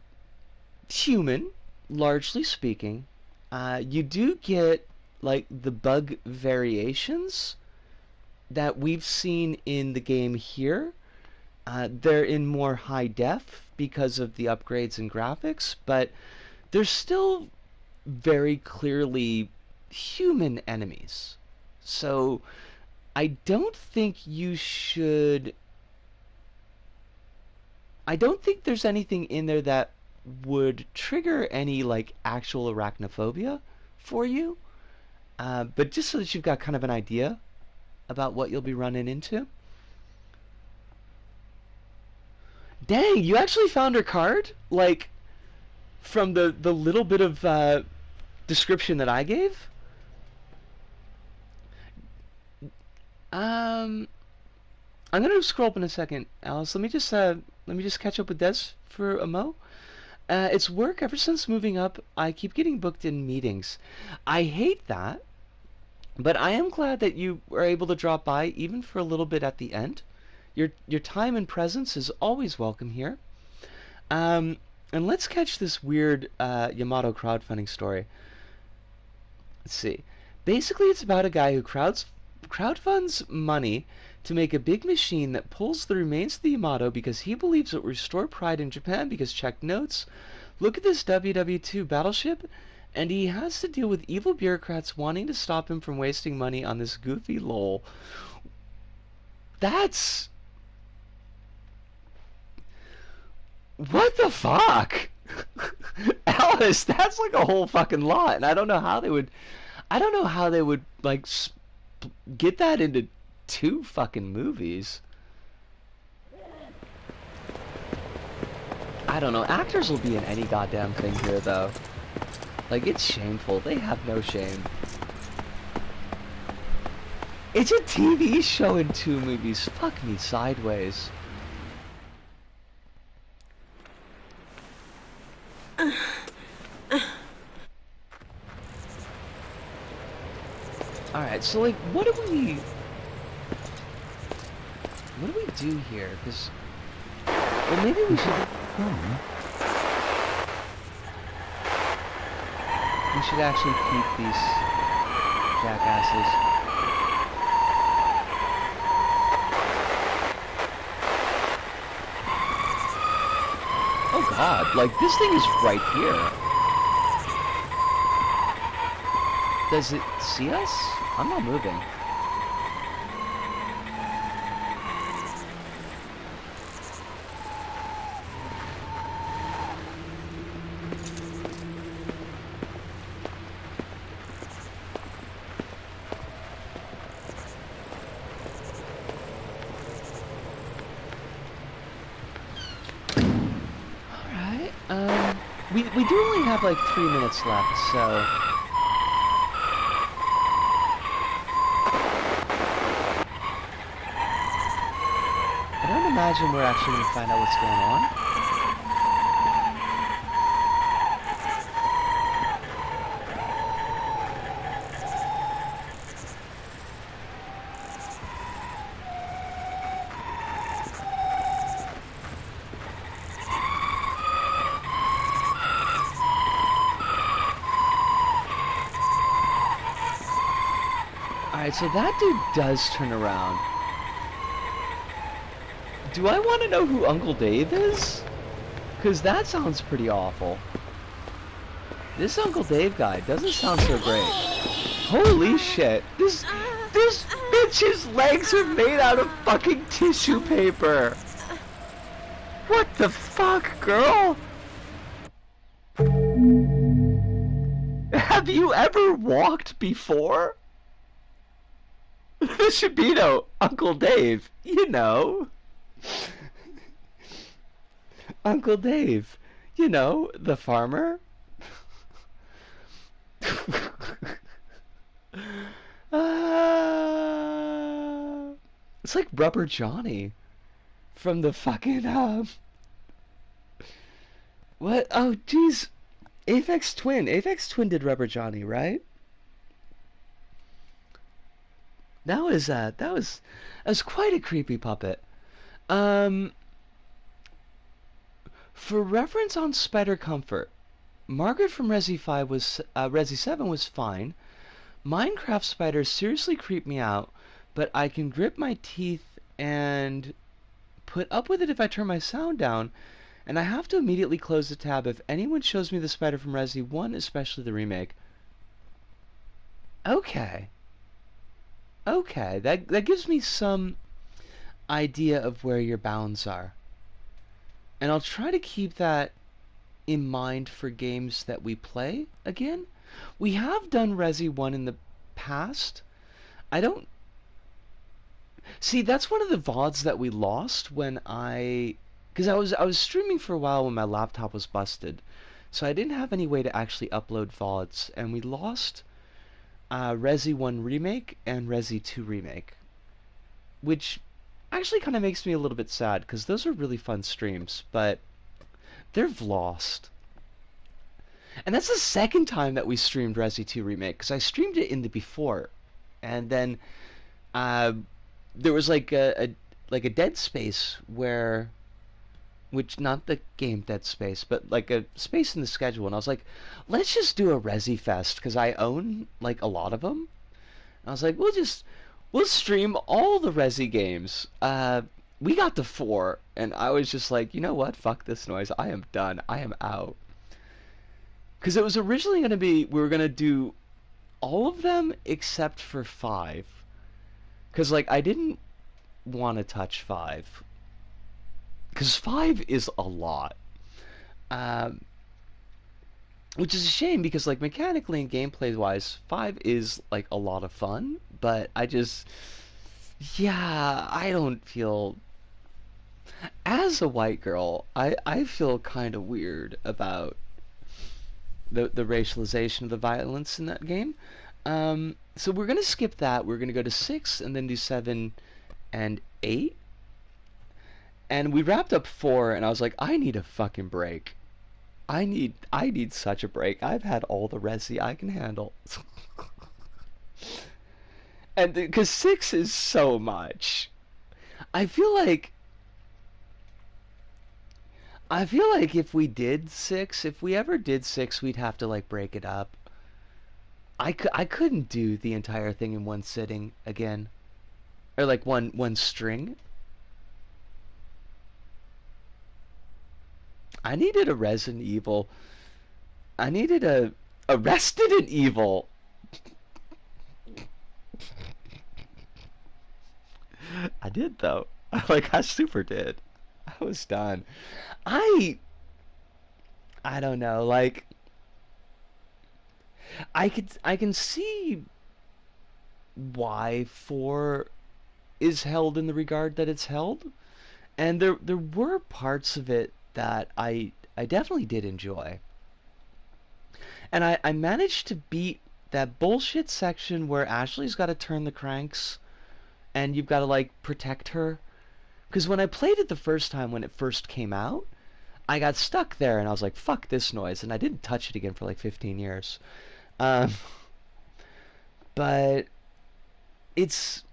human, largely speaking. You do get like the bug variations that we've seen in the game here. They're in more high def because of the upgrades and graphics, but they're still very clearly human enemies. So I don't think there's anything in there that would trigger any like actual arachnophobia for you. But just so that you've got kind of an idea about what you'll be running into. Dang, you actually found her card? Like, from the little bit of description that I gave? I'm gonna scroll up in a second, Alice. Let me just catch up with Des for a mo. It's work ever since moving up. I keep getting booked in meetings. I hate that, but I am glad that you were able to drop by, even for a little bit at the end. Your time and presence is always welcome here. And let's catch this weird Yamato crowdfunding story. Let's see. Basically, it's about a guy who crowdfunds money to make a big machine that pulls the remains of the Yamato because he believes it will restore pride in Japan because check notes. Look at this WW2 battleship, and he has to deal with evil bureaucrats wanting to stop him from wasting money on this goofy lol. That's... What the fuck? Alice, that's like a whole fucking lot, and I don't know how they would like get that into 2 fucking movies. I don't know. Actors will be in any goddamn thing here, though. Like, it's shameful. They have no shame. It's a TV show in 2 movies. Fuck me sideways. Alright, so like, what do we do here? Because, well, maybe we should... We should actually keep these jackasses. Oh god, like, this thing is right here. Does it see us? I'm not moving. We do only have like 3 minutes left, so... I don't imagine we're actually going to find out what's going on. Alright, so that dude does turn around. Do I want to know who Uncle Dave is? Because that sounds pretty awful. This Uncle Dave guy doesn't sound so great. Holy shit. This bitch's legs are made out of fucking tissue paper. What the fuck, girl? Have you ever walked before? This should be no Uncle Dave, you know. Uncle Dave, you know, the farmer. It's like Rubber Johnny from the fucking what? Oh jeez, Aphex Twin. Aphex Twin did Rubber Johnny, right? That was quite a creepy puppet. Um, for reference on Spider Comfort, Margaret from Resi 7 was fine. Minecraft spiders seriously creep me out, but I can grip my teeth and put up with it if I turn my sound down, and I have to immediately close the tab if anyone shows me the spider from Resi 1, especially the remake. Okay. Okay, that gives me some idea of where your bounds are. And I'll try to keep that in mind for games that we play again. We have done Resi 1 in the past. I don't... See, that's one of the VODs that we lost when because I was streaming for a while when my laptop was busted. So I didn't have any way to actually upload VODs, and we lost Resi 1 Remake and Resi 2 Remake. Which actually kind of makes me a little bit sad, because those are really fun streams, but they're lost. And that's the second time that we streamed Resi 2 Remake, because I streamed it in the before, and then there was like a dead space where, which not the game Dead Space, but like a space in the schedule, and I was like, let's just do a Resi Fest, because I own like a lot of them. And I was like, we'll stream all the Resi games. We got to 4, and I was just like, you know what? Fuck this noise. I am done. I am out. Because it was originally going to be, we were going to do all of them except for 5. Because, like, I didn't want to touch 5. Because 5 is a lot. Which is a shame, because, like, mechanically and gameplay-wise, 5 is, like, a lot of fun. But I just... Yeah, I don't feel... As a white girl, I feel kind of weird about the racialization of the violence in that game. So we're going to skip that. We're going to go to 6 and then do 7 and 8. And we wrapped up 4, and I was like, I need a fucking break. I need such a break. I've had all the Resi I can handle. And because 6 is so much. I feel like if we did 6, if we ever did 6, we'd have to like break it up. I couldn't do the entire thing in one sitting again. Or like one string. I needed a Resident Evil. I needed a Resident Evil. I did though. Like I super did. I was done. I don't know, like I can see why 4 is held in the regard that it's held. And there were parts of it that I definitely did enjoy. And I managed to beat that bullshit section where Ashley's got to turn the cranks and you've got to like protect her. Because when I played it the first time when it first came out, I got stuck there and I was like, fuck this noise, and I didn't touch it again for like 15 years. But it's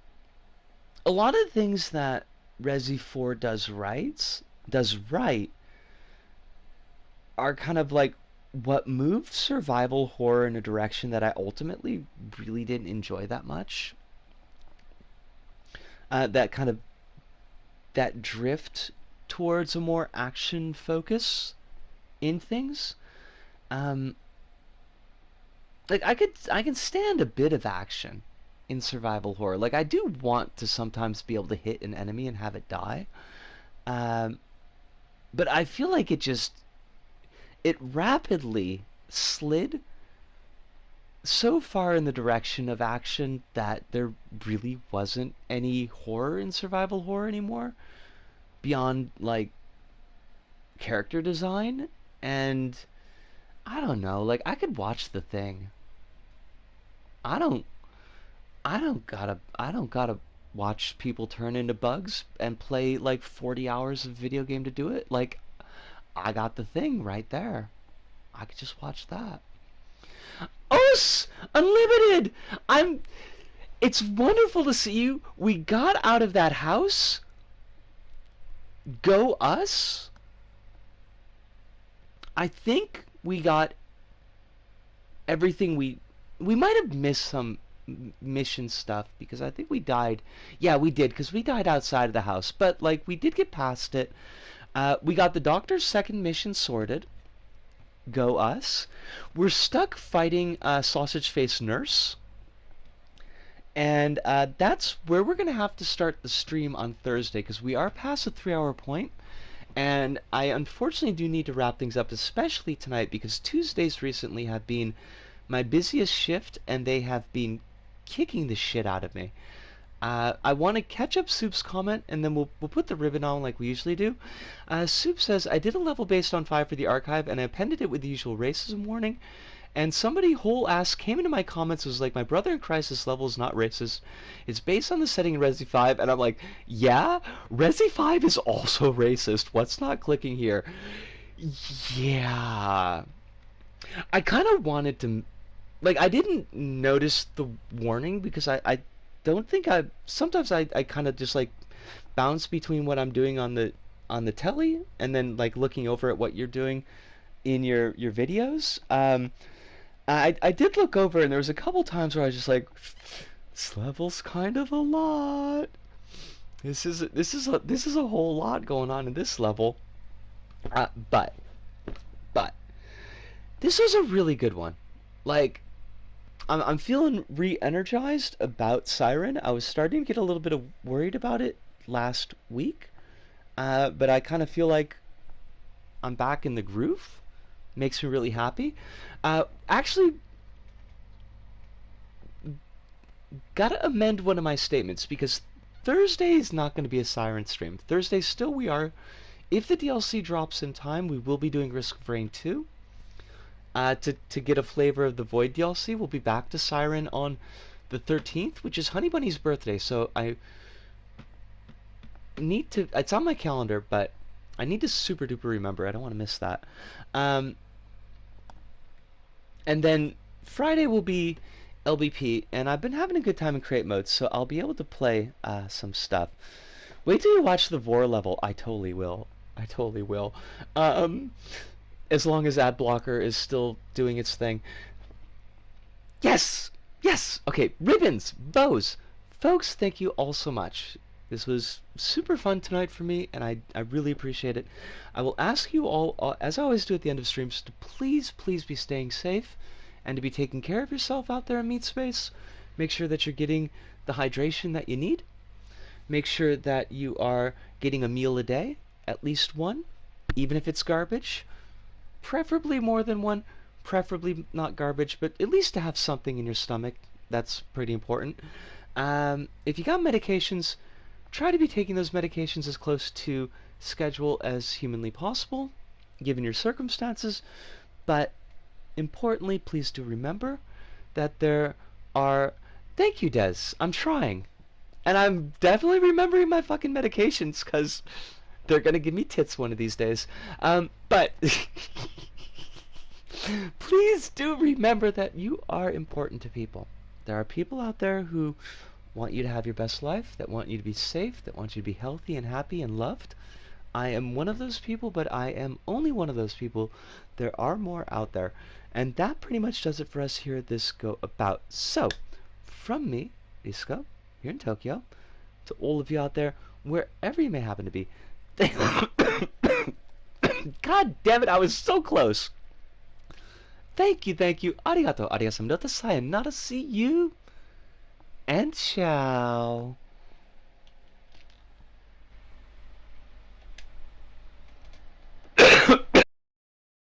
a lot of things that Resi 4 does right are kind of like what moved survival horror in a direction that I ultimately really didn't enjoy that much. That drift towards a more action focus in things. Like I can stand a bit of action in survival horror. Like I do want to sometimes be able to hit an enemy and have it die. But I feel like it rapidly slid so far in the direction of action that there really wasn't any horror in survival horror anymore beyond like character design. And I don't know, like I could watch The Thing. I don't gotta watch people turn into bugs and play like 40 hours of video game to do it. Like I got The Thing right there. I could just watch that. OS Unlimited. It's wonderful to see you. We got out of that house. Go us. I think we got everything we might have missed some mission stuff because I think we died. Yeah, we did, because we died outside of the house, but like we did get past it. We got the doctor's second mission sorted. Go us. We're stuck fighting Sausage Face Nurse, and that's where we're gonna have to start the stream on Thursday, because we are past the 3-hour point, and I unfortunately do need to wrap things up, especially tonight, because Tuesdays recently have been my busiest shift, and they have been kicking the shit out of me. I want to catch up Soup's comment, and then we'll put the ribbon on like we usually do. Soup says, I did a level based on 5 for the archive, and I appended it with the usual racism warning. And somebody whole ass came into my comments and was like, my brother in Crisis level is not racist. It's based on the setting in Resi 5. And I'm like, yeah, Resi 5 is also racist. What's not clicking here? Yeah. I kind of wanted to... Like, I didn't notice the warning because I don't think sometimes I kind of just like bounce between what I'm doing on the telly and then like looking over at what you're doing in your videos. I did look over, and there was a couple times where I was just like, this level's kind of a lot. This is a whole lot going on in this level. But this was a really good one. Like, I'm feeling re-energized about Siren. I was starting to get a little bit worried about it last week, but I kind of feel like I'm back in the groove. Makes me really happy. Actually, gotta amend one of my statements, because Thursday is not going to be a Siren stream. Thursday still we are. If the DLC drops in time, we will be doing Risk of Rain 2. To get a flavor of the Void DLC, we'll be back to Siren on the 13th, which is Honey Bunny's birthday, so I need to... It's on my calendar, but I need to super duper remember. I don't want to miss that. And then Friday will be LBP, and I've been having a good time in create mode, so I'll be able to play some stuff. Wait till you watch the Vor level. I totally will. I totally will. As long as ad blocker is still doing its thing. Yes! Yes! Okay, ribbons, bows. Folks, thank you all so much. This was super fun tonight for me, and I really appreciate it. I will ask you all, as I always do at the end of streams, to please be staying safe and to be taking care of yourself out there in Meat Space. Make sure that you're getting the hydration that you need. Make sure that you are getting a meal a day, at least one, even if it's garbage. Preferably more than one, preferably not garbage, but at least to have something in your stomach. That's pretty important. If you got medications, try to be taking those medications as close to schedule as humanly possible, given your circumstances. But importantly, please do remember that there are... Thank you, Des. I'm trying. And I'm definitely remembering my fucking medications, because they're going to give me tits one of these days. But please do remember that you are important to people. There are people out there who want you to have your best life, that want you to be safe, that want you to be healthy and happy and loved. I am one of those people, but I am only one of those people. There are more out there. And that pretty much does it for us here at this Go About. So, from me, Isco, here in Tokyo, to all of you out there, wherever you may happen to be, God damn it, I was so close. Thank you. Arigato, arigasamnota, sayonara, see you, and ciao.